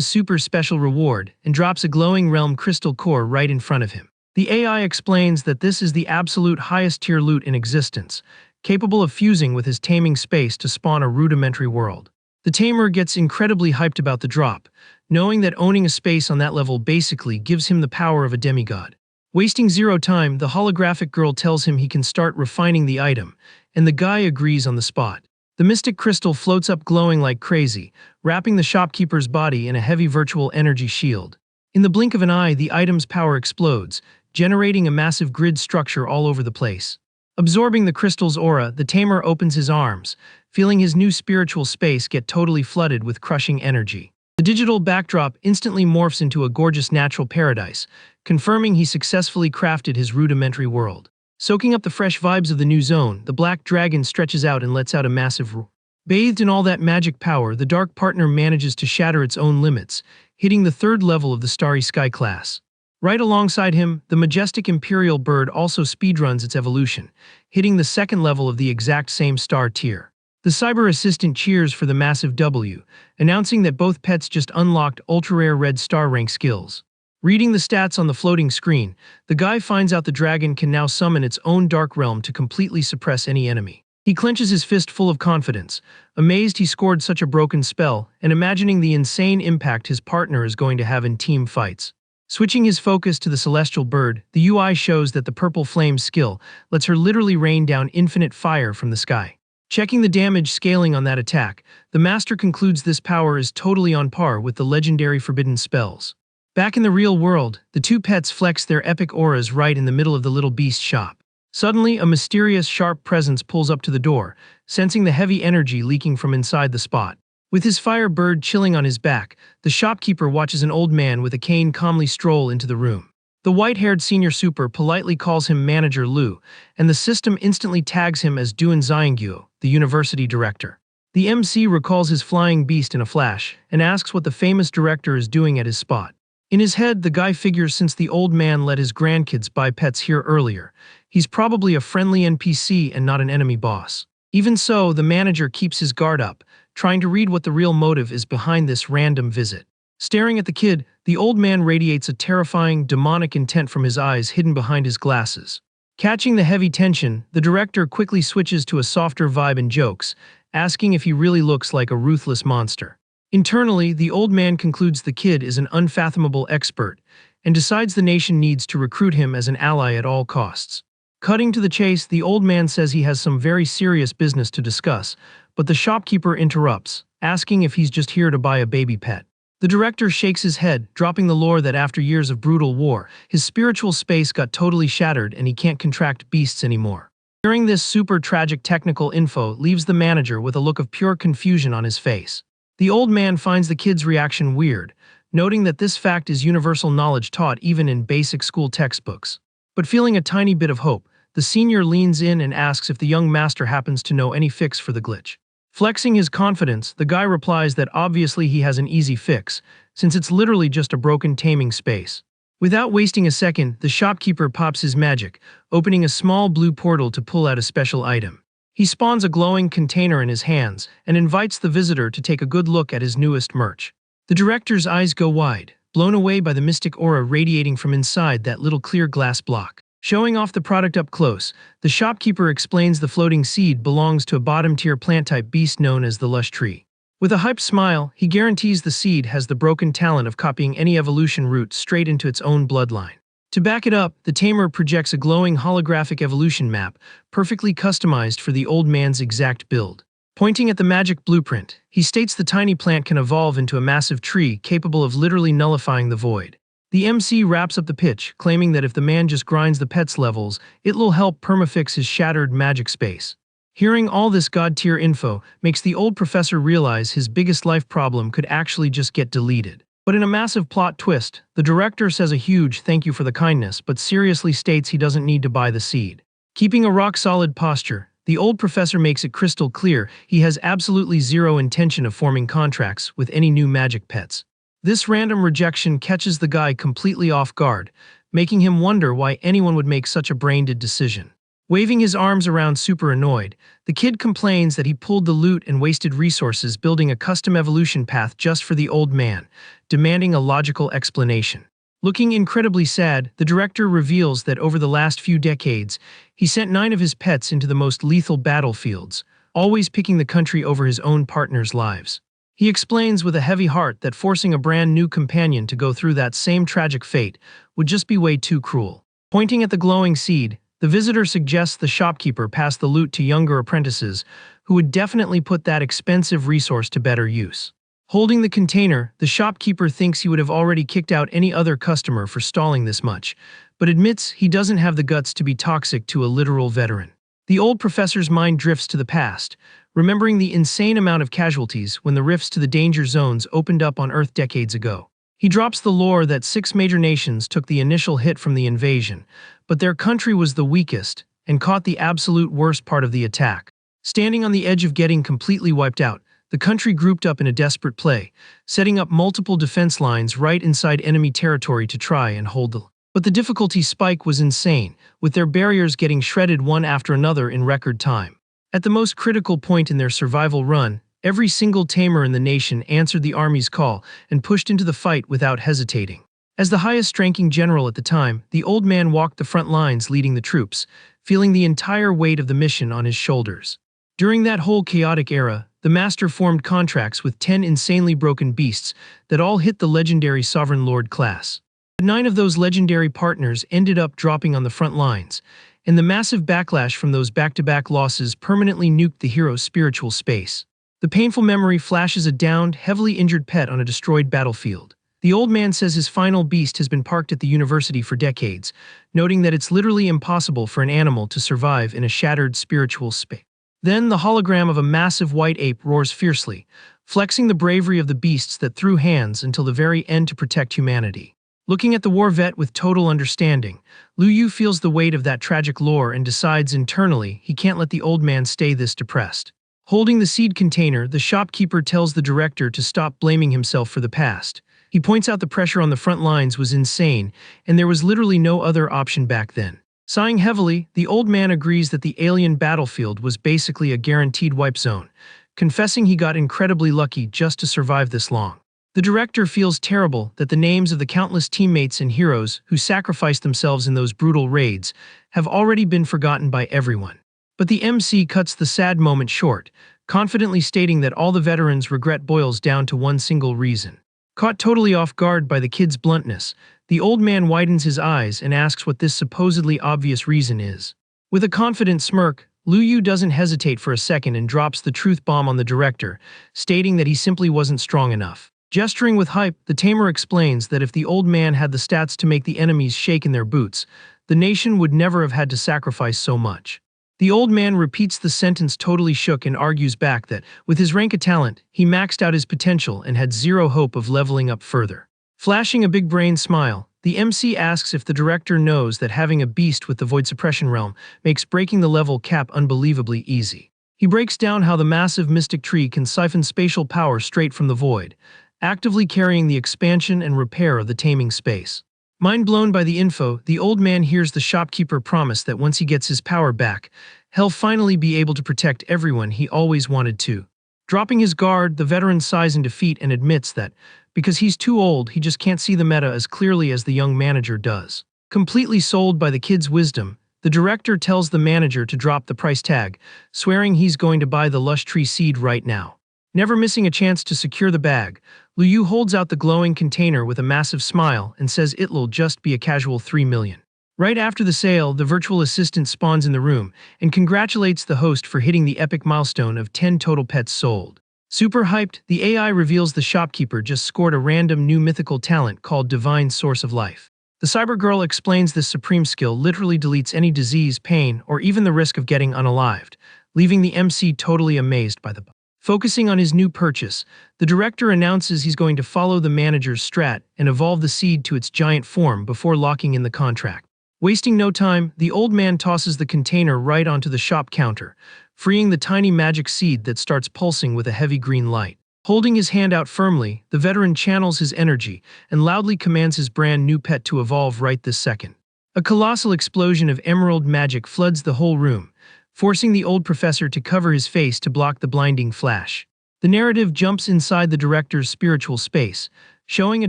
super special reward and drops a glowing realm crystal core right in front of him. The AI explains that this is the absolute highest tier loot in existence, capable of fusing with his taming space to spawn a rudimentary world. The tamer gets incredibly hyped about the drop, knowing that owning a space on that level basically gives him the power of a demigod. Wasting zero time, the holographic girl tells him he can start refining the item, and the guy agrees on the spot. The mystic crystal floats up glowing like crazy, wrapping the shopkeeper's body in a heavy virtual energy shield. In the blink of an eye, the item's power explodes, generating a massive grid structure all over the place. Absorbing the crystal's aura, the tamer opens his arms, feeling his new spiritual space get totally flooded with crushing energy. The digital backdrop instantly morphs into a gorgeous natural paradise, confirming he successfully crafted his rudimentary world. Soaking up the fresh vibes of the new zone, the black dragon stretches out and lets out a massive roar. Bathed in all that magic power, the dark partner manages to shatter its own limits, hitting the third level of the Starry Sky class. Right alongside him, the majestic imperial bird also speedruns its evolution, hitting the second level of the exact same star tier. The cyber assistant cheers for the massive W, announcing that both pets just unlocked ultra-rare red star rank skills. Reading the stats on the floating screen, the guy finds out the dragon can now summon its own dark realm to completely suppress any enemy. He clenches his fist full of confidence, amazed he scored such a broken spell, and imagining the insane impact his partner is going to have in team fights. Switching his focus to the celestial bird, the UI shows that the purple flame skill lets her literally rain down infinite fire from the sky. Checking the damage scaling on that attack, the master concludes this power is totally on par with the legendary forbidden spells. Back in the real world, the two pets flex their epic auras right in the middle of the little beast shop. Suddenly, a mysterious, sharp presence pulls up to the door, sensing the heavy energy leaking from inside the spot. With his fire bird chilling on his back, the shopkeeper watches an old man with a cane calmly stroll into the room. The white-haired senior super politely calls him Manager Lu, and the system instantly tags him as Duan Xiangyu, the university director. The MC recalls his flying beast in a flash, and asks what the famous director is doing at his spot. In his head, the guy figures since the old man let his grandkids buy pets here earlier, he's probably a friendly NPC and not an enemy boss. Even so, the manager keeps his guard up, trying to read what the real motive is behind this random visit. Staring at the kid, the old man radiates a terrifying, demonic intent from his eyes hidden behind his glasses. Catching the heavy tension, the director quickly switches to a softer vibe and jokes, asking if he really looks like a ruthless monster. Internally, the old man concludes the kid is an unfathomable expert, and decides the nation needs to recruit him as an ally at all costs. Cutting to the chase, the old man says he has some very serious business to discuss, but the shopkeeper interrupts, asking if he's just here to buy a baby pet. The director shakes his head, dropping the lore that after years of brutal war, his spiritual space got totally shattered and he can't contract beasts anymore. Hearing this super tragic technical info leaves the manager with a look of pure confusion on his face. The old man finds the kid's reaction weird, noting that this fact is universal knowledge taught even in basic school textbooks. But feeling a tiny bit of hope, the senior leans in and asks if the young master happens to know any fix for the glitch. Flexing his confidence, the guy replies that obviously he has an easy fix, since it's literally just a broken taming space. Without wasting a second, the shopkeeper pops his magic, opening a small blue portal to pull out a special item. He spawns a glowing container in his hands and invites the visitor to take a good look at his newest merch. The director's eyes go wide, blown away by the mystic aura radiating from inside that little clear glass block. Showing off the product up close, the shopkeeper explains the floating seed belongs to a bottom-tier plant-type beast known as the lush tree. With a hyped smile, he guarantees the seed has the broken talent of copying any evolution route straight into its own bloodline. To back it up, the tamer projects a glowing holographic evolution map, perfectly customized for the old man's exact build. Pointing at the magic blueprint, he states the tiny plant can evolve into a massive tree capable of literally nullifying the void. The MC wraps up the pitch, claiming that if the man just grinds the pet's levels, it'll help permafix his shattered magic space. Hearing all this god-tier info makes the old professor realize his biggest life problem could actually just get deleted. But in a massive plot twist, the director says a huge thank you for the kindness, but seriously states he doesn't need to buy the seed. Keeping a rock-solid posture, the old professor makes it crystal clear he has absolutely zero intention of forming contracts with any new magic pets. This random rejection catches the guy completely off guard, making him wonder why anyone would make such a brain-dead decision. Waving his arms around super annoyed, the kid complains that he pulled the loot and wasted resources building a custom evolution path just for the old man, demanding a logical explanation. Looking incredibly sad, the director reveals that over the last few decades, he sent 9 of his pets into the most lethal battlefields, always picking the country over his own partner's lives. He explains with a heavy heart that forcing a brand new companion to go through that same tragic fate would just be way too cruel. Pointing at the glowing seed, the visitor suggests the shopkeeper pass the loot to younger apprentices who would definitely put that expensive resource to better use. Holding the container, the shopkeeper thinks he would have already kicked out any other customer for stalling this much, but admits he doesn't have the guts to be toxic to a literal veteran. The old professor's mind drifts to the past, remembering the insane amount of casualties when the rifts to the danger zones opened up on Earth decades ago. He drops the lore that 6 major nations took the initial hit from the invasion, but their country was the weakest and caught the absolute worst part of the attack. Standing on the edge of getting completely wiped out, the country grouped up in a desperate play, setting up multiple defense lines right inside enemy territory to try and hold the. But the difficulty spike was insane, with their barriers getting shredded one after another in record time. At the most critical point in their survival run, every single tamer in the nation answered the army's call and pushed into the fight without hesitating. As the highest-ranking general at the time, the old man walked the front lines leading the troops, feeling the entire weight of the mission on his shoulders. During that whole chaotic era, the master formed contracts with 10 insanely broken beasts that all hit the legendary Sovereign Lord class. 9 of those legendary partners ended up dropping on the front lines, and the massive backlash from those back-to-back losses permanently nuked the hero's spiritual space. The painful memory flashes a downed, heavily injured pet on a destroyed battlefield. The old man says his final beast has been parked at the university for decades, noting that it's literally impossible for an animal to survive in a shattered spiritual space. Then the hologram of a massive white ape roars fiercely, flexing the bravery of the beasts that threw hands until the very end to protect humanity. Looking at the war vet with total understanding, Lu Yu feels the weight of that tragic lore and decides internally he can't let the old man stay this depressed. Holding the seed container, the shopkeeper tells the director to stop blaming himself for the past. He points out the pressure on the front lines was insane, and there was literally no other option back then. Sighing heavily, the old man agrees that the alien battlefield was basically a guaranteed wipe zone, confessing he got incredibly lucky just to survive this long. The director feels terrible that the names of the countless teammates and heroes who sacrificed themselves in those brutal raids have already been forgotten by everyone. But the MC cuts the sad moment short, confidently stating that all the veterans' regret boils down to one single reason. Caught totally off guard by the kid's bluntness, the old man widens his eyes and asks what this supposedly obvious reason is. With a confident smirk, Lu Yu doesn't hesitate for a second and drops the truth bomb on the director, stating that he simply wasn't strong enough. Gesturing with hype, the tamer explains that if the old man had the stats to make the enemies shake in their boots, the nation would never have had to sacrifice so much. The old man repeats the sentence totally shook and argues back that, with his rank of talent, he maxed out his potential and had zero hope of leveling up further. Flashing a big brain smile, the MC asks if the director knows that having a beast with the Void Suppression realm makes breaking the level cap unbelievably easy. He breaks down how the massive mystic tree can siphon spatial power straight from the void, actively carrying the expansion and repair of the taming space. Mind blown by the info, the old man hears the shopkeeper promise that once he gets his power back, he'll finally be able to protect everyone he always wanted to. Dropping his guard, the veteran sighs in defeat and admits that, because he's too old, he just can't see the meta as clearly as the young manager does. Completely sold by the kid's wisdom, the director tells the manager to drop the price tag, swearing he's going to buy the lush tree seed right now. Never missing a chance to secure the bag, Lu Yu holds out the glowing container with a massive smile and says it'll just be a casual 3 million. Right after the sale, the virtual assistant spawns in the room and congratulates the host for hitting the epic milestone of 10 total pets sold. Super hyped, the AI reveals the shopkeeper just scored a random new mythical talent called Divine Source of Life. The cybergirl explains this supreme skill literally deletes any disease, pain, or even the risk of getting unalived, leaving the MC totally amazed by the Focusing on his new purchase, the director announces he's going to follow the manager's strat and evolve the seed to its giant form before locking in the contract. Wasting no time, the old man tosses the container right onto the shop counter, freeing the tiny magic seed that starts pulsing with a heavy green light. Holding his hand out firmly, the veteran channels his energy and loudly commands his brand new pet to evolve right this second. A colossal explosion of emerald magic floods the whole room, forcing the old professor to cover his face to block the blinding flash. The narrative jumps inside the director's spiritual space, showing a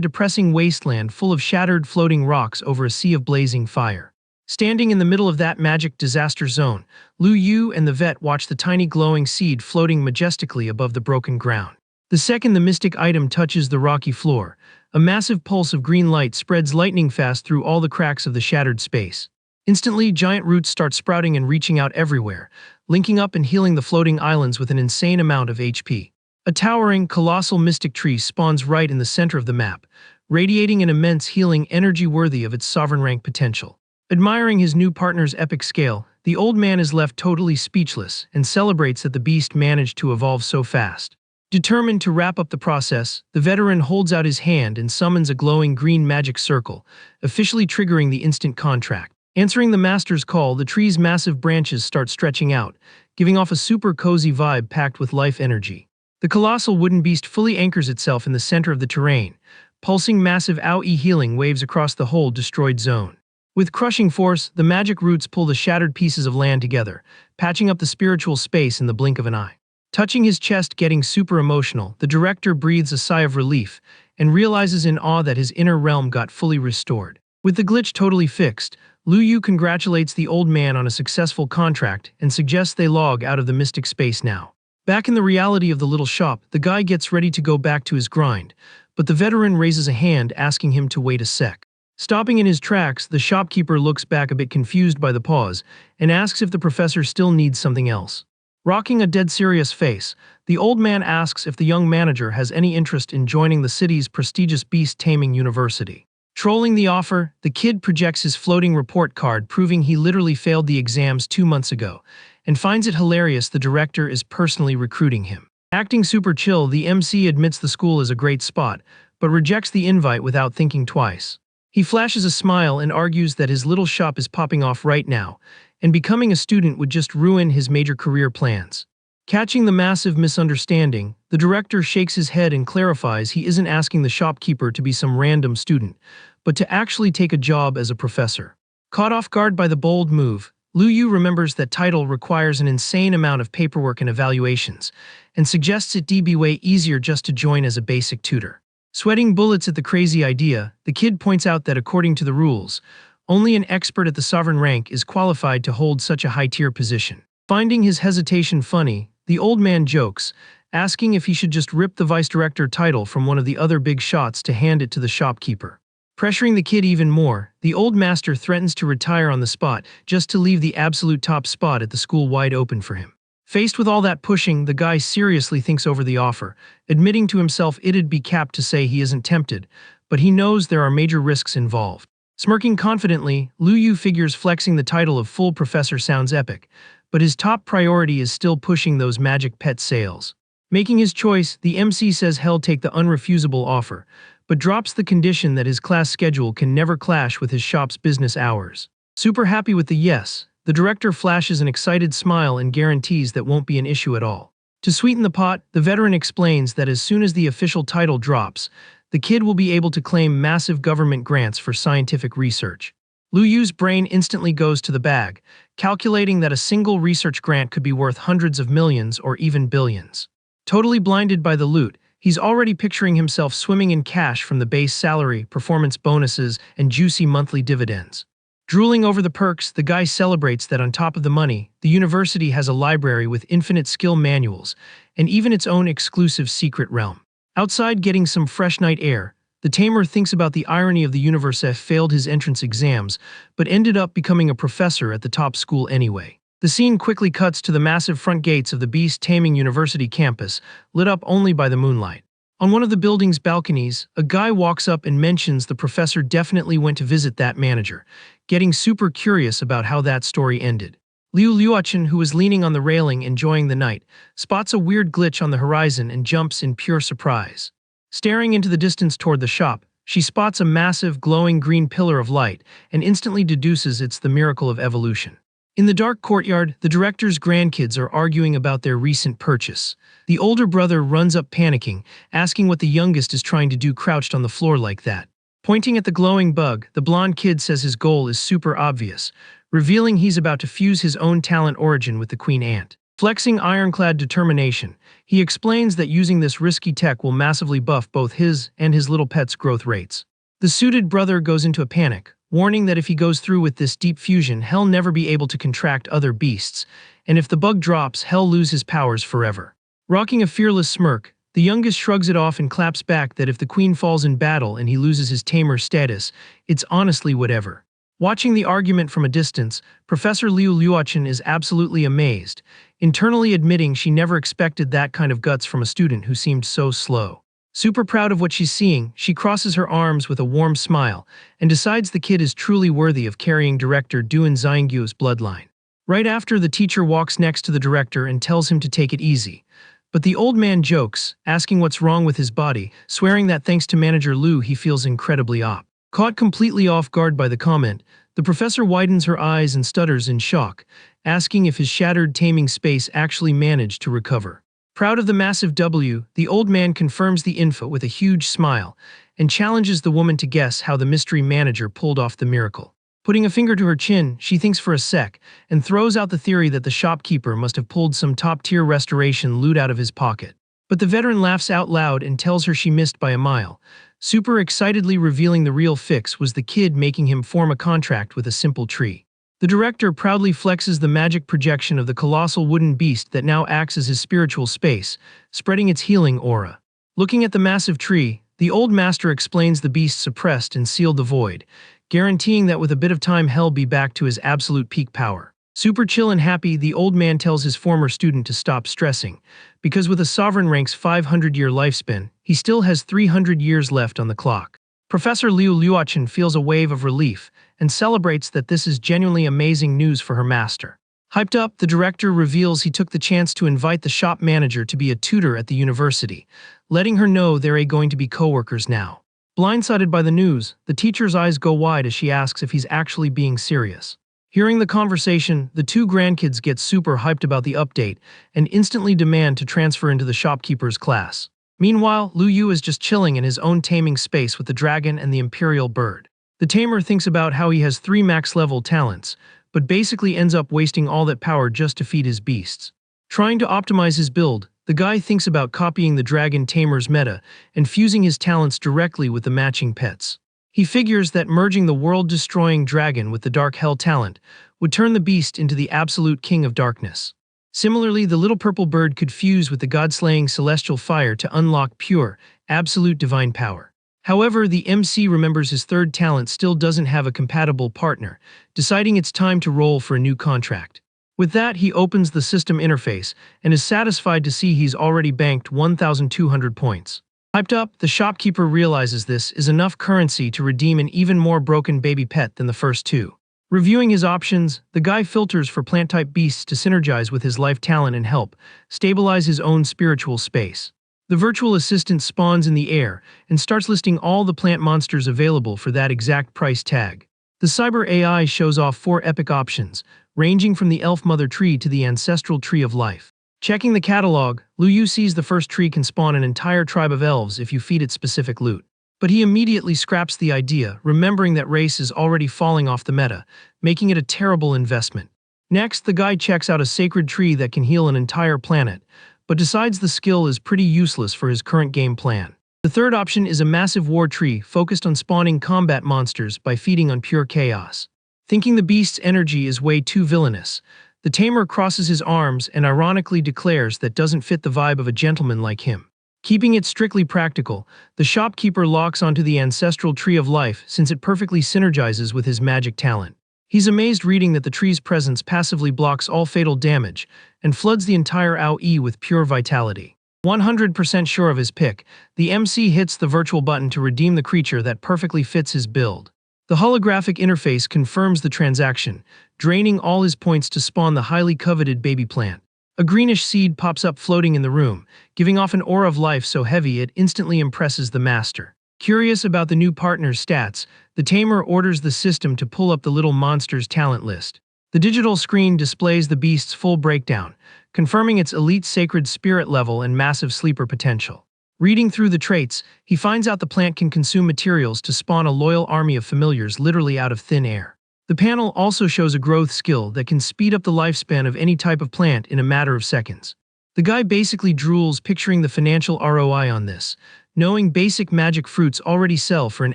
depressing wasteland full of shattered floating rocks over a sea of blazing fire. Standing in the middle of that magic disaster zone, Lu Yu and the vet watch the tiny glowing seed floating majestically above the broken ground. The second the mystic item touches the rocky floor, a massive pulse of green light spreads lightning fast through all the cracks of the shattered space. Instantly, giant roots start sprouting and reaching out everywhere, linking up and healing the floating islands with an insane amount of HP. A towering, colossal mystic tree spawns right in the center of the map, radiating an immense healing energy worthy of its sovereign rank potential. Admiring his new partner's epic scale, the old man is left totally speechless and celebrates that the beast managed to evolve so fast. Determined to wrap up the process, the veteran holds out his hand and summons a glowing green magic circle, officially triggering the instant contract. Answering the master's call, the tree's massive branches start stretching out, giving off a super cozy vibe packed with life energy. The colossal wooden beast fully anchors itself in the center of the terrain, pulsing massive AoE healing waves across the whole destroyed zone. With crushing force, the magic roots pull the shattered pieces of land together, patching up the spiritual space in the blink of an eye. Touching his chest, getting super emotional, the director breathes a sigh of relief and realizes in awe that his inner realm got fully restored. With the glitch totally fixed, Lu Yu congratulates the old man on a successful contract and suggests they log out of the mystic space now. Back in the reality of the little shop, the guy gets ready to go back to his grind, but the veteran raises a hand asking him to wait a sec. Stopping in his tracks, the shopkeeper looks back a bit confused by the pause and asks if the professor still needs something else. Rocking a dead serious face, the old man asks if the young manager has any interest in joining the city's prestigious beast-taming university. Trolling the offer, the kid projects his floating report card proving he literally failed the exams 2 months ago, and finds it hilarious the director is personally recruiting him. Acting super chill, the MC admits the school is a great spot, but rejects the invite without thinking twice. He flashes a smile and argues that his little shop is popping off right now, and becoming a student would just ruin his major career plans. Catching the massive misunderstanding, the director shakes his head and clarifies he isn't asking the shopkeeper to be some random student, but to actually take a job as a professor. Caught off guard by the bold move, Lu Yu remembers that title requires an insane amount of paperwork and evaluations, and suggests it'd be way easier just to join as a basic tutor. Sweating bullets at the crazy idea, the kid points out that according to the rules, only an expert at the sovereign rank is qualified to hold such a high-tier position. Finding his hesitation funny, the old man jokes, asking if he should just rip the vice director title from one of the other big shots to hand it to the shopkeeper. Pressuring the kid even more, the old master threatens to retire on the spot just to leave the absolute top spot at the school wide open for him. Faced with all that pushing, the guy seriously thinks over the offer, admitting to himself it'd be capped to say he isn't tempted, but he knows there are major risks involved. Smirking confidently, Lu Yu figures flexing the title of full professor sounds epic, but his top priority is still pushing those magic pet sales. Making his choice, the MC says he'll take the unrefusable offer, but drops the condition that his class schedule can never clash with his shop's business hours. Super happy with the yes, the director flashes an excited smile and guarantees that won't be an issue at all. To sweeten the pot, the veteran explains that as soon as the official title drops, the kid will be able to claim massive government grants for scientific research. Lu Yu's brain instantly goes to the bag, calculating that a single research grant could be worth hundreds of millions or even billions. Totally blinded by the loot, he's already picturing himself swimming in cash from the base salary, performance bonuses, and juicy monthly dividends. Drooling over the perks, the guy celebrates that on top of the money, the university has a library with infinite skill manuals, and even its own exclusive secret realm. Outside getting some fresh night air, the tamer thinks about the irony of the universe failed his entrance exams, but ended up becoming a professor at the top school anyway. The scene quickly cuts to the massive front gates of the beast-taming university campus, lit up only by the moonlight. On one of the building's balconies, a guy walks up and mentions the professor definitely went to visit that manager, getting super curious about how that story ended. Liu Luochen, who was leaning on the railing enjoying the night, spots a weird glitch on the horizon and jumps in pure surprise. Staring into the distance toward the shop, she spots a massive, glowing green pillar of light and instantly deduces it's the miracle of evolution. In the dark courtyard, the director's grandkids are arguing about their recent purchase. The older brother runs up panicking, asking what the youngest is trying to do crouched on the floor like that. Pointing at the glowing bug, the blonde kid says his goal is super obvious, revealing he's about to fuse his own talent origin with the queen ant. Flexing ironclad determination, he explains that using this risky tech will massively buff both his and his little pet's growth rates. The suited brother goes into a panic, warning that if he goes through with this deep fusion, he'll never be able to contract other beasts, and if the bug drops, he'll lose his powers forever. Rocking a fearless smirk, the youngest shrugs it off and claps back that if the queen falls in battle and he loses his tamer status, it's honestly whatever. Watching the argument from a distance, Professor Liu Luochen is absolutely amazed, internally admitting she never expected that kind of guts from a student who seemed so slow. Super proud of what she's seeing, she crosses her arms with a warm smile and decides the kid is truly worthy of carrying director Duan Xiangyu's bloodline. Right after, the teacher walks next to the director and tells him to take it easy. But the old man jokes, asking what's wrong with his body, swearing that thanks to manager Liu he feels incredibly up. Caught completely off guard by the comment, the professor widens her eyes and stutters in shock, asking if his shattered taming space actually managed to recover. Proud of the massive W, the old man confirms the info with a huge smile and challenges the woman to guess how the mystery manager pulled off the miracle. Putting a finger to her chin, she thinks for a sec and throws out the theory that the shopkeeper must have pulled some top-tier restoration loot out of his pocket. But the veteran laughs out loud and tells her she missed by a mile, super excitedly revealing the real fix was the kid making him form a contract with a simple tree. The director proudly flexes the magic projection of the colossal wooden beast that now acts as his spiritual space, spreading its healing aura. Looking at the massive tree, the old master explains the beast suppressed and sealed the void, guaranteeing that with a bit of time he'll be back to his absolute peak power. Super chill and happy, the old man tells his former student to stop stressing, because with a sovereign rank's 500-year lifespan, he still has 300 years left on the clock. Professor Liu Luochen feels a wave of relief and celebrates that this is genuinely amazing news for her master. Hyped up, the director reveals he took the chance to invite the shop manager to be a tutor at the university, letting her know they're going to be co-workers now. Blindsided by the news, the teacher's eyes go wide as she asks if he's actually being serious. Hearing the conversation, the two grandkids get super hyped about the update and instantly demand to transfer into the shopkeeper's class. Meanwhile, Lu Yu is just chilling in his own taming space with the dragon and the imperial bird. The tamer thinks about how he has 3 max-level talents, but basically ends up wasting all that power just to feed his beasts. Trying to optimize his build, the guy thinks about copying the dragon tamer's meta and fusing his talents directly with the matching pets. He figures that merging the world-destroying dragon with the dark hell talent would turn the beast into the absolute king of darkness. Similarly, the little purple bird could fuse with the god-slaying celestial fire to unlock pure, absolute divine power. However, the MC remembers his third talent still doesn't have a compatible partner, deciding it's time to roll for a new contract. With that, he opens the system interface and is satisfied to see he's already banked 1,200 points. Hyped up, the shopkeeper realizes this is enough currency to redeem an even more broken baby pet than the first two. Reviewing his options, the guy filters for plant-type beasts to synergize with his life talent and help stabilize his own spiritual space. The virtual assistant spawns in the air and starts listing all the plant monsters available for that exact price tag. The cyber AI shows off 4 epic options, ranging from the elf mother tree to the ancestral tree of life. Checking the catalog, Lu Yu sees the first tree can spawn an entire tribe of elves if you feed it specific loot. But he immediately scraps the idea, remembering that race is already falling off the meta, making it a terrible investment. Next, the guy checks out a sacred tree that can heal an entire planet, but decides the skill is pretty useless for his current game plan. The third option is a massive war tree focused on spawning combat monsters by feeding on pure chaos. Thinking the beast's energy is way too villainous, the tamer crosses his arms and ironically declares that doesn't fit the vibe of a gentleman like him. Keeping it strictly practical, the shopkeeper locks onto the ancestral tree of life since it perfectly synergizes with his magic talent. He's amazed reading that the tree's presence passively blocks all fatal damage and floods the entire AoE with pure vitality. 100% sure of his pick, the MC hits the virtual button to redeem the creature that perfectly fits his build. The holographic interface confirms the transaction, draining all his points to spawn the highly coveted baby plant. A greenish seed pops up floating in the room, giving off an aura of life so heavy it instantly impresses the master. Curious about the new partner's stats, the tamer orders the system to pull up the little monster's talent list. The digital screen displays the beast's full breakdown, confirming its elite sacred spirit level and massive sleeper potential. Reading through the traits, he finds out the plant can consume materials to spawn a loyal army of familiars literally out of thin air. The panel also shows a growth skill that can speed up the lifespan of any type of plant in a matter of seconds. The guy basically drools picturing the financial ROI on this, knowing basic magic fruits already sell for an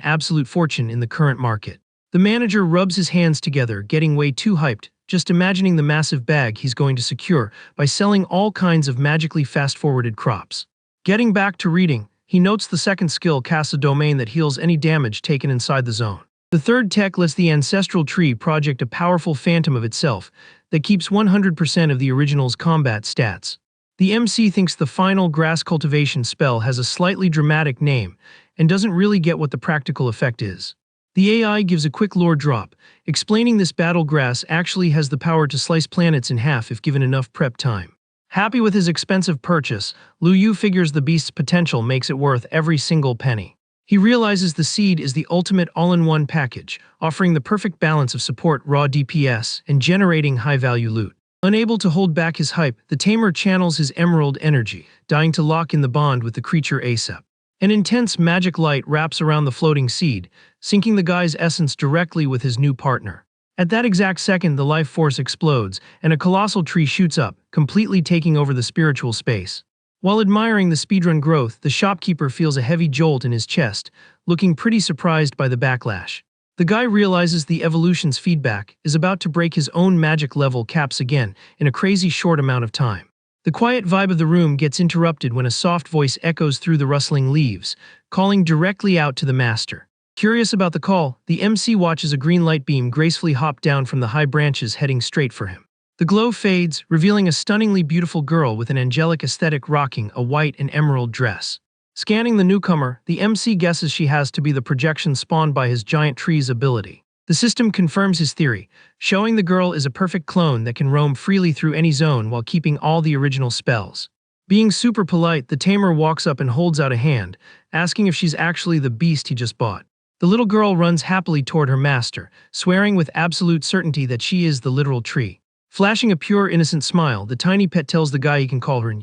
absolute fortune in the current market. The manager rubs his hands together, getting way too hyped, just imagining the massive bag he's going to secure by selling all kinds of magically fast-forwarded crops. Getting back to reading, he notes the second skill casts a domain that heals any damage taken inside the zone. The third tech lets the Ancestral Tree project a powerful phantom of itself that keeps 100% of the original's combat stats. The MC thinks the final grass cultivation spell has a slightly dramatic name and doesn't really get what the practical effect is. The AI gives a quick lore drop, explaining this battle grass actually has the power to slice planets in half if given enough prep time. Happy with his expensive purchase, Lu Yu figures the beast's potential makes it worth every single penny. He realizes the seed is the ultimate all-in-one package, offering the perfect balance of support raw DPS and generating high-value loot. Unable to hold back his hype, the tamer channels his emerald energy, dying to lock in the bond with the creature ASAP. An intense magic light wraps around the floating seed, syncing the guy's essence directly with his new partner. At that exact second, the life force explodes, and a colossal tree shoots up, completely taking over the spiritual space. While admiring the speedrun growth, the shopkeeper feels a heavy jolt in his chest, looking pretty surprised by the backlash. The guy realizes the evolution's feedback is about to break his own magic level caps again in a crazy short amount of time. The quiet vibe of the room gets interrupted when a soft voice echoes through the rustling leaves, calling directly out to the master. Curious about the call, the MC watches a green light beam gracefully hop down from the high branches heading straight for him. The glow fades, revealing a stunningly beautiful girl with an angelic aesthetic rocking a white and emerald dress. Scanning the newcomer, the MC guesses she has to be the projection spawned by his giant tree's ability. The system confirms his theory, showing the girl is a perfect clone that can roam freely through any zone while keeping all the original spells. Being super polite, the tamer walks up and holds out a hand, asking if she's actually the beast he just bought. The little girl runs happily toward her master, swearing with absolute certainty that she is the literal tree. Flashing a pure, innocent smile, the tiny pet tells the guy he can call her.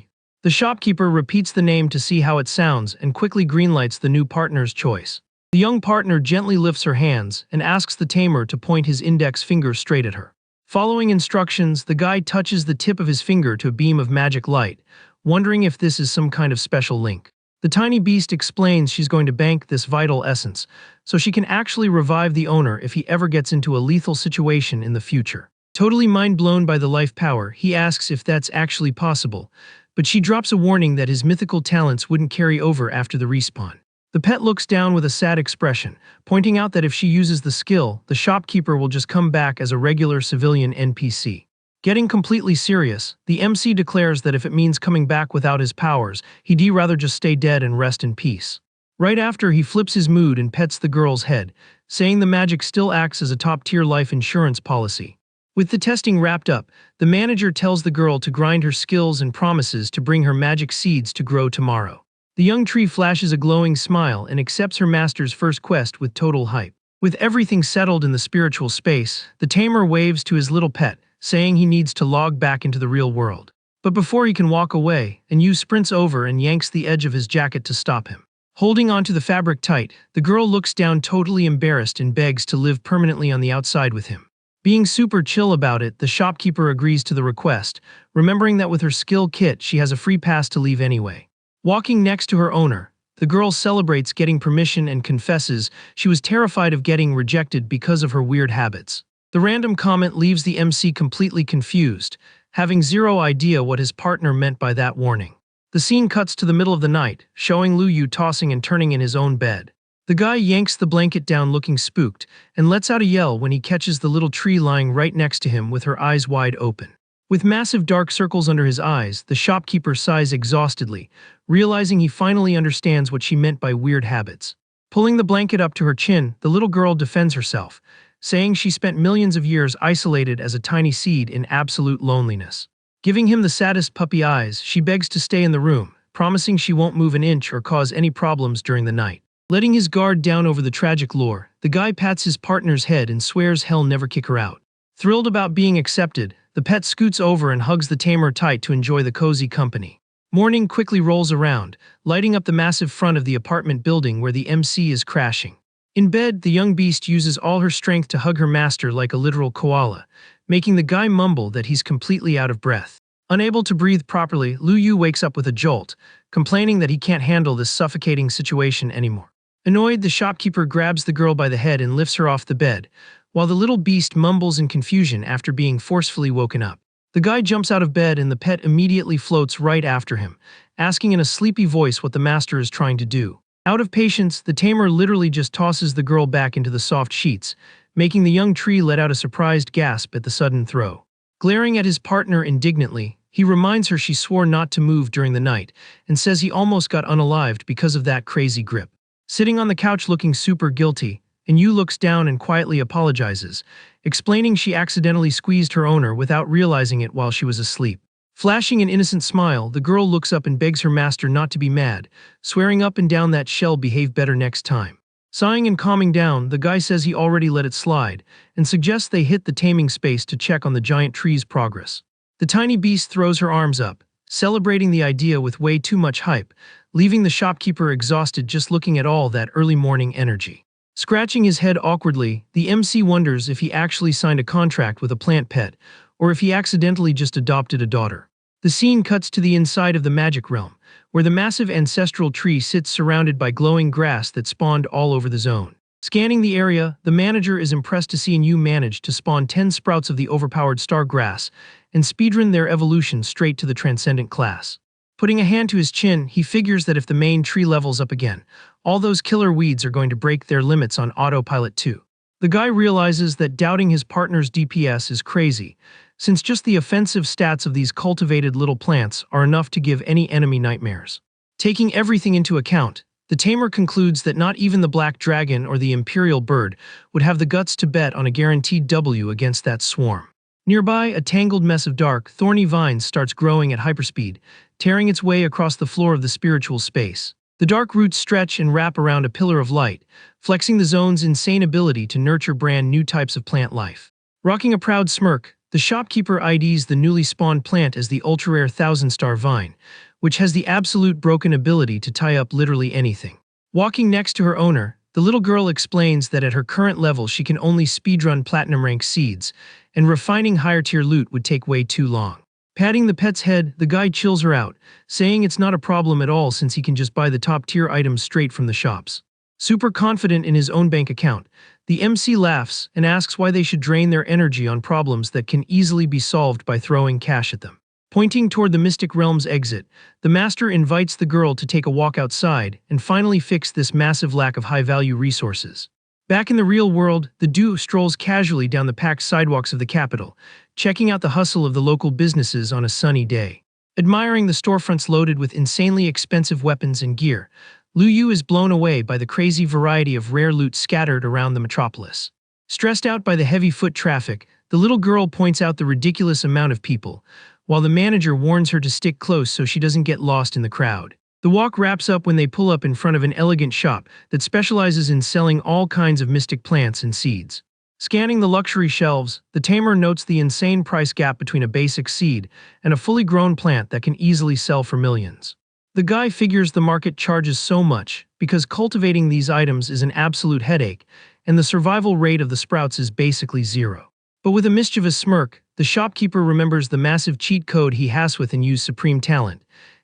The shopkeeper repeats the name to see how it sounds and quickly greenlights the new partner's choice. The young partner gently lifts her hands and asks the tamer to point his index finger straight at her. Following instructions, the guy touches the tip of his finger to a beam of magic light, wondering if this is some kind of special link. The tiny beast explains she's going to bank this vital essence, so she can actually revive the owner if he ever gets into a lethal situation in the future. Totally mind-blown by the life power, he asks if that's actually possible, but she drops a warning that his mythical talents wouldn't carry over after the respawn. The pet looks down with a sad expression, pointing out that if she uses the skill, the shopkeeper will just come back as a regular civilian NPC. Getting completely serious, the MC declares that if it means coming back without his powers, he'd rather just stay dead and rest in peace. Right after, he flips his mood and pets the girl's head, saying the magic still acts as a top-tier life insurance policy. With the testing wrapped up, the manager tells the girl to grind her skills and promises to bring her magic seeds to grow tomorrow. The young tree flashes a glowing smile and accepts her master's first quest with total hype. With everything settled in the spiritual space, the tamer waves to his little pet, saying he needs to log back into the real world. But before he can walk away, Enyu sprints over and yanks the edge of his jacket to stop him. Holding onto the fabric tight, the girl looks down totally embarrassed and begs to live permanently on the outside with him. Being super chill about it, the shopkeeper agrees to the request, remembering that with her skill kit she has a free pass to leave anyway. Walking next to her owner, the girl celebrates getting permission and confesses she was terrified of getting rejected because of her weird habits. The random comment leaves the MC completely confused, having zero idea what his partner meant by that warning. The scene cuts to the middle of the night, showing Lu Yu tossing and turning in his own bed. The guy yanks the blanket down looking spooked, and lets out a yell when he catches the little tree lying right next to him with her eyes wide open. With massive dark circles under his eyes, the shopkeeper sighs exhaustedly, realizing he finally understands what she meant by weird habits. Pulling the blanket up to her chin, the little girl defends herself, saying she spent millions of years isolated as a tiny seed in absolute loneliness. Giving him the saddest puppy eyes, she begs to stay in the room, promising she won't move an inch or cause any problems during the night. Letting his guard down over the tragic lore, the guy pats his partner's head and swears he'll never kick her out. Thrilled about being accepted, the pet scoots over and hugs the tamer tight to enjoy the cozy company. Morning quickly rolls around, lighting up the massive front of the apartment building where the MC is crashing. In bed, the young beast uses all her strength to hug her master like a literal koala, making the guy mumble that he's completely out of breath. Unable to breathe properly, Lu Yu wakes up with a jolt, complaining that he can't handle this suffocating situation anymore. Annoyed, the shopkeeper grabs the girl by the head and lifts her off the bed, while the little beast mumbles in confusion after being forcefully woken up. The guy jumps out of bed and the pet immediately floats right after him, asking in a sleepy voice what the master is trying to do. Out of patience, the tamer literally just tosses the girl back into the soft sheets, making the young tree let out a surprised gasp at the sudden throw. Glaring at his partner indignantly, he reminds her she swore not to move during the night and says he almost got unalived because of that crazy grip. Sitting on the couch looking super guilty, Yu looks down and quietly apologizes, explaining she accidentally squeezed her owner without realizing it while she was asleep. Flashing an innocent smile, the girl looks up and begs her master not to be mad, swearing up and down that she'll behave better next time. Sighing and calming down, the guy says he already let it slide, and suggests they hit the taming space to check on the giant tree's progress. The tiny beast throws her arms up, celebrating the idea with way too much hype, leaving the shopkeeper exhausted just looking at all that early morning energy. Scratching his head awkwardly, the MC wonders if he actually signed a contract with a plant pet, or if he accidentally just adopted a daughter. The scene cuts to the inside of the magic realm, where the massive ancestral tree sits surrounded by glowing grass that spawned all over the zone. Scanning the area, the manager is impressed to see Yu manage to spawn 10 sprouts of the overpowered star grass and speedrun their evolution straight to the transcendent class. Putting a hand to his chin, he figures that if the main tree levels up again, all those killer weeds are going to break their limits on autopilot too. The guy realizes that doubting his partner's DPS is crazy, since just the offensive stats of these cultivated little plants are enough to give any enemy nightmares. Taking everything into account, the tamer concludes that not even the black dragon or the imperial bird would have the guts to bet on a guaranteed W against that swarm. Nearby, a tangled mess of dark, thorny vines starts growing at hyperspeed, tearing its way across the floor of the spiritual space. The dark roots stretch and wrap around a pillar of light, flexing the zone's insane ability to nurture brand new types of plant life. Rocking a proud smirk, the shopkeeper IDs the newly spawned plant as the ultra-rare 1000-star vine, which has the absolute broken ability to tie up literally anything. Walking next to her owner, the little girl explains that at her current level she can only speedrun platinum rank seeds, and refining higher-tier loot would take way too long. Patting the pet's head, the guy chills her out, saying it's not a problem at all since he can just buy the top-tier items straight from the shops. Super confident in his own bank account, the MC laughs and asks why they should drain their energy on problems that can easily be solved by throwing cash at them. Pointing toward the Mystic Realm's exit, the master invites the girl to take a walk outside and finally fix this massive lack of high-value resources. Back in the real world, the duo strolls casually down the packed sidewalks of the capital, checking out the hustle of the local businesses on a sunny day. Admiring the storefronts loaded with insanely expensive weapons and gear, Lu Yu is blown away by the crazy variety of rare loot scattered around the metropolis. Stressed out by the heavy foot traffic, the little girl points out the ridiculous amount of people, while the manager warns her to stick close so she doesn't get lost in the crowd. The walk wraps up when they pull up in front of an elegant shop that specializes in selling all kinds of mystic plants and seeds. Scanning the luxury shelves, the tamer notes the insane price gap between a basic seed and a fully grown plant that can easily sell for millions. The guy figures the market charges so much because cultivating these items is an absolute headache, and the survival rate of the sprouts is basically zero. But with a mischievous smirk, the shopkeeper remembers the massive cheat code he has with and use supreme talent.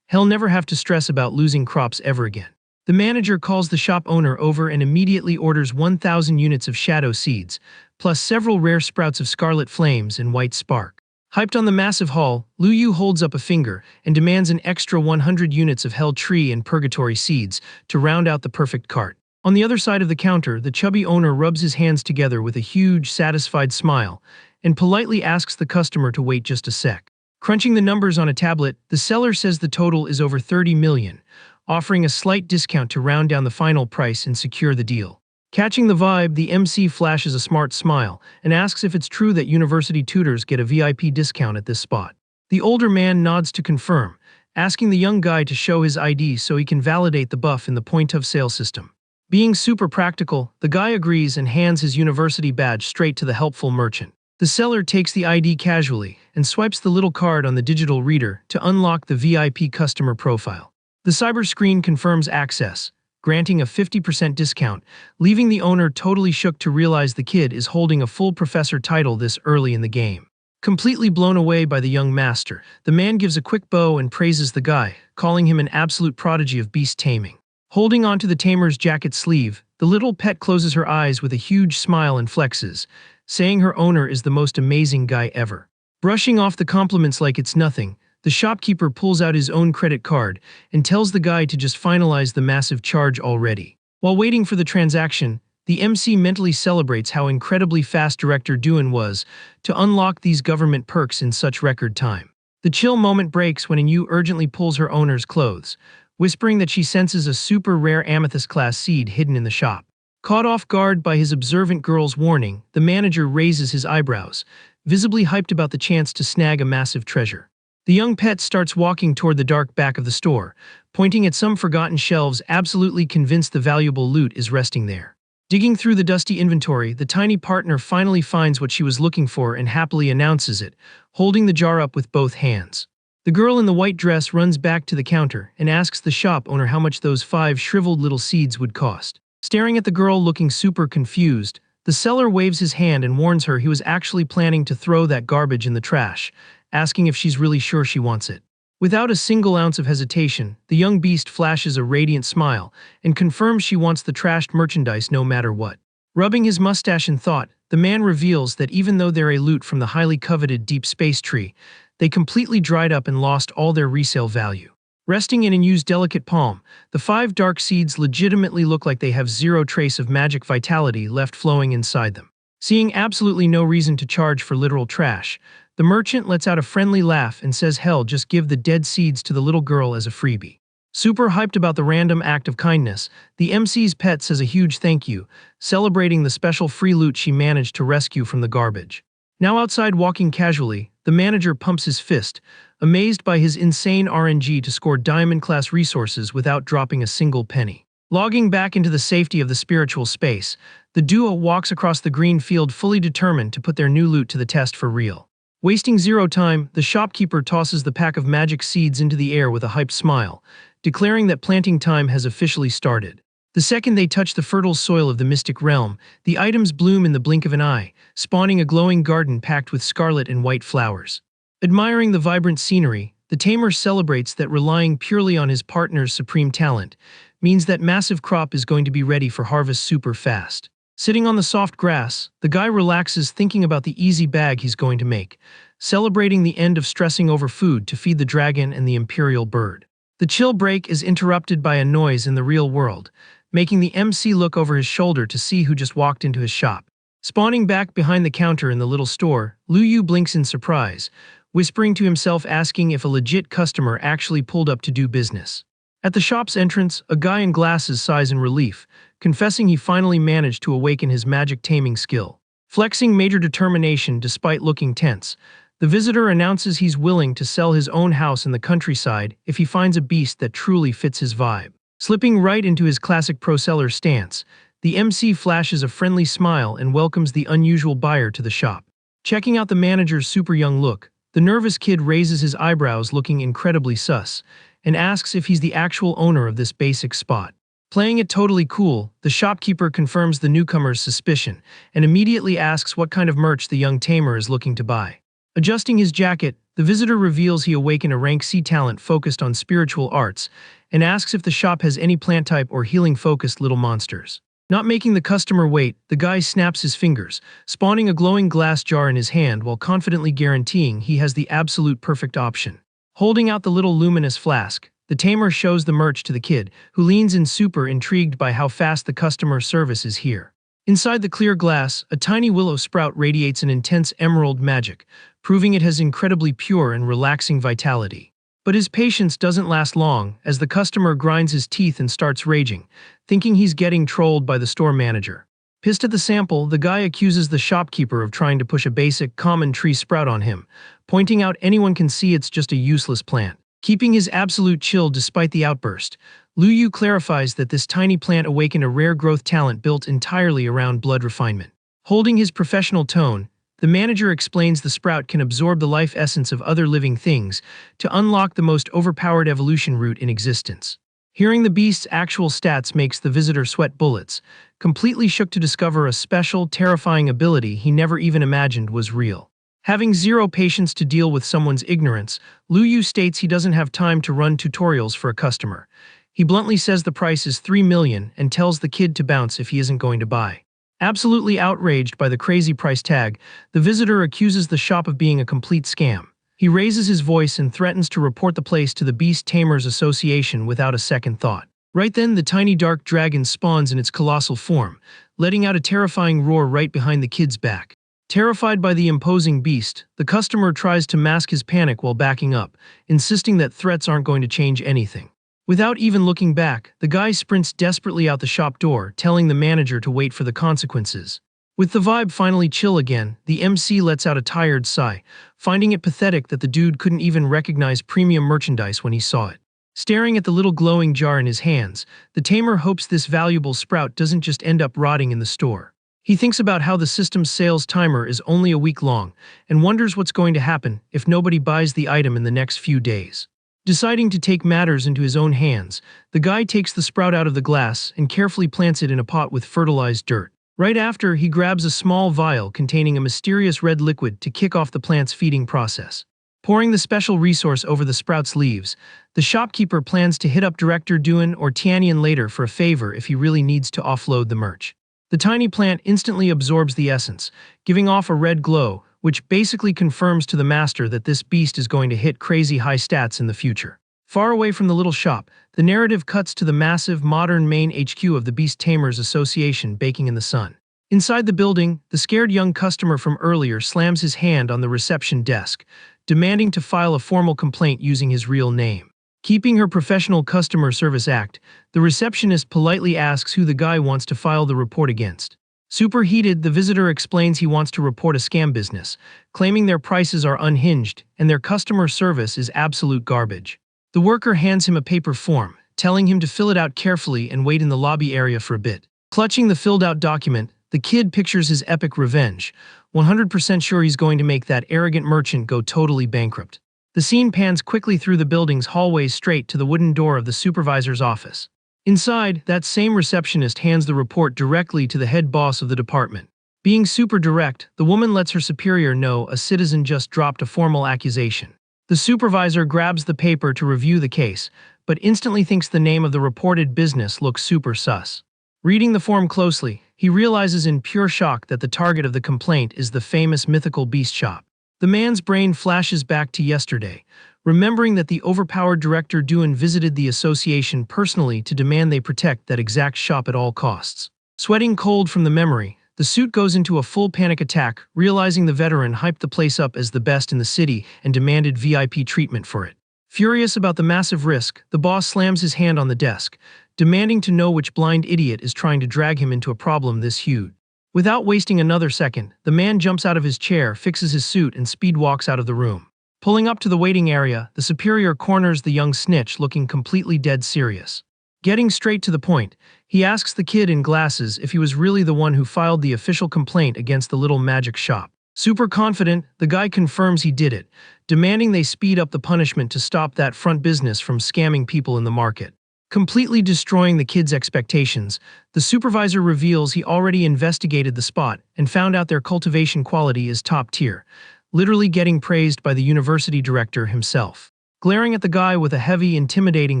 He'll never have to stress about losing crops ever again. The manager calls the shop owner over and immediately orders 1,000 units of shadow seeds, plus several rare sprouts of scarlet flames and white spark. Hyped on the massive haul, Lu Yu holds up a finger and demands an extra 100 units of hell tree and purgatory seeds to round out the perfect cart. On the other side of the counter, the chubby owner rubs his hands together with a huge, satisfied smile and politely asks the customer to wait just a sec. Crunching the numbers on a tablet, the seller says the total is over 30 million, offering a slight discount to round down the final price and secure the deal. Catching the vibe, the MC flashes a smart smile and asks if it's true that university tutors get a VIP discount at this spot. The older man nods to confirm, asking the young guy to show his ID so he can validate the buff in the point-of-sale system. Being super practical, the guy agrees and hands his university badge straight to the helpful merchant. The seller takes the ID casually and swipes the little card on the digital reader to unlock the VIP customer profile. The cyber screen confirms access, granting a 50% discount, leaving the owner totally shook to realize the kid is holding a full professor title this early in the game. Completely blown away by the young master, the man gives a quick bow and praises the guy, calling him an absolute prodigy of beast taming. Holding onto the tamer's jacket sleeve, the little pet closes her eyes with a huge smile and flexes, saying her owner is the most amazing guy ever. Brushing off the compliments like it's nothing, the shopkeeper pulls out his own credit card and tells the guy to just finalize the massive charge already. While waiting for the transaction, the MC mentally celebrates how incredibly fast Director Duan was to unlock these government perks in such record time. The chill moment breaks when Yu urgently pulls her owner's clothes, whispering that she senses a super rare amethyst-class seed hidden in the shop. Caught off guard by his observant girl's warning, the manager raises his eyebrows, visibly hyped about the chance to snag a massive treasure. The young pet starts walking toward the dark back of the store, pointing at some forgotten shelves, absolutely convinced the valuable loot is resting there. Digging through the dusty inventory, the tiny partner finally finds what she was looking for and happily announces it, holding the jar up with both hands. The girl in the white dress runs back to the counter and asks the shop owner how much those 5 shriveled little seeds would cost. Staring at the girl looking super confused, the seller waves his hand and warns her he was actually planning to throw that garbage in the trash, asking if she's really sure she wants it. Without a single ounce of hesitation, the young beast flashes a radiant smile and confirms she wants the trashed merchandise no matter what. Rubbing his mustache in thought, the man reveals that even though they're a loot from the highly coveted deep space tree, they completely dried up and lost all their resale value. Resting in Yu's delicate palm, the 5 dark seeds legitimately look like they have zero trace of magic vitality left flowing inside them. Seeing absolutely no reason to charge for literal trash, the merchant lets out a friendly laugh and says hell, just give the dead seeds to the little girl as a freebie. Super hyped about the random act of kindness, the MC's pet says a huge thank you, celebrating the special free loot she managed to rescue from the garbage. Now outside walking casually, the manager pumps his fist, amazed by his insane RNG to score diamond-class resources without dropping a single penny. Logging back into the safety of the spiritual space, the duo walks across the green field fully determined to put their new loot to the test for real. Wasting zero time, the shopkeeper tosses the pack of magic seeds into the air with a hyped smile, declaring that planting time has officially started. The second they touch the fertile soil of the mystic realm, the items bloom in the blink of an eye, spawning a glowing garden packed with scarlet and white flowers. Admiring the vibrant scenery, the tamer celebrates that relying purely on his partner's supreme talent means that massive crop is going to be ready for harvest super fast. Sitting on the soft grass, the guy relaxes thinking about the easy bag he's going to make, celebrating the end of stressing over food to feed the dragon and the imperial bird. The chill break is interrupted by a noise in the real world, making the MC look over his shoulder to see who just walked into his shop. Spawning back behind the counter in the little store, Yu blinks in surprise, whispering to himself asking if a legit customer actually pulled up to do business. At the shop's entrance, a guy in glasses sighs in relief, confessing he finally managed to awaken his magic taming skill. Flexing major determination despite looking tense, the visitor announces he's willing to sell his own house in the countryside if he finds a beast that truly fits his vibe. Slipping right into his classic pro-seller stance, the MC flashes a friendly smile and welcomes the unusual buyer to the shop. Checking out the manager's super young look, the nervous kid raises his eyebrows looking incredibly sus, and asks if he's the actual owner of this basic spot. Playing it totally cool, the shopkeeper confirms the newcomer's suspicion and immediately asks what kind of merch the young tamer is looking to buy. Adjusting his jacket, the visitor reveals he awakened a rank C talent focused on spiritual arts and asks if the shop has any plant type or healing-focused little monsters. Not making the customer wait, the guy snaps his fingers, spawning a glowing glass jar in his hand while confidently guaranteeing he has the absolute perfect option. Holding out the little luminous flask, the tamer shows the merch to the kid, who leans in super intrigued by how fast the customer service is here. Inside the clear glass, a tiny willow sprout radiates an intense emerald magic, proving it has incredibly pure and relaxing vitality. But his patience doesn't last long, as the customer grinds his teeth and starts raging, thinking he's getting trolled by the store manager. Pissed at the sample, the guy accuses the shopkeeper of trying to push a basic, common tree sprout on him, pointing out anyone can see it's just a useless plant. Keeping his absolute chill despite the outburst, Lu Yu clarifies that this tiny plant awakened a rare growth talent built entirely around blood refinement. Holding his professional tone, the manager explains the sprout can absorb the life essence of other living things to unlock the most overpowered evolution route in existence. Hearing the beast's actual stats makes the visitor sweat bullets, completely shook to discover a special, terrifying ability he never even imagined was real. Having zero patience to deal with someone's ignorance, Lu Yu states he doesn't have time to run tutorials for a customer. He bluntly says the price is 3 million and tells the kid to bounce if he isn't going to buy. Absolutely outraged by the crazy price tag, the visitor accuses the shop of being a complete scam. He raises his voice and threatens to report the place to the Beast Tamers Association without a second thought. Right then, the tiny dark dragon spawns in its colossal form, letting out a terrifying roar right behind the kid's back. Terrified by the imposing beast, the customer tries to mask his panic while backing up, insisting that threats aren't going to change anything. Without even looking back, the guy sprints desperately out the shop door, telling the manager to wait for the consequences. With the vibe finally chill again, the MC lets out a tired sigh, finding it pathetic that the dude couldn't even recognize premium merchandise when he saw it. Staring at the little glowing jar in his hands, the tamer hopes this valuable sprout doesn't just end up rotting in the store. He thinks about how the system's sales timer is only a week long, and wonders what's going to happen if nobody buys the item in the next few days. Deciding to take matters into his own hands, the guy takes the sprout out of the glass and carefully plants it in a pot with fertilized dirt. Right after, he grabs a small vial containing a mysterious red liquid to kick off the plant's feeding process. Pouring the special resource over the sprout's leaves, the shopkeeper plans to hit up Director Duan or Tianyan later for a favor if he really needs to offload the merch. The tiny plant instantly absorbs the essence, giving off a red glow, which basically confirms to the master that this beast is going to hit crazy high stats in the future. Far away from the little shop, the narrative cuts to the massive, modern main HQ of the Beast Tamers Association baking in the sun. Inside the building, the scared young customer from earlier slams his hand on the reception desk, demanding to file a formal complaint using his real name. Keeping her professional customer service act, the receptionist politely asks who the guy wants to file the report against. Superheated, the visitor explains he wants to report a scam business, claiming their prices are unhinged and their customer service is absolute garbage. The worker hands him a paper form, telling him to fill it out carefully and wait in the lobby area for a bit. Clutching the filled-out document, the kid pictures his epic revenge, 100% sure he's going to make that arrogant merchant go totally bankrupt. The scene pans quickly through the building's hallways straight to the wooden door of the supervisor's office. Inside, that same receptionist hands the report directly to the head boss of the department. Being super direct, the woman lets her superior know a citizen just dropped a formal accusation. The supervisor grabs the paper to review the case, but instantly thinks the name of the reported business looks super sus. Reading the form closely, he realizes in pure shock that the target of the complaint is the famous mythical beast shop. The man's brain flashes back to yesterday, remembering that the overpowered Director Duan visited the association personally to demand they protect that exact shop at all costs. Sweating cold from the memory, the suit goes into a full panic attack, realizing the veteran hyped the place up as the best in the city and demanded VIP treatment for it. Furious about the massive risk, the boss slams his hand on the desk, demanding to know which blind idiot is trying to drag him into a problem this huge. Without wasting another second, the man jumps out of his chair, fixes his suit, and speed walks out of the room. Pulling up to the waiting area, the superior corners the young snitch looking completely dead serious. Getting straight to the point, he asks the kid in glasses if he was really the one who filed the official complaint against the little magic shop. Super confident, the guy confirms he did it, demanding they speed up the punishment to stop that front business from scamming people in the market. Completely destroying the kid's expectations, the supervisor reveals he already investigated the spot and found out their cultivation quality is top tier, literally getting praised by the university director himself. Glaring at the guy with a heavy, intimidating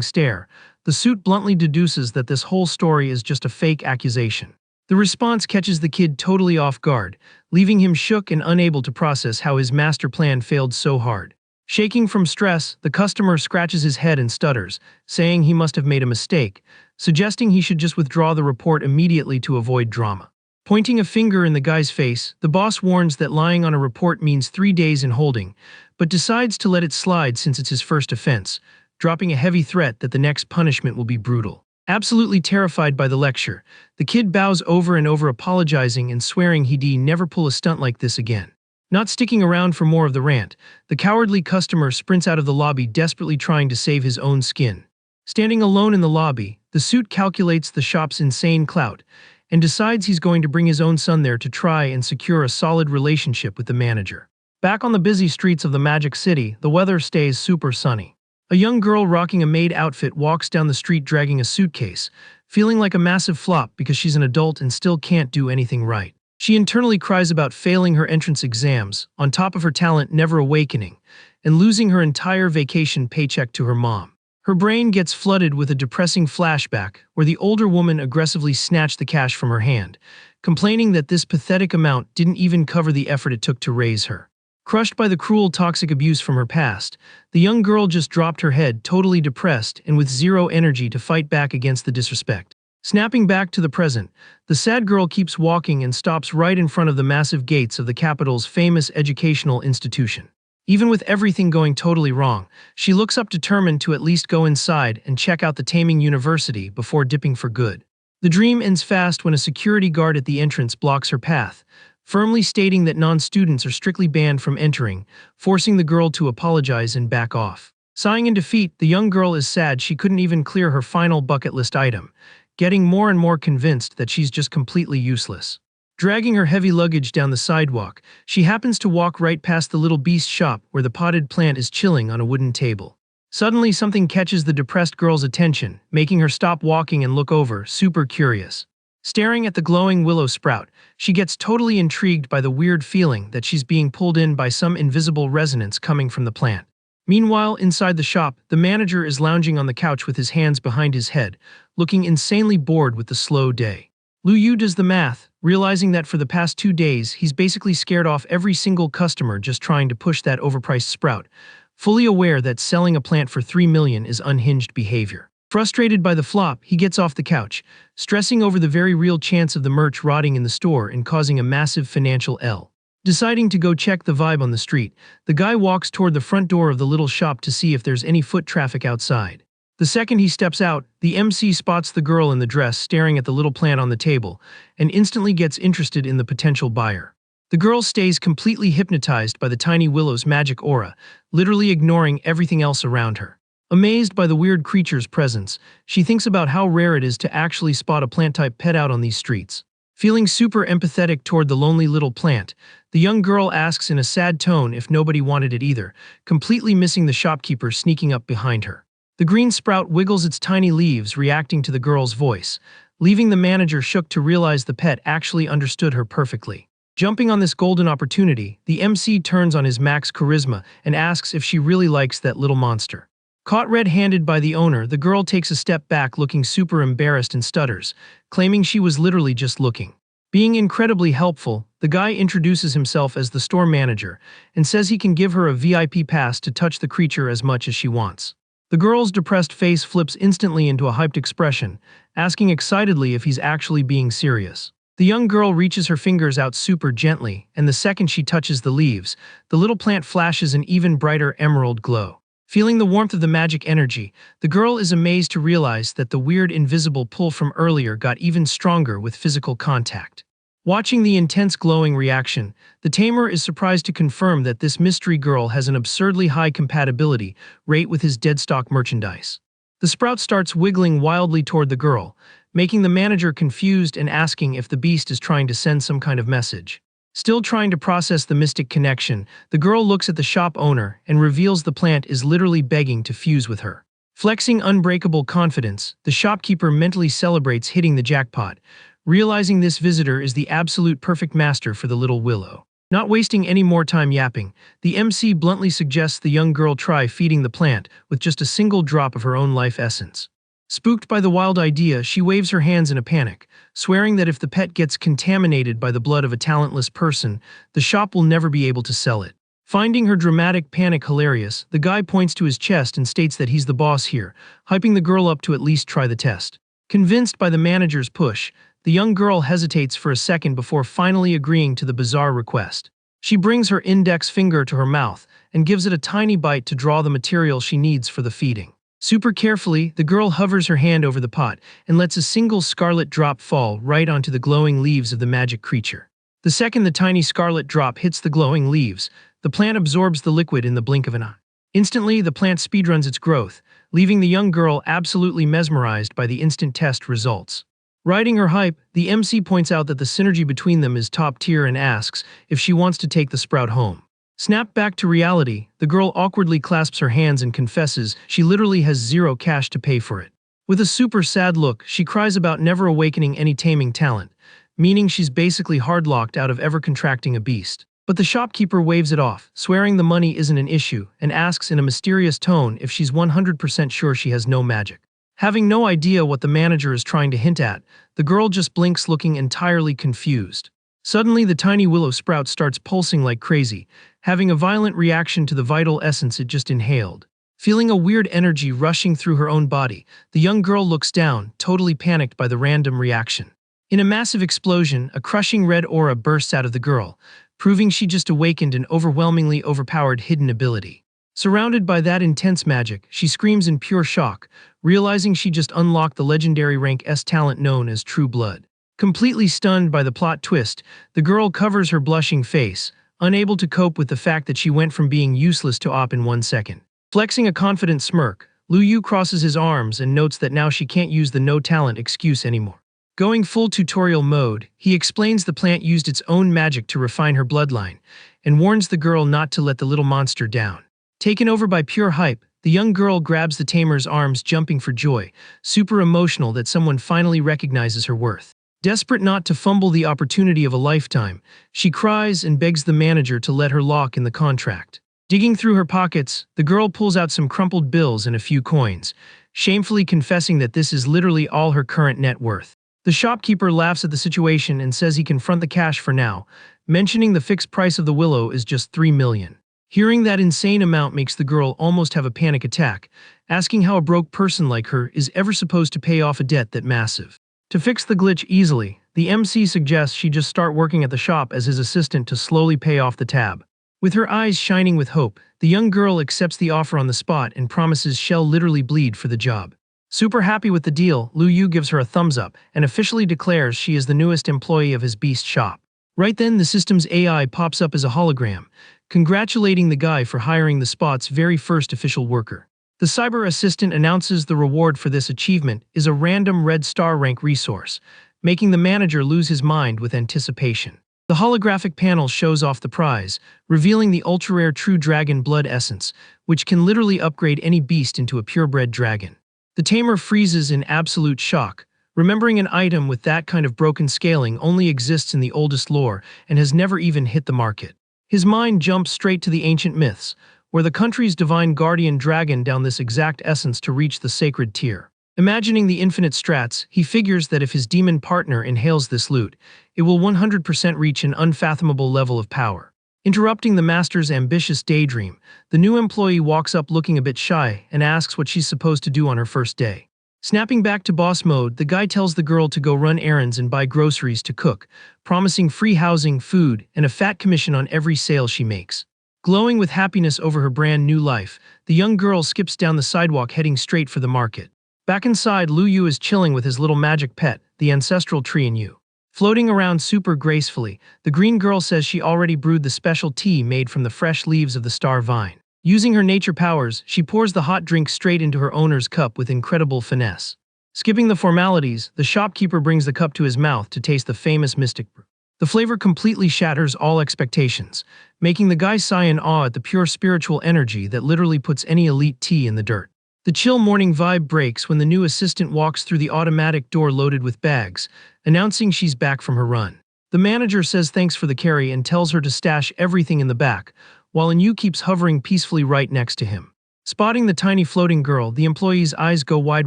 stare, the suit bluntly deduces that this whole story is just a fake accusation. The response catches the kid totally off guard, leaving him shook and unable to process how his master plan failed so hard. Shaking from stress, the customer scratches his head and stutters, saying he must have made a mistake, suggesting he should just withdraw the report immediately to avoid drama. Pointing a finger in the guy's face, the boss warns that lying on a report means 3 days in holding, but decides to let it slide since it's his first offense, dropping a heavy threat that the next punishment will be brutal. Absolutely terrified by the lecture, the kid bows over and over, apologizing and swearing he'd never pull a stunt like this again. Not sticking around for more of the rant, the cowardly customer sprints out of the lobby, desperately trying to save his own skin. Standing alone in the lobby, the suit calculates the shop's insane clout and decides he's going to bring his own son there to try and secure a solid relationship with the manager. Back on the busy streets of the Magic City, the weather stays super sunny. A young girl rocking a maid outfit walks down the street dragging a suitcase, feeling like a massive flop because she's an adult and still can't do anything right. She internally cries about failing her entrance exams, on top of her talent never awakening, and losing her entire vacation paycheck to her mom. Her brain gets flooded with a depressing flashback where the older woman aggressively snatched the cash from her hand, complaining that this pathetic amount didn't even cover the effort it took to raise her. Crushed by the cruel, toxic abuse from her past, the young girl just dropped her head, totally depressed and with zero energy to fight back against the disrespect. Snapping back to the present, the sad girl keeps walking and stops right in front of the massive gates of the capital's famous educational institution. Even with everything going totally wrong, she looks up determined to at least go inside and check out the Taming University before dipping for good. The dream ends fast when a security guard at the entrance blocks her path, firmly stating that non-students are strictly banned from entering, forcing the girl to apologize and back off. Sighing in defeat, the young girl is sad she couldn't even clear her final bucket list item, getting more and more convinced that she's just completely useless. Dragging her heavy luggage down the sidewalk, she happens to walk right past the little beast shop where the potted plant is chilling on a wooden table. Suddenly, something catches the depressed girl's attention, making her stop walking and look over, super curious. Staring at the glowing willow sprout, she gets totally intrigued by the weird feeling that she's being pulled in by some invisible resonance coming from the plant. Meanwhile, inside the shop, the manager is lounging on the couch with his hands behind his head, looking insanely bored with the slow day. Lu Yu does the math, realizing that for the past 2 days, he's basically scared off every single customer just trying to push that overpriced sprout, fully aware that selling a plant for 3 million is unhinged behavior. Frustrated by the flop, he gets off the couch, stressing over the very real chance of the merch rotting in the store and causing a massive financial L. Deciding to go check the vibe on the street, the guy walks toward the front door of the little shop to see if there's any foot traffic outside. The second he steps out, the MC spots the girl in the dress staring at the little plant on the table and instantly gets interested in the potential buyer. The girl stays completely hypnotized by the tiny willow's magic aura, literally ignoring everything else around her. Amazed by the weird creature's presence, she thinks about how rare it is to actually spot a plant-type pet out on these streets. Feeling super empathetic toward the lonely little plant, the young girl asks in a sad tone if nobody wanted it either, completely missing the shopkeeper sneaking up behind her. The green sprout wiggles its tiny leaves, reacting to the girl's voice, leaving the manager shook to realize the pet actually understood her perfectly. Jumping on this golden opportunity, the MC turns on his max charisma and asks if she really likes that little monster. Caught red-handed by the owner, the girl takes a step back looking super embarrassed and stutters, claiming she was literally just looking. Being incredibly helpful, the guy introduces himself as the store manager and says he can give her a VIP pass to touch the creature as much as she wants. The girl's depressed face flips instantly into a hyped expression, asking excitedly if he's actually being serious. The young girl reaches her fingers out super gently, and the second she touches the leaves, the little plant flashes an even brighter emerald glow. Feeling the warmth of the magic energy, the girl is amazed to realize that the weird invisible pull from earlier got even stronger with physical contact. Watching the intense glowing reaction, the tamer is surprised to confirm that this mystery girl has an absurdly high compatibility rate with his deadstock merchandise. The sprout starts wiggling wildly toward the girl, making the manager confused and asking if the beast is trying to send some kind of message. Still trying to process the mystic connection, the girl looks at the shop owner and reveals the plant is literally begging to fuse with her. Flexing unbreakable confidence, the shopkeeper mentally celebrates hitting the jackpot, realizing this visitor is the absolute perfect master for the little willow. Not wasting any more time yapping, the MC bluntly suggests the young girl try feeding the plant with just a single drop of her own life essence. Spooked by the wild idea, she waves her hands in a panic, swearing that if the pet gets contaminated by the blood of a talentless person, the shop will never be able to sell it. Finding her dramatic panic hilarious, the guy points to his chest and states that he's the boss here, hyping the girl up to at least try the test. Convinced by the manager's push, the young girl hesitates for a second before finally agreeing to the bizarre request. She brings her index finger to her mouth and gives it a tiny bite to draw the material she needs for the feeding. Super carefully, the girl hovers her hand over the pot and lets a single scarlet drop fall right onto the glowing leaves of the magic creature. The second the tiny scarlet drop hits the glowing leaves, the plant absorbs the liquid in the blink of an eye. Instantly, the plant speedruns its growth, leaving the young girl absolutely mesmerized by the instant test results. Riding her hype, the MC points out that the synergy between them is top tier and asks if she wants to take the sprout home. Snapped back to reality, the girl awkwardly clasps her hands and confesses she literally has zero cash to pay for it. With a super sad look, she cries about never awakening any taming talent, meaning she's basically hardlocked out of ever contracting a beast. But the shopkeeper waves it off, swearing the money isn't an issue, and asks in a mysterious tone if she's 100% sure she has no magic. Having no idea what the manager is trying to hint at, the girl just blinks, looking entirely confused. Suddenly, the tiny willow sprout starts pulsing like crazy, having a violent reaction to the vital essence it just inhaled. Feeling a weird energy rushing through her own body, the young girl looks down, totally panicked by the random reaction. In a massive explosion, a crushing red aura bursts out of the girl, proving she just awakened an overwhelmingly overpowered hidden ability. Surrounded by that intense magic, she screams in pure shock, realizing she just unlocked the legendary rank S talent known as True Blood. Completely stunned by the plot twist, the girl covers her blushing face, unable to cope with the fact that she went from being useless to OP in 1 second. Flexing a confident smirk, Lu Yu crosses his arms and notes that now she can't use the no talent excuse anymore. Going full tutorial mode, he explains the plant used its own magic to refine her bloodline, and warns the girl not to let the little monster down. Taken over by pure hype, the young girl grabs the tamer's arms, jumping for joy, super emotional that someone finally recognizes her worth. Desperate not to fumble the opportunity of a lifetime, she cries and begs the manager to let her lock in the contract. Digging through her pockets, the girl pulls out some crumpled bills and a few coins, shamefully confessing that this is literally all her current net worth. The shopkeeper laughs at the situation and says he can front the cash for now, mentioning the fixed price of the willow is just 3 million. Hearing that insane amount makes the girl almost have a panic attack, asking how a broke person like her is ever supposed to pay off a debt that massive. To fix the glitch easily, the MC suggests she just start working at the shop as his assistant to slowly pay off the tab. With her eyes shining with hope, the young girl accepts the offer on the spot and promises she'll literally bleed for the job. Super happy with the deal, Lu Yu gives her a thumbs up and officially declares she is the newest employee of his beast shop. Right then, the system's AI pops up as a hologram, congratulating the guy for hiring the spot's very first official worker. The cyber assistant announces the reward for this achievement is a random red star rank resource, making the manager lose his mind with anticipation. The holographic panel shows off the prize, revealing the ultra-rare True Dragon Blood Essence, which can literally upgrade any beast into a purebred dragon. The tamer freezes in absolute shock, remembering an item with that kind of broken scaling only exists in the oldest lore and has never even hit the market. His mind jumps straight to the ancient myths, where the country's divine guardian dragon down this exact essence to reach the sacred tier. Imagining the infinite strats, he figures that if his demon partner inhales this loot, it will 100% reach an unfathomable level of power. Interrupting the master's ambitious daydream, the new employee walks up looking a bit shy and asks what she's supposed to do on her first day. Snapping back to boss mode, the guy tells the girl to go run errands and buy groceries to cook, promising free housing, food, and a fat commission on every sale she makes. Glowing with happiness over her brand new life, the young girl skips down the sidewalk heading straight for the market. Back inside, Lu Yu is chilling with his little magic pet, the ancestral tree in Yu. Floating around super gracefully, the green girl says she already brewed the special tea made from the fresh leaves of the star vine. Using her nature powers, she pours the hot drink straight into her owner's cup with incredible finesse. Skipping the formalities, the shopkeeper brings the cup to his mouth to taste the famous mystic brew. The flavor completely shatters all expectations, making the guy sigh in awe at the pure spiritual energy that literally puts any elite tea in the dirt. The chill morning vibe breaks when the new assistant walks through the automatic door loaded with bags, announcing she's back from her run. The manager says thanks for the carry and tells her to stash everything in the back, while Yu keeps hovering peacefully right next to him. Spotting the tiny floating girl, the employee's eyes go wide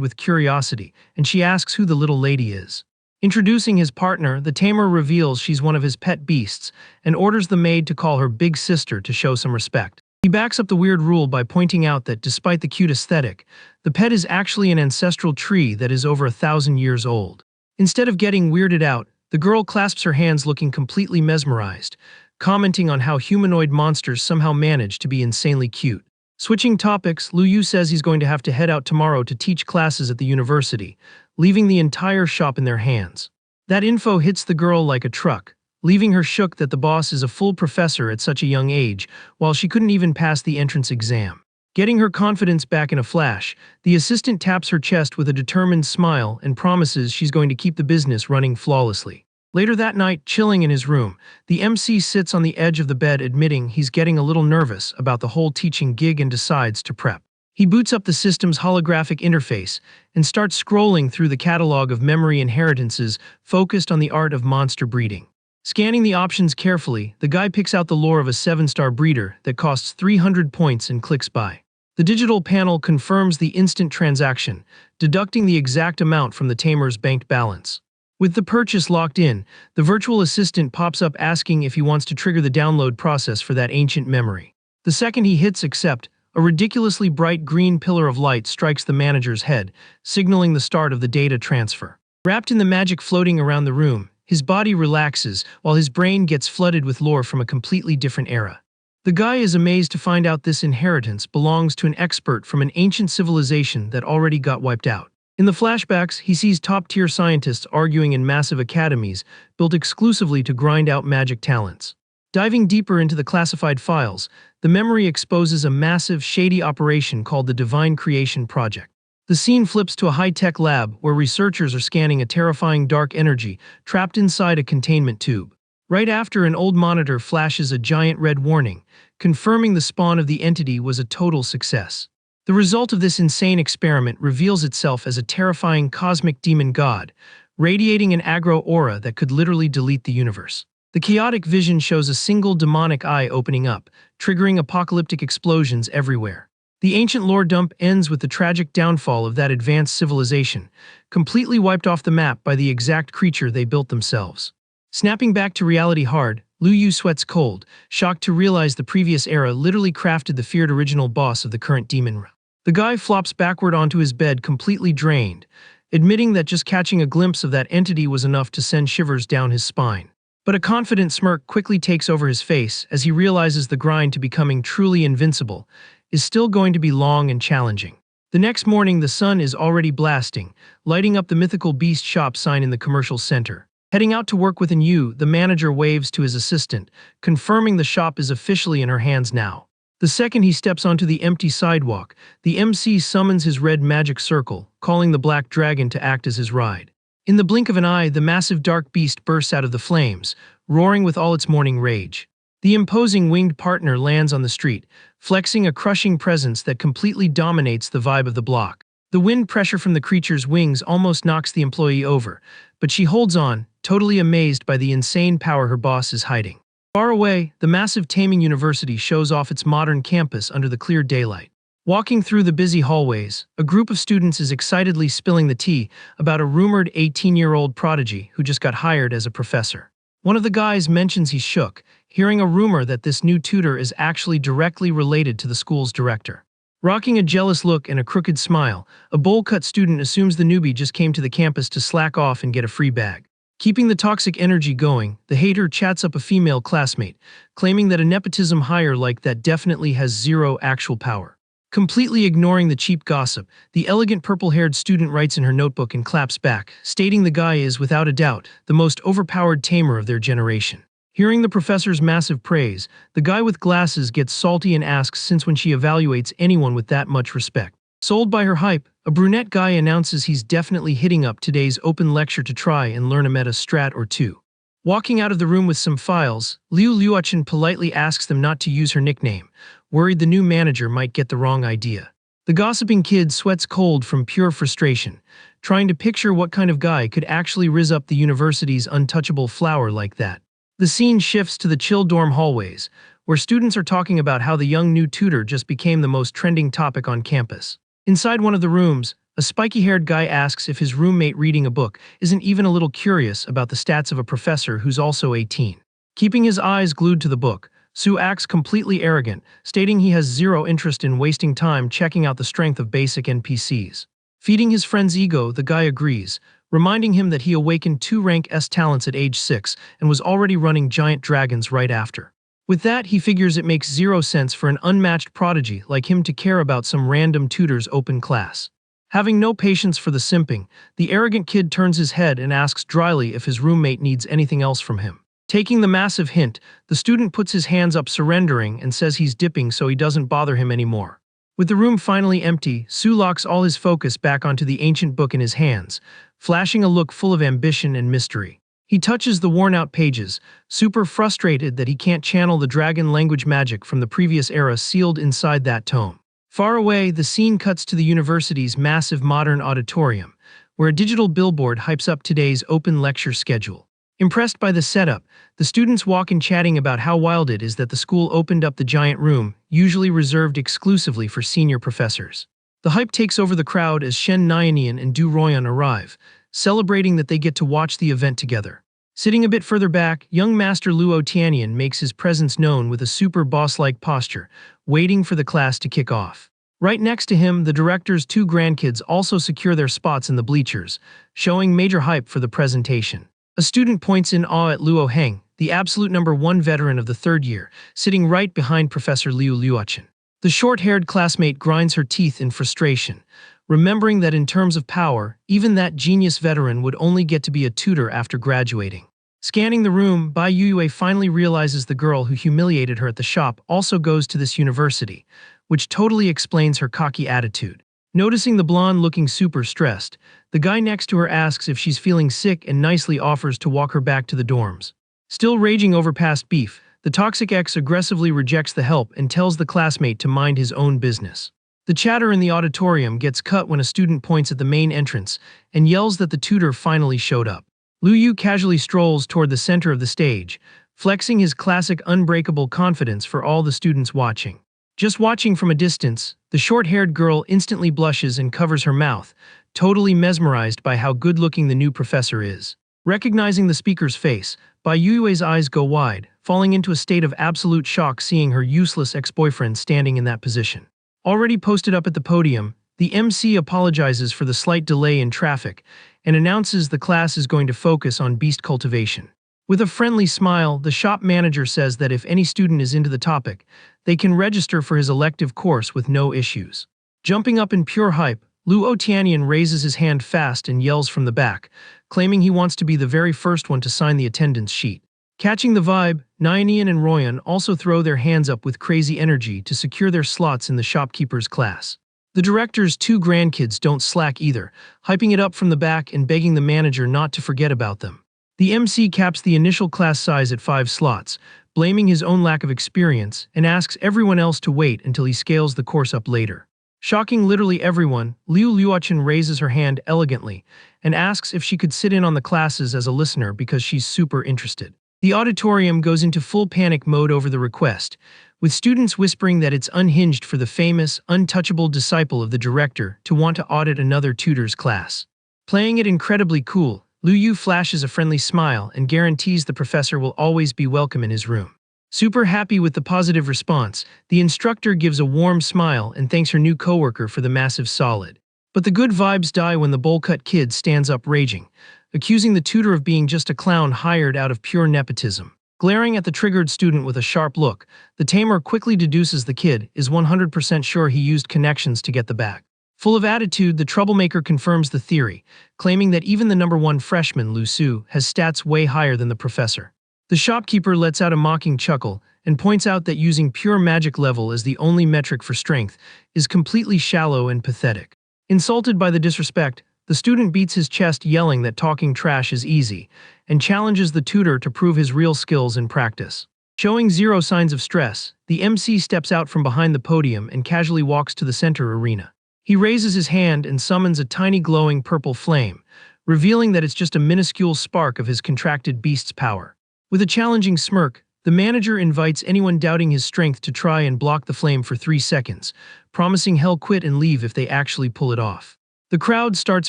with curiosity, and she asks who the little lady is. Introducing his partner, the tamer reveals she's one of his pet beasts, and orders the maid to call her big sister to show some respect. He backs up the weird rule by pointing out that despite the cute aesthetic, the pet is actually an ancestral tree that is over 1,000 years old. Instead of getting weirded out, the girl clasps her hands looking completely mesmerized, commenting on how humanoid monsters somehow manage to be insanely cute. Switching topics, Lu Yu says he's going to have to head out tomorrow to teach classes at the university, leaving the entire shop in their hands. That info hits the girl like a truck, leaving her shook that the boss is a full professor at such a young age, while she couldn't even pass the entrance exam. Getting her confidence back in a flash, the assistant taps her chest with a determined smile and promises she's going to keep the business running flawlessly. Later that night, chilling in his room, the MC sits on the edge of the bed admitting he's getting a little nervous about the whole teaching gig and decides to prep. He boots up the system's holographic interface and starts scrolling through the catalog of memory inheritances focused on the art of monster breeding. Scanning the options carefully, the guy picks out the lore of a 7-star breeder that costs 300 points and clicks buy. The digital panel confirms the instant transaction, deducting the exact amount from the tamer's banked balance. With the purchase locked in, the virtual assistant pops up asking if he wants to trigger the download process for that ancient memory. The second he hits accept, a ridiculously bright green pillar of light strikes the manager's head, signaling the start of the data transfer. Wrapped in the magic floating around the room, his body relaxes while his brain gets flooded with lore from a completely different era. The guy is amazed to find out this inheritance belongs to an expert from an ancient civilization that already got wiped out. In the flashbacks, he sees top-tier scientists arguing in massive academies built exclusively to grind out magic talents. Diving deeper into the classified files, the memory exposes a massive, shady operation called the Divine Creation Project. The scene flips to a high-tech lab where researchers are scanning a terrifying dark energy trapped inside a containment tube. Right after, an old monitor flashes a giant red warning, confirming the spawn of the entity was a total success. The result of this insane experiment reveals itself as a terrifying cosmic demon god, radiating an aggro aura that could literally delete the universe. The chaotic vision shows a single demonic eye opening up, triggering apocalyptic explosions everywhere. The ancient lore dump ends with the tragic downfall of that advanced civilization, completely wiped off the map by the exact creature they built themselves. Snapping back to reality hard, Lu Yu sweats cold, shocked to realize the previous era literally crafted the feared original boss of the current demon realm. The guy flops backward onto his bed completely drained, admitting that just catching a glimpse of that entity was enough to send shivers down his spine. But a confident smirk quickly takes over his face as he realizes the grind to becoming truly invincible is still going to be long and challenging. The next morning, the sun is already blasting, lighting up the mythical beast shop sign in the commercial center. Heading out to work with Yu, the manager waves to his assistant, confirming the shop is officially in her hands now. The second he steps onto the empty sidewalk, the MC summons his red magic circle, calling the black dragon to act as his ride. In the blink of an eye, the massive dark beast bursts out of the flames, roaring with all its morning rage. The imposing winged partner lands on the street, flexing a crushing presence that completely dominates the vibe of the block. The wind pressure from the creature's wings almost knocks the employee over, but she holds on, totally amazed by the insane power her boss is hiding. Far away, the massive Taming University shows off its modern campus under the clear daylight. Walking through the busy hallways, a group of students is excitedly spilling the tea about a rumored 18-year-old prodigy who just got hired as a professor. One of the guys mentions he's shook, hearing a rumor that this new tutor is actually directly related to the school's director. Rocking a jealous look and a crooked smile, a bowl-cut student assumes the newbie just came to the campus to slack off and get a free bag. Keeping the toxic energy going, the hater chats up a female classmate, claiming that a nepotism hire like that definitely has zero actual power. Completely ignoring the cheap gossip, the elegant purple-haired student writes in her notebook and claps back, stating the guy is, without a doubt, the most overpowered tamer of their generation. Hearing the professor's massive praise, the guy with glasses gets salty and asks since when she evaluates anyone with that much respect. Sold by her hype, a brunette guy announces he's definitely hitting up today's open lecture to try and learn a meta strat or two. Walking out of the room with some files, Liu Luochen politely asks them not to use her nickname, worried the new manager might get the wrong idea. The gossiping kid sweats cold from pure frustration, trying to picture what kind of guy could actually rizz up the university's untouchable flower like that. The scene shifts to the chill dorm hallways, where students are talking about how the young new tutor just became the most trending topic on campus. Inside one of the rooms, a spiky-haired guy asks if his roommate reading a book isn't even a little curious about the stats of a professor who's also 18. Keeping his eyes glued to the book, Sue acts completely arrogant, stating he has zero interest in wasting time checking out the strength of basic NPCs. Feeding his friend's ego, the guy agrees, reminding him that he awakened 2 rank S talents at age 6 and was already running giant dragons right after. With that, he figures it makes zero sense for an unmatched prodigy like him to care about some random tutor's open class. Having no patience for the simping, the arrogant kid turns his head and asks dryly if his roommate needs anything else from him. Taking the massive hint, the student puts his hands up surrendering and says he's dipping so he doesn't bother him anymore. With the room finally empty, Su locks all his focus back onto the ancient book in his hands, flashing a look full of ambition and mystery. He touches the worn-out pages, super frustrated that he can't channel the dragon language magic from the previous era sealed inside that tome. Far away, the scene cuts to the university's massive modern auditorium, where a digital billboard hypes up today's open lecture schedule. Impressed by the setup, the students walk in chatting about how wild it is that the school opened up the giant room, usually reserved exclusively for senior professors. The hype takes over the crowd as Shen Nyanian and Du Royan arrive, celebrating that they get to watch the event together. Sitting a bit further back, young Master Luo Tianian makes his presence known with a super boss-like posture, waiting for the class to kick off. Right next to him, the director's 2 grandkids also secure their spots in the bleachers, showing major hype for the presentation. A student points in awe at Luo Heng, the absolute #1 veteran of the 3rd year, sitting right behind Professor Liu Luochen. The short-haired classmate grinds her teeth in frustration, remembering that in terms of power, even that genius veteran would only get to be a tutor after graduating. Scanning the room, Bai Yuyue finally realizes the girl who humiliated her at the shop also goes to this university, which totally explains her cocky attitude. Noticing the blonde looking super stressed, the guy next to her asks if she's feeling sick and nicely offers to walk her back to the dorms. Still raging over past beef, the toxic ex aggressively rejects the help and tells the classmate to mind his own business. The chatter in the auditorium gets cut when a student points at the main entrance and yells that the tutor finally showed up. Lu Yu casually strolls toward the center of the stage, flexing his classic unbreakable confidence for all the students watching. Just watching from a distance, the short-haired girl instantly blushes and covers her mouth, totally mesmerized by how good-looking the new professor is. Recognizing the speaker's face, Bai Yue's eyes go wide, falling into a state of absolute shock seeing her useless ex-boyfriend standing in that position. Already posted up at the podium, the MC apologizes for the slight delay in traffic and announces the class is going to focus on beast cultivation. With a friendly smile, the shop manager says that if any student is into the topic, they can register for his elective course with no issues. Jumping up in pure hype, Luo Tianian raises his hand fast and yells from the back, claiming he wants to be the very first one to sign the attendance sheet. Catching the vibe, Nyanian and Royan also throw their hands up with crazy energy to secure their slots in the shopkeeper's class. The director's 2 grandkids don't slack either, hyping it up from the back and begging the manager not to forget about them. The MC caps the initial class size at 5 slots, blaming his own lack of experience, and asks everyone else to wait until he scales the course up later. Shocking literally everyone, Liu Luochen raises her hand elegantly and asks if she could sit in on the classes as a listener because she's super interested. The auditorium goes into full panic mode over the request, with students whispering that it's unhinged for the famous, untouchable disciple of the director to want to audit another tutor's class. Playing it incredibly cool, Lu Yu flashes a friendly smile and guarantees the professor will always be welcome in his room. Super happy with the positive response, the instructor gives a warm smile and thanks her new coworker for the massive solid. But the good vibes die when the bowl-cut kid stands up raging, accusing the tutor of being just a clown hired out of pure nepotism. Glaring at the triggered student with a sharp look, the tamer quickly deduces the kid is 100% sure he used connections to get the bag. Full of attitude, the troublemaker confirms the theory, claiming that even the #1 freshman, Lu Su, has stats way higher than the professor. The shopkeeper lets out a mocking chuckle and points out that using pure magic level as the only metric for strength is completely shallow and pathetic. Insulted by the disrespect, the student beats his chest yelling that talking trash is easy and challenges the tutor to prove his real skills in practice. Showing zero signs of stress, the MC steps out from behind the podium and casually walks to the center arena. He raises his hand and summons a tiny glowing purple flame, revealing that it's just a minuscule spark of his contracted beast's power. With a challenging smirk, the manager invites anyone doubting his strength to try and block the flame for 3 seconds, promising hell quit and leave if they actually pull it off. The crowd starts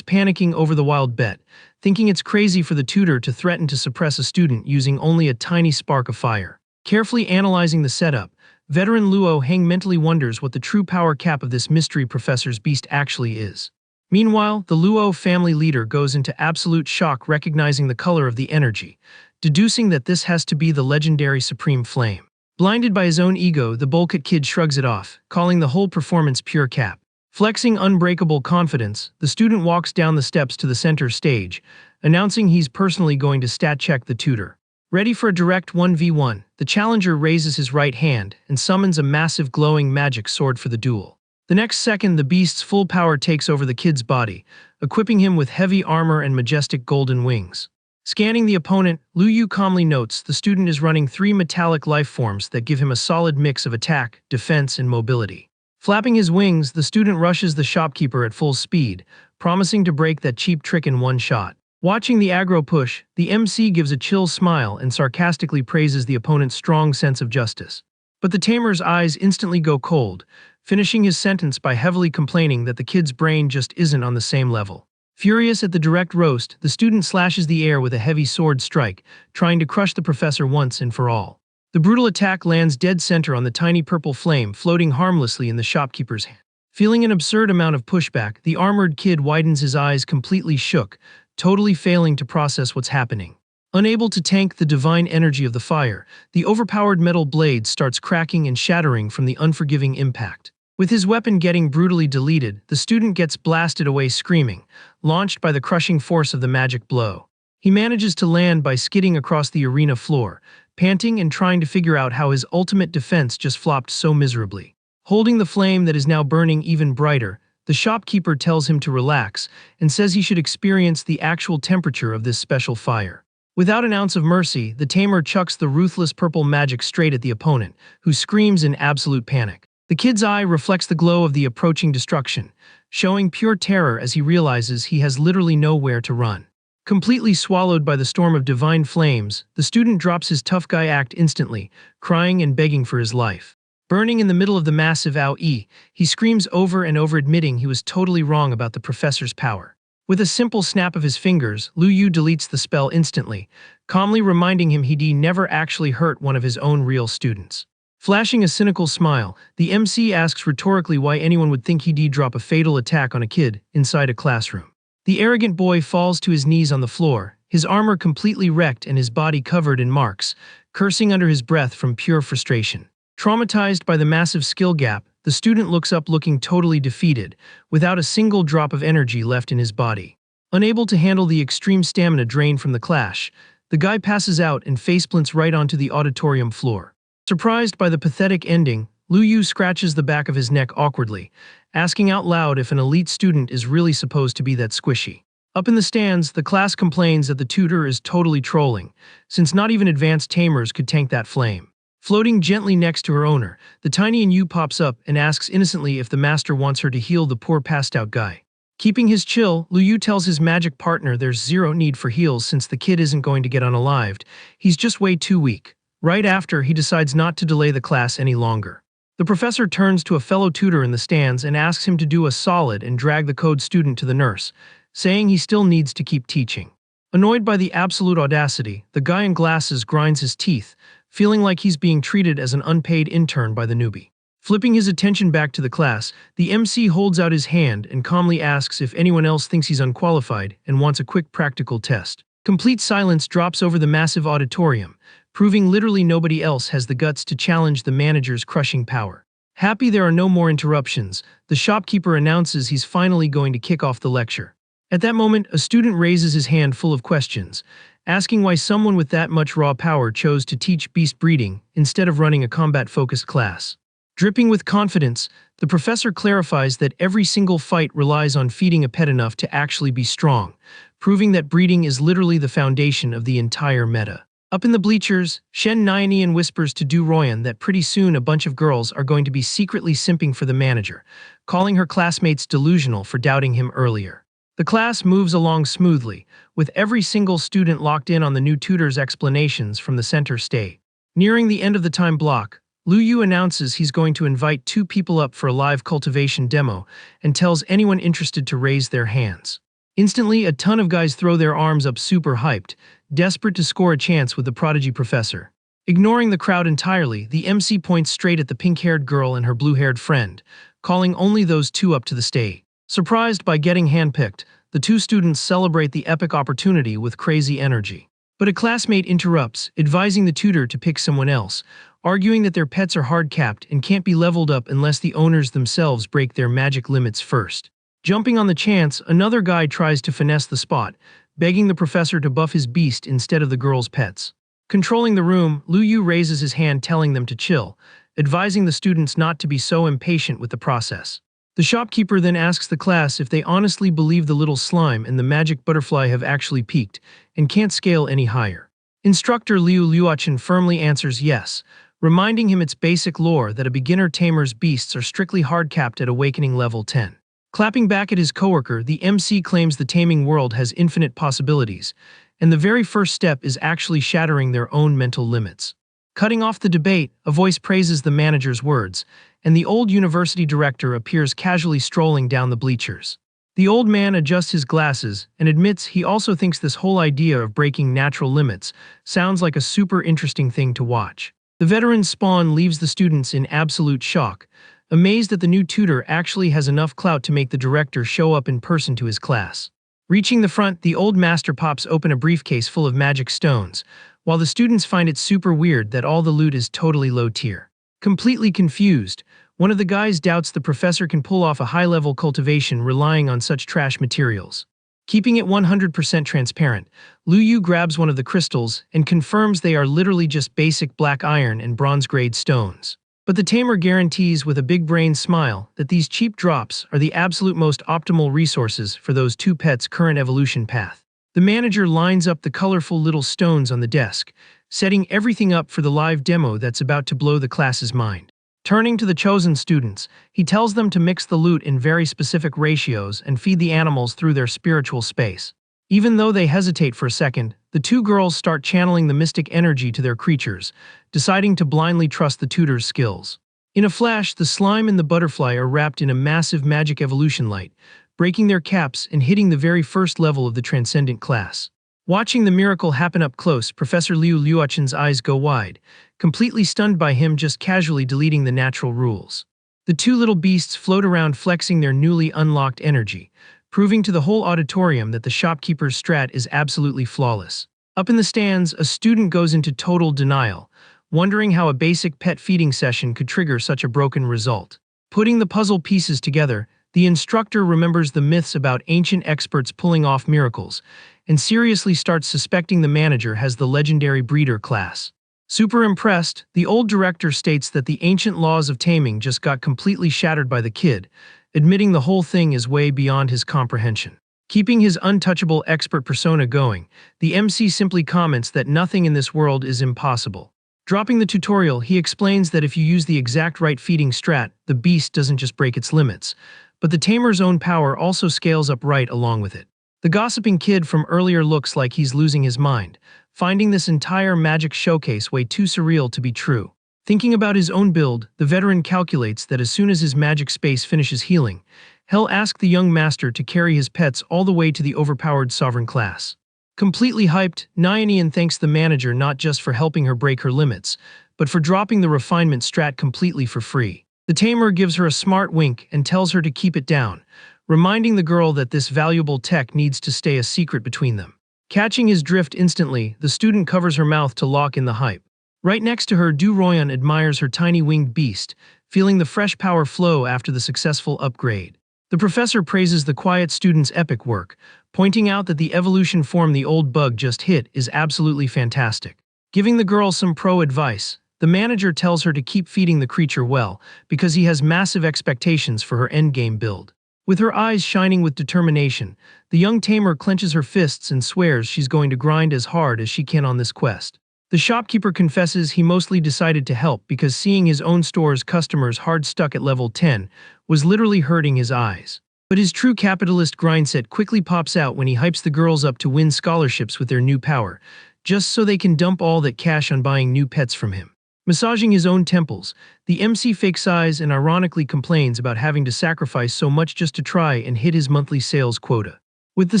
panicking over the wild bet, thinking it's crazy for the tutor to threaten to suppress a student using only a tiny spark of fire. Carefully analyzing the setup, veteran Luo Heng mentally wonders what the true power cap of this mystery professor's beast actually is. Meanwhile, the Luo family leader goes into absolute shock recognizing the color of the energy, deducing that this has to be the legendary Supreme Flame. Blinded by his own ego, the Bolkat kid shrugs it off, calling the whole performance pure cap. Flexing unbreakable confidence, the student walks down the steps to the center stage, announcing he's personally going to stat-check the tutor. Ready for a direct 1v1, the challenger raises his right hand and summons a massive glowing magic sword for the duel. The next second, the beast's full power takes over the kid's body, equipping him with heavy armor and majestic golden wings. Scanning the opponent, Lu Yu calmly notes the student is running 3 metallic life forms that give him a solid mix of attack, defense, and mobility. Flapping his wings, the student rushes the shopkeeper at full speed, promising to break that cheap trick in one shot. Watching the aggro push, the MC gives a chill smile and sarcastically praises the opponent's strong sense of justice. But the tamer's eyes instantly go cold, finishing his sentence by heavily complaining that the kid's brain just isn't on the same level. Furious at the direct roast, the student slashes the air with a heavy sword strike, trying to crush the professor once and for all. The brutal attack lands dead center on the tiny purple flame floating harmlessly in the shopkeeper's hand. Feeling an absurd amount of pushback, the armored kid widens his eyes completely shook, totally failing to process what's happening. Unable to tank the divine energy of the fire, the overpowered metal blade starts cracking and shattering from the unforgiving impact. With his weapon getting brutally deleted, the student gets blasted away screaming, launched by the crushing force of the magic blow. He manages to land by skidding across the arena floor, panting and trying to figure out how his ultimate defense just flopped so miserably. Holding the flame that is now burning even brighter, the shopkeeper tells him to relax and says he should experience the actual temperature of this special fire. Without an ounce of mercy, the tamer chucks the ruthless purple magic straight at the opponent, who screams in absolute panic. The kid's eye reflects the glow of the approaching destruction, showing pure terror as he realizes he has literally nowhere to run. Completely swallowed by the storm of divine flames, the student drops his tough guy act instantly, crying and begging for his life. Burning in the middle of the massive AoE, he screams over and over admitting he was totally wrong about the professor's power. With a simple snap of his fingers, Lu Yu deletes the spell instantly, calmly reminding him he'd never actually hurt one of his own real students. Flashing a cynical smile, the MC asks rhetorically why anyone would think he'd drop a fatal attack on a kid inside a classroom. The arrogant boy falls to his knees on the floor, his armor completely wrecked and his body covered in marks, cursing under his breath from pure frustration. Traumatized by the massive skill gap, the student looks up looking totally defeated, without a single drop of energy left in his body. Unable to handle the extreme stamina drain from the clash, the guy passes out and faceplants right onto the auditorium floor. Surprised by the pathetic ending, Lu Yu scratches the back of his neck awkwardly, asking out loud if an elite student is really supposed to be that squishy. Up in the stands, the class complains that the tutor is totally trolling, since not even advanced tamers could tank that flame. Floating gently next to her owner, the tiny Yu pops up and asks innocently if the master wants her to heal the poor passed-out guy. Keeping his chill, Lu Yu tells his magic partner there's zero need for heals since the kid isn't going to get unalived, he's just way too weak. Right after, he decides not to delay the class any longer. The professor turns to a fellow tutor in the stands and asks him to do a solid and drag the code student to the nurse, saying he still needs to keep teaching. Annoyed by the absolute audacity, the guy in glasses grinds his teeth, feeling like he's being treated as an unpaid intern by the newbie. Flipping his attention back to the class, the MC holds out his hand and calmly asks if anyone else thinks he's unqualified and wants a quick practical test. Complete silence drops over the massive auditorium, proving literally nobody else has the guts to challenge the manager's crushing power. Happy there are no more interruptions, the shopkeeper announces he's finally going to kick off the lecture. At that moment, a student raises his hand full of questions, asking why someone with that much raw power chose to teach beast breeding instead of running a combat-focused class. Dripping with confidence, the professor clarifies that every single fight relies on feeding a pet enough to actually be strong, proving that breeding is literally the foundation of the entire meta. Up in the bleachers, Shen Nyanyan whispers to Du Royan that pretty soon a bunch of girls are going to be secretly simping for the manager, calling her classmates delusional for doubting him earlier. The class moves along smoothly, with every single student locked in on the new tutor's explanations from the center stage. Nearing the end of the time block, Lu Yu announces he's going to invite 2 people up for a live cultivation demo and tells anyone interested to raise their hands. Instantly, a ton of guys throw their arms up super hyped, desperate to score a chance with the prodigy professor. Ignoring the crowd entirely, the MC points straight at the pink-haired girl and her blue-haired friend, calling only those 2 up to the stage. Surprised by getting handpicked, the two students celebrate the epic opportunity with crazy energy. But a classmate interrupts, advising the tutor to pick someone else, arguing that their pets are hard-capped and can't be leveled up unless the owners themselves break their magic limits first. Jumping on the chance, another guy tries to finesse the spot, begging the professor to buff his beast instead of the girl's pets. Controlling the room, Lu Yu raises his hand telling them to chill, advising the students not to be so impatient with the process. The shopkeeper then asks the class if they honestly believe the little slime and the magic butterfly have actually peaked and can't scale any higher. Instructor Liu Luochen firmly answers yes, reminding him its basic lore that a beginner tamer's beasts are strictly hard-capped at awakening level 10. Clapping back at his coworker, the MC claims the taming world has infinite possibilities, and the very first step is actually shattering their own mental limits. Cutting off the debate, a voice praises the manager's words, and the old university director appears casually strolling down the bleachers. The old man adjusts his glasses and admits he also thinks this whole idea of breaking natural limits sounds like a super interesting thing to watch. The veteran Spawn leaves the students in absolute shock, amazed that the new tutor actually has enough clout to make the director show up in person to his class. Reaching the front, the old master pops open a briefcase full of magic stones, while the students find it super weird that all the loot is totally low tier. Completely confused, one of the guys doubts the professor can pull off a high-level cultivation relying on such trash materials. Keeping it 100% transparent, Lu Yu grabs one of the crystals and confirms they are literally just basic black iron and bronze-grade stones. But the tamer guarantees with a big-brain smile that these cheap drops are the absolute most optimal resources for those two pets' current evolution path. The manager lines up the colorful little stones on the desk, setting everything up for the live demo that's about to blow the class's mind. Turning to the chosen students, he tells them to mix the loot in very specific ratios and feed the animals through their spiritual space. Even though they hesitate for a second, the two girls start channeling the mystic energy to their creatures, deciding to blindly trust the tutor's skills. In a flash, the slime and the butterfly are wrapped in a massive magic evolution light, breaking their caps and hitting the very first level of the transcendent class. Watching the miracle happen up close, Professor Liu Luochen's eyes go wide, completely stunned by him just casually deleting the natural rules. The two little beasts float around flexing their newly unlocked energy, proving to the whole auditorium that the shopkeeper's strat is absolutely flawless. Up in the stands, a student goes into total denial, wondering how a basic pet feeding session could trigger such a broken result. Putting the puzzle pieces together, the instructor remembers the myths about ancient experts pulling off miracles, and seriously starts suspecting the manager has the legendary breeder class. Super impressed, the old director states that the ancient laws of taming just got completely shattered by the kid, admitting the whole thing is way beyond his comprehension. Keeping his untouchable expert persona going, the MC simply comments that nothing in this world is impossible. Dropping the tutorial, he explains that if you use the exact right feeding strat, the beast doesn't just break its limits, but the tamer's own power also scales up right along with it. The gossiping kid from earlier looks like he's losing his mind, finding this entire magic showcase way too surreal to be true. Thinking about his own build, the veteran calculates that as soon as his magic space finishes healing, he'll ask the young master to carry his pets all the way to the overpowered sovereign class. Completely hyped, Nyanyan thanks the manager not just for helping her break her limits, but for dropping the refinement strat completely for free. The tamer gives her a smart wink and tells her to keep it down, reminding the girl that this valuable tech needs to stay a secret between them. Catching his drift instantly, the student covers her mouth to lock in the hype. Right next to her, Du Royan admires her tiny winged beast, feeling the fresh power flow after the successful upgrade. The professor praises the quiet student's epic work, pointing out that the evolution form the old bug just hit is absolutely fantastic. Giving the girl some pro advice, the manager tells her to keep feeding the creature well, because he has massive expectations for her endgame build. With her eyes shining with determination, the young tamer clenches her fists and swears she's going to grind as hard as she can on this quest. The shopkeeper confesses he mostly decided to help because seeing his own store's customers hard stuck at level 10 was literally hurting his eyes. But his true capitalist grindset quickly pops out when he hypes the girls up to win scholarships with their new power, just so they can dump all that cash on buying new pets from him. Massaging his own temples, the MC fake sighs and ironically complains about having to sacrifice so much just to try and hit his monthly sales quota. With the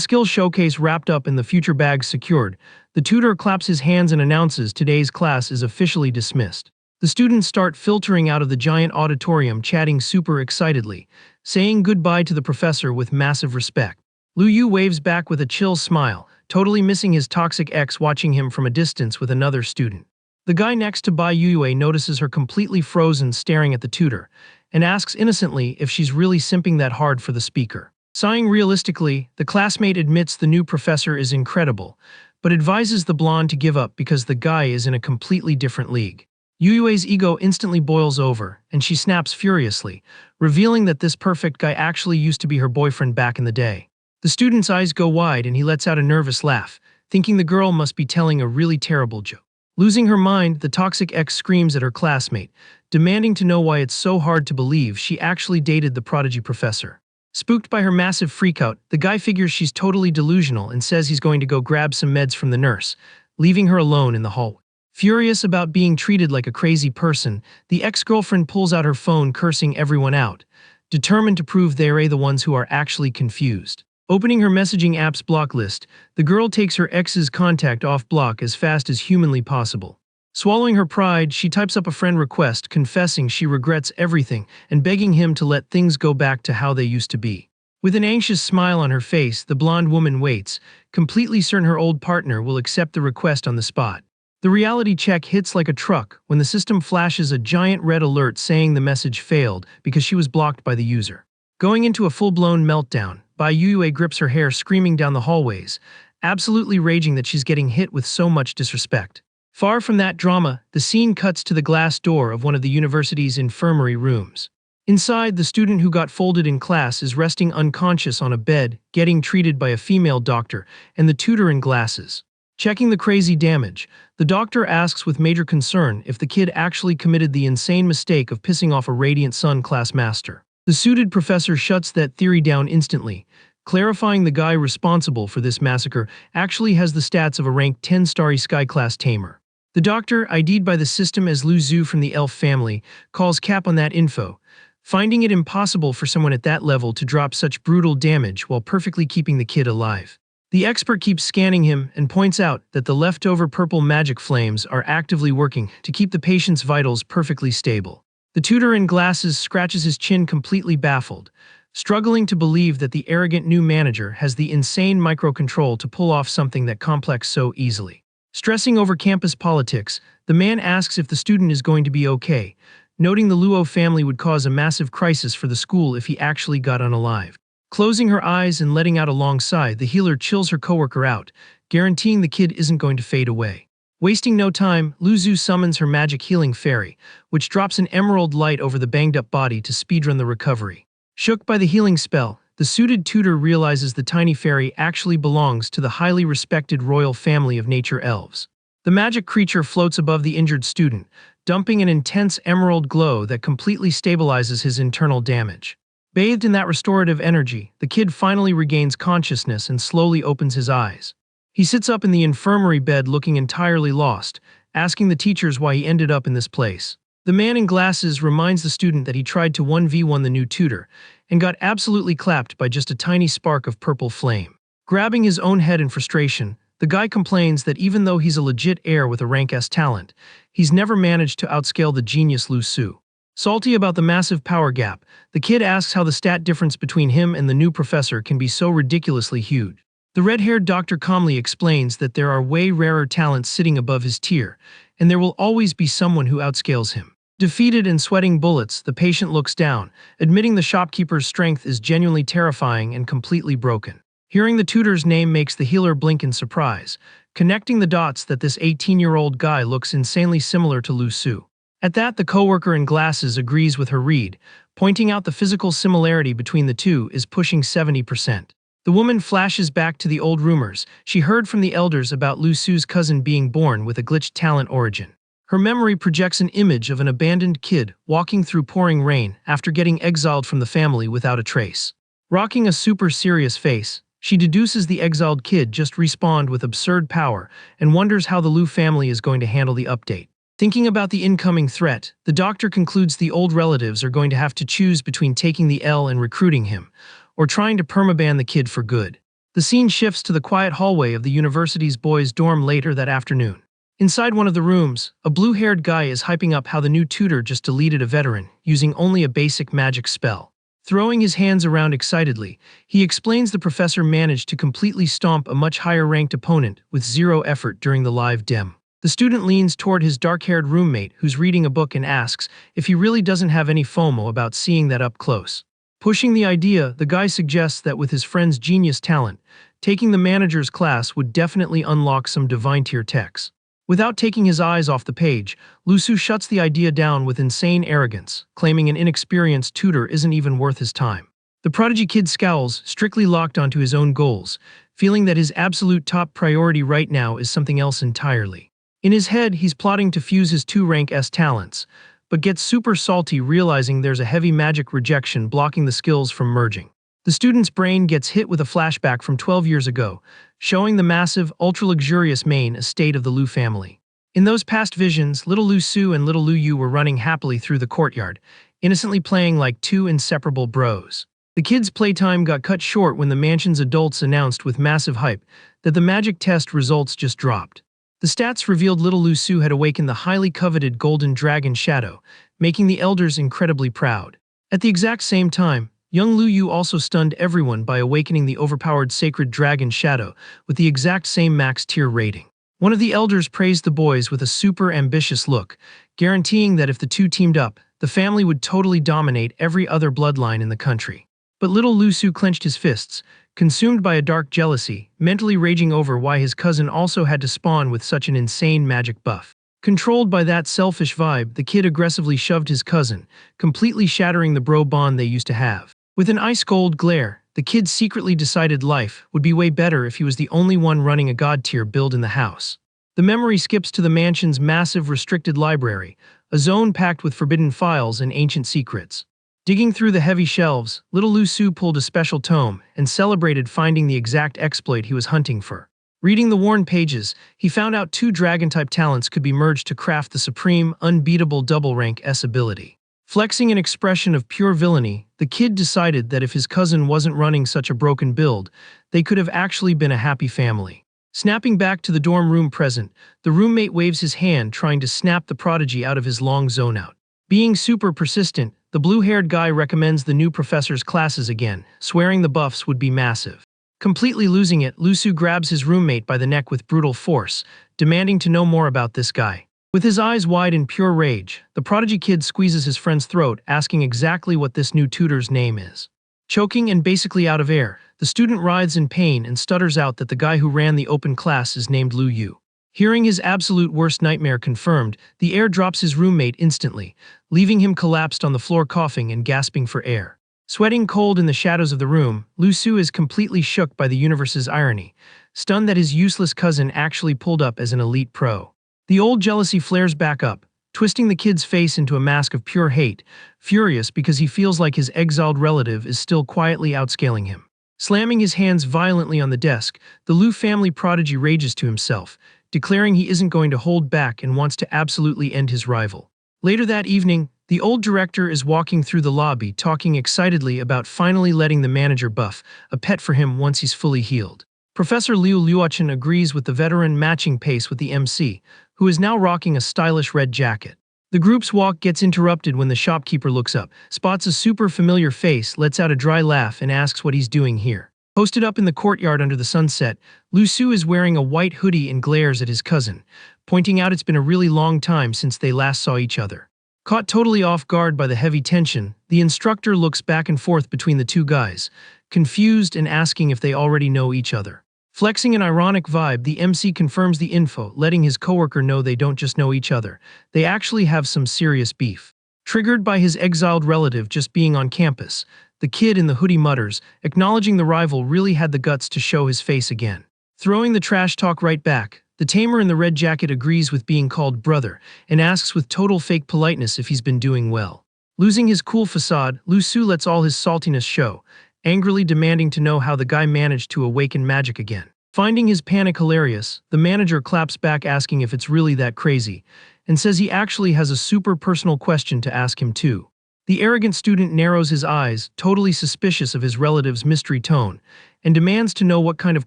skill showcase wrapped up and the future bags secured, the tutor claps his hands and announces today's class is officially dismissed. The students start filtering out of the giant auditorium chatting super excitedly, saying goodbye to the professor with massive respect. Lu Yu waves back with a chill smile, totally missing his toxic ex watching him from a distance with another student. The guy next to Bai Yue notices her completely frozen staring at the tutor, and asks innocently if she's really simping that hard for the speaker. Sighing realistically, the classmate admits the new professor is incredible, but advises the blonde to give up because the guy is in a completely different league. Yue's ego instantly boils over, and she snaps furiously, revealing that this perfect guy actually used to be her boyfriend back in the day. The student's eyes go wide and he lets out a nervous laugh, thinking the girl must be telling a really terrible joke. Losing her mind, the toxic ex screams at her classmate, demanding to know why it's so hard to believe she actually dated the prodigy professor. Spooked by her massive freakout, the guy figures she's totally delusional and says he's going to go grab some meds from the nurse, leaving her alone in the hallway. Furious about being treated like a crazy person, the ex-girlfriend pulls out her phone cursing everyone out, determined to prove they're the ones who are actually confused. Opening her messaging app's block list, the girl takes her ex's contact off block as fast as humanly possible. Swallowing her pride, she types up a friend request confessing she regrets everything and begging him to let things go back to how they used to be. With an anxious smile on her face, the blonde woman waits, completely certain her old partner will accept the request on the spot. The reality check hits like a truck when the system flashes a giant red alert saying the message failed because she was blocked by the user. Going into a full-blown meltdown, Bai Yue grips her hair screaming down the hallways, absolutely raging that she's getting hit with so much disrespect. Far from that drama, the scene cuts to the glass door of one of the university's infirmary rooms. Inside, the student who got folded in class is resting unconscious on a bed, getting treated by a female doctor, and the tutor in glasses. Checking the crazy damage, the doctor asks with major concern if the kid actually committed the insane mistake of pissing off a Radiant Sun class master. The suited professor shuts that theory down instantly, clarifying the guy responsible for this massacre actually has the stats of a rank 10 starry sky class tamer. The doctor, ID'd by the system as Lu Zhu from the elf family, calls cap on that info, finding it impossible for someone at that level to drop such brutal damage while perfectly keeping the kid alive. The expert keeps scanning him and points out that the leftover purple magic flames are actively working to keep the patient's vitals perfectly stable. The tutor in glasses scratches his chin completely baffled, struggling to believe that the arrogant new manager has the insane microcontrol to pull off something that complex so easily. Stressing over campus politics, the man asks if the student is going to be okay, noting the Luo family would cause a massive crisis for the school if he actually got unalive. Closing her eyes and letting out a long sigh, the healer chills her coworker out, guaranteeing the kid isn't going to fade away. Wasting no time, Lu Zhu summons her magic healing fairy, which drops an emerald light over the banged-up body to speedrun the recovery. Shook by the healing spell, the suited tutor realizes the tiny fairy actually belongs to the highly respected royal family of nature elves. The magic creature floats above the injured student, dumping an intense emerald glow that completely stabilizes his internal damage. Bathed in that restorative energy, the kid finally regains consciousness and slowly opens his eyes. He sits up in the infirmary bed looking entirely lost, asking the teachers why he ended up in this place. The man in glasses reminds the student that he tried to 1v1 the new tutor, and got absolutely clapped by just a tiny spark of purple flame. Grabbing his own head in frustration, the guy complains that even though he's a legit heir with a rank S talent, he's never managed to outscale the genius Lu Su. Salty about the massive power gap, the kid asks how the stat difference between him and the new professor can be so ridiculously huge. The red-haired doctor calmly explains that there are way rarer talents sitting above his tier, and there will always be someone who outscales him. Defeated and sweating bullets, the patient looks down, admitting the shopkeeper's strength is genuinely terrifying and completely broken. Hearing the tutor's name makes the healer blink in surprise, connecting the dots that this 18-year-old guy looks insanely similar to Lu Su. At that, the coworker in glasses agrees with her read, pointing out the physical similarity between the two is pushing 70%. The woman flashes back to the old rumors she heard from the elders about Lu Su's cousin being born with a glitched talent origin. Her memory projects an image of an abandoned kid walking through pouring rain after getting exiled from the family without a trace. Rocking a super serious face, she deduces the exiled kid just respawned with absurd power and wonders how the Lu family is going to handle the update. Thinking about the incoming threat, the doctor concludes the old relatives are going to have to choose between taking the L and recruiting him, or trying to permaban the kid for good. The scene shifts to the quiet hallway of the university's boys' dorm later that afternoon. Inside one of the rooms, a blue-haired guy is hyping up how the new tutor just deleted a veteran, using only a basic magic spell. Throwing his hands around excitedly, he explains the professor managed to completely stomp a much higher-ranked opponent with zero effort during the live dem. The student leans toward his dark-haired roommate who's reading a book and asks if he really doesn't have any FOMO about seeing that up close. Pushing the idea, the guy suggests that with his friend's genius talent, taking the manager's class would definitely unlock some divine-tier techs. Without taking his eyes off the page, Lusu shuts the idea down with insane arrogance, claiming an inexperienced tutor isn't even worth his time. The prodigy kid scowls, strictly locked onto his own goals, feeling that his absolute top priority right now is something else entirely. In his head, he's plotting to fuse his 2-rank S talents, but gets super salty realizing there's a heavy magic rejection blocking the skills from merging. The student's brain gets hit with a flashback from 12 years ago, showing the massive, ultra-luxurious main estate of the Lu family. In those past visions, little Lu Su and little Lu Yu were running happily through the courtyard, innocently playing like two inseparable bros. The kids' playtime got cut short when the mansion's adults announced with massive hype that the magic test results just dropped. The stats revealed little Lu Su had awakened the highly coveted golden dragon shadow, making the elders incredibly proud. At the exact same time, young Lu Yu also stunned everyone by awakening the overpowered sacred dragon shadow with the exact same max tier rating. One of the elders praised the boys with a super ambitious look, guaranteeing that if the two teamed up, the family would totally dominate every other bloodline in the country. But little Lu Su clenched his fists, consumed by a dark jealousy, mentally raging over why his cousin also had to spawn with such an insane magic buff. Controlled by that selfish vibe, the kid aggressively shoved his cousin, completely shattering the bro bond they used to have. With an ice-cold glare, the kid secretly decided life would be way better if he was the only one running a god-tier build in the house. The memory skips to the mansion's massive restricted library, a zone packed with forbidden files and ancient secrets. Digging through the heavy shelves, little Lu Su pulled a special tome and celebrated finding the exact exploit he was hunting for. Reading the worn pages, he found out 2 dragon-type talents could be merged to craft the supreme, unbeatable double-rank S ability. Flexing an expression of pure villainy, the kid decided that if his cousin wasn't running such a broken build, they could have actually been a happy family. Snapping back to the dorm room present, the roommate waves his hand trying to snap the prodigy out of his long zone-out. Being super persistent, the blue-haired guy recommends the new professor's classes again, swearing the buffs would be massive. Completely losing it, Lu Su grabs his roommate by the neck with brutal force, demanding to know more about this guy. With his eyes wide in pure rage, the prodigy kid squeezes his friend's throat, asking exactly what this new tutor's name is. Choking and basically out of air, the student writhes in pain and stutters out that the guy who ran the open class is named Lu Yu. Hearing his absolute worst nightmare confirmed, the air drops his roommate instantly, leaving him collapsed on the floor coughing and gasping for air. Sweating cold in the shadows of the room, Lu Su is completely shook by the universe's irony, stunned that his useless cousin actually pulled up as an elite pro. The old jealousy flares back up, twisting the kid's face into a mask of pure hate, furious because he feels like his exiled relative is still quietly outscaling him. Slamming his hands violently on the desk, the Lu family prodigy rages to himself, declaring he isn't going to hold back and wants to absolutely end his rival. Later that evening, the old director is walking through the lobby talking excitedly about finally letting the manager buff a pet for him once he's fully healed. Professor Liu Luochen agrees with the veteran, matching pace with the MC, who is now rocking a stylish red jacket. The group's walk gets interrupted when the shopkeeper looks up, spots a super familiar face, lets out a dry laugh and asks what he's doing here. Posted up in the courtyard under the sunset, Lu Su is wearing a white hoodie and glares at his cousin, pointing out it's been a really long time since they last saw each other. Caught totally off guard by the heavy tension, the instructor looks back and forth between the two guys, confused and asking if they already know each other. Flexing an ironic vibe, the MC confirms the info, letting his coworker know they don't just know each other, they actually have some serious beef. Triggered by his exiled relative just being on campus, the kid in the hoodie mutters, acknowledging the rival really had the guts to show his face again. Throwing the trash talk right back, the tamer in the red jacket agrees with being called brother and asks with total fake politeness if he's been doing well. Losing his cool facade, Lu Su lets all his saltiness show, angrily demanding to know how the guy managed to awaken magic again. Finding his panic hilarious, the manager claps back asking if it's really that crazy, and says he actually has a super personal question to ask him too. The arrogant student narrows his eyes, totally suspicious of his relative's mystery tone, and demands to know what kind of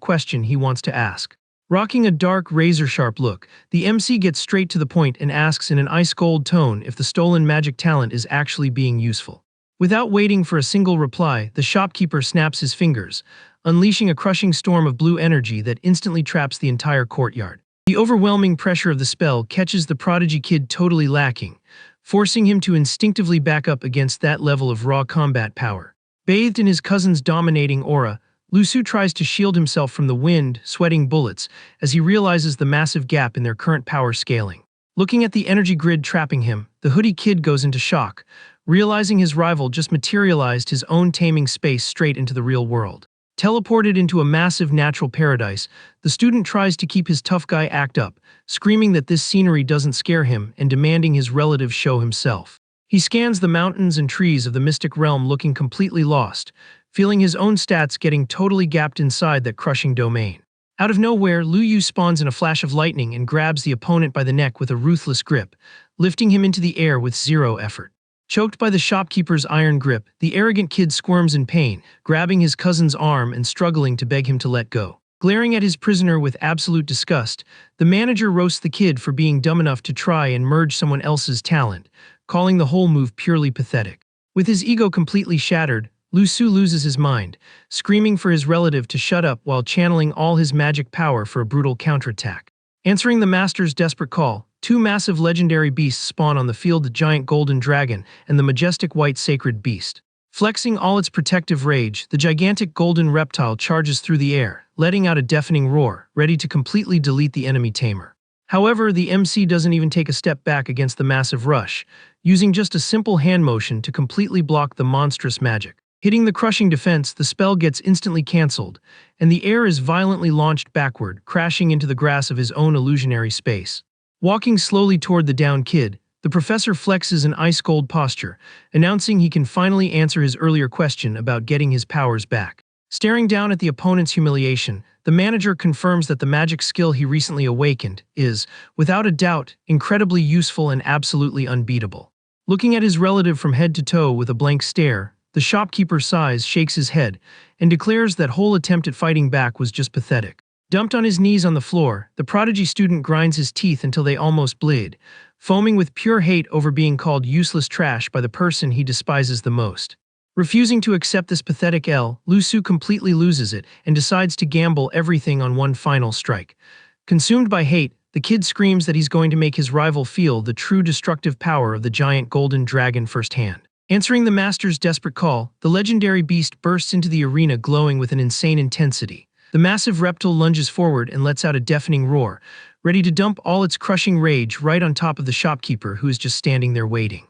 question he wants to ask. Rocking a dark, razor-sharp look, the MC gets straight to the point and asks in an ice-cold tone if the stolen magic talent is actually being useful. Without waiting for a single reply, the shopkeeper snaps his fingers, unleashing a crushing storm of blue energy that instantly traps the entire courtyard. The overwhelming pressure of the spell catches the prodigy kid totally lacking, forcing him to instinctively back up against that level of raw combat power. Bathed in his cousin's dominating aura, Lusu tries to shield himself from the wind, sweating bullets, as he realizes the massive gap in their current power scaling. Looking at the energy grid trapping him, the hoodie kid goes into shock, realizing his rival just materialized his own taming space straight into the real world. Teleported into a massive natural paradise, the student tries to keep his tough guy act up, screaming that this scenery doesn't scare him and demanding his relative show himself. He scans the mountains and trees of the mystic realm looking completely lost, feeling his own stats getting totally gapped inside that crushing domain. Out of nowhere, Lu Yu spawns in a flash of lightning and grabs the opponent by the neck with a ruthless grip, lifting him into the air with zero effort. Choked by the shopkeeper's iron grip, the arrogant kid squirms in pain, grabbing his cousin's arm and struggling to beg him to let go. Glaring at his prisoner with absolute disgust, the manager roasts the kid for being dumb enough to try and merge someone else's talent, calling the whole move purely pathetic. With his ego completely shattered, Lu Su loses his mind, screaming for his relative to shut up while channeling all his magic power for a brutal counterattack. Answering the master's desperate call, two massive legendary beasts spawn on the field: the giant golden dragon and the majestic white sacred beast. Flexing all its protective rage, the gigantic golden reptile charges through the air, letting out a deafening roar, ready to completely delete the enemy tamer. However, the MC doesn't even take a step back against the massive rush, using just a simple hand motion to completely block the monstrous magic. Hitting the crushing defense, the spell gets instantly cancelled, and the air is violently launched backward, crashing into the grass of his own illusionary space. Walking slowly toward the downed kid, the professor flexes an ice-cold posture, announcing he can finally answer his earlier question about getting his powers back. Staring down at the opponent's humiliation, the manager confirms that the magic skill he recently awakened is, without a doubt, incredibly useful and absolutely unbeatable. Looking at his relative from head to toe with a blank stare, the shopkeeper sighs, shakes his head, and declares that whole attempt at fighting back was just pathetic. Dumped on his knees on the floor, the prodigy student grinds his teeth until they almost bleed, foaming with pure hate over being called useless trash by the person he despises the most. Refusing to accept this pathetic L, Lu Su completely loses it and decides to gamble everything on one final strike. Consumed by hate, the kid screams that he's going to make his rival feel the true destructive power of the giant golden dragon firsthand. Answering the master's desperate call, the legendary beast bursts into the arena glowing with an insane intensity. The massive reptile lunges forward and lets out a deafening roar, ready to dump all its crushing rage right on top of the shopkeeper who is just standing there waiting.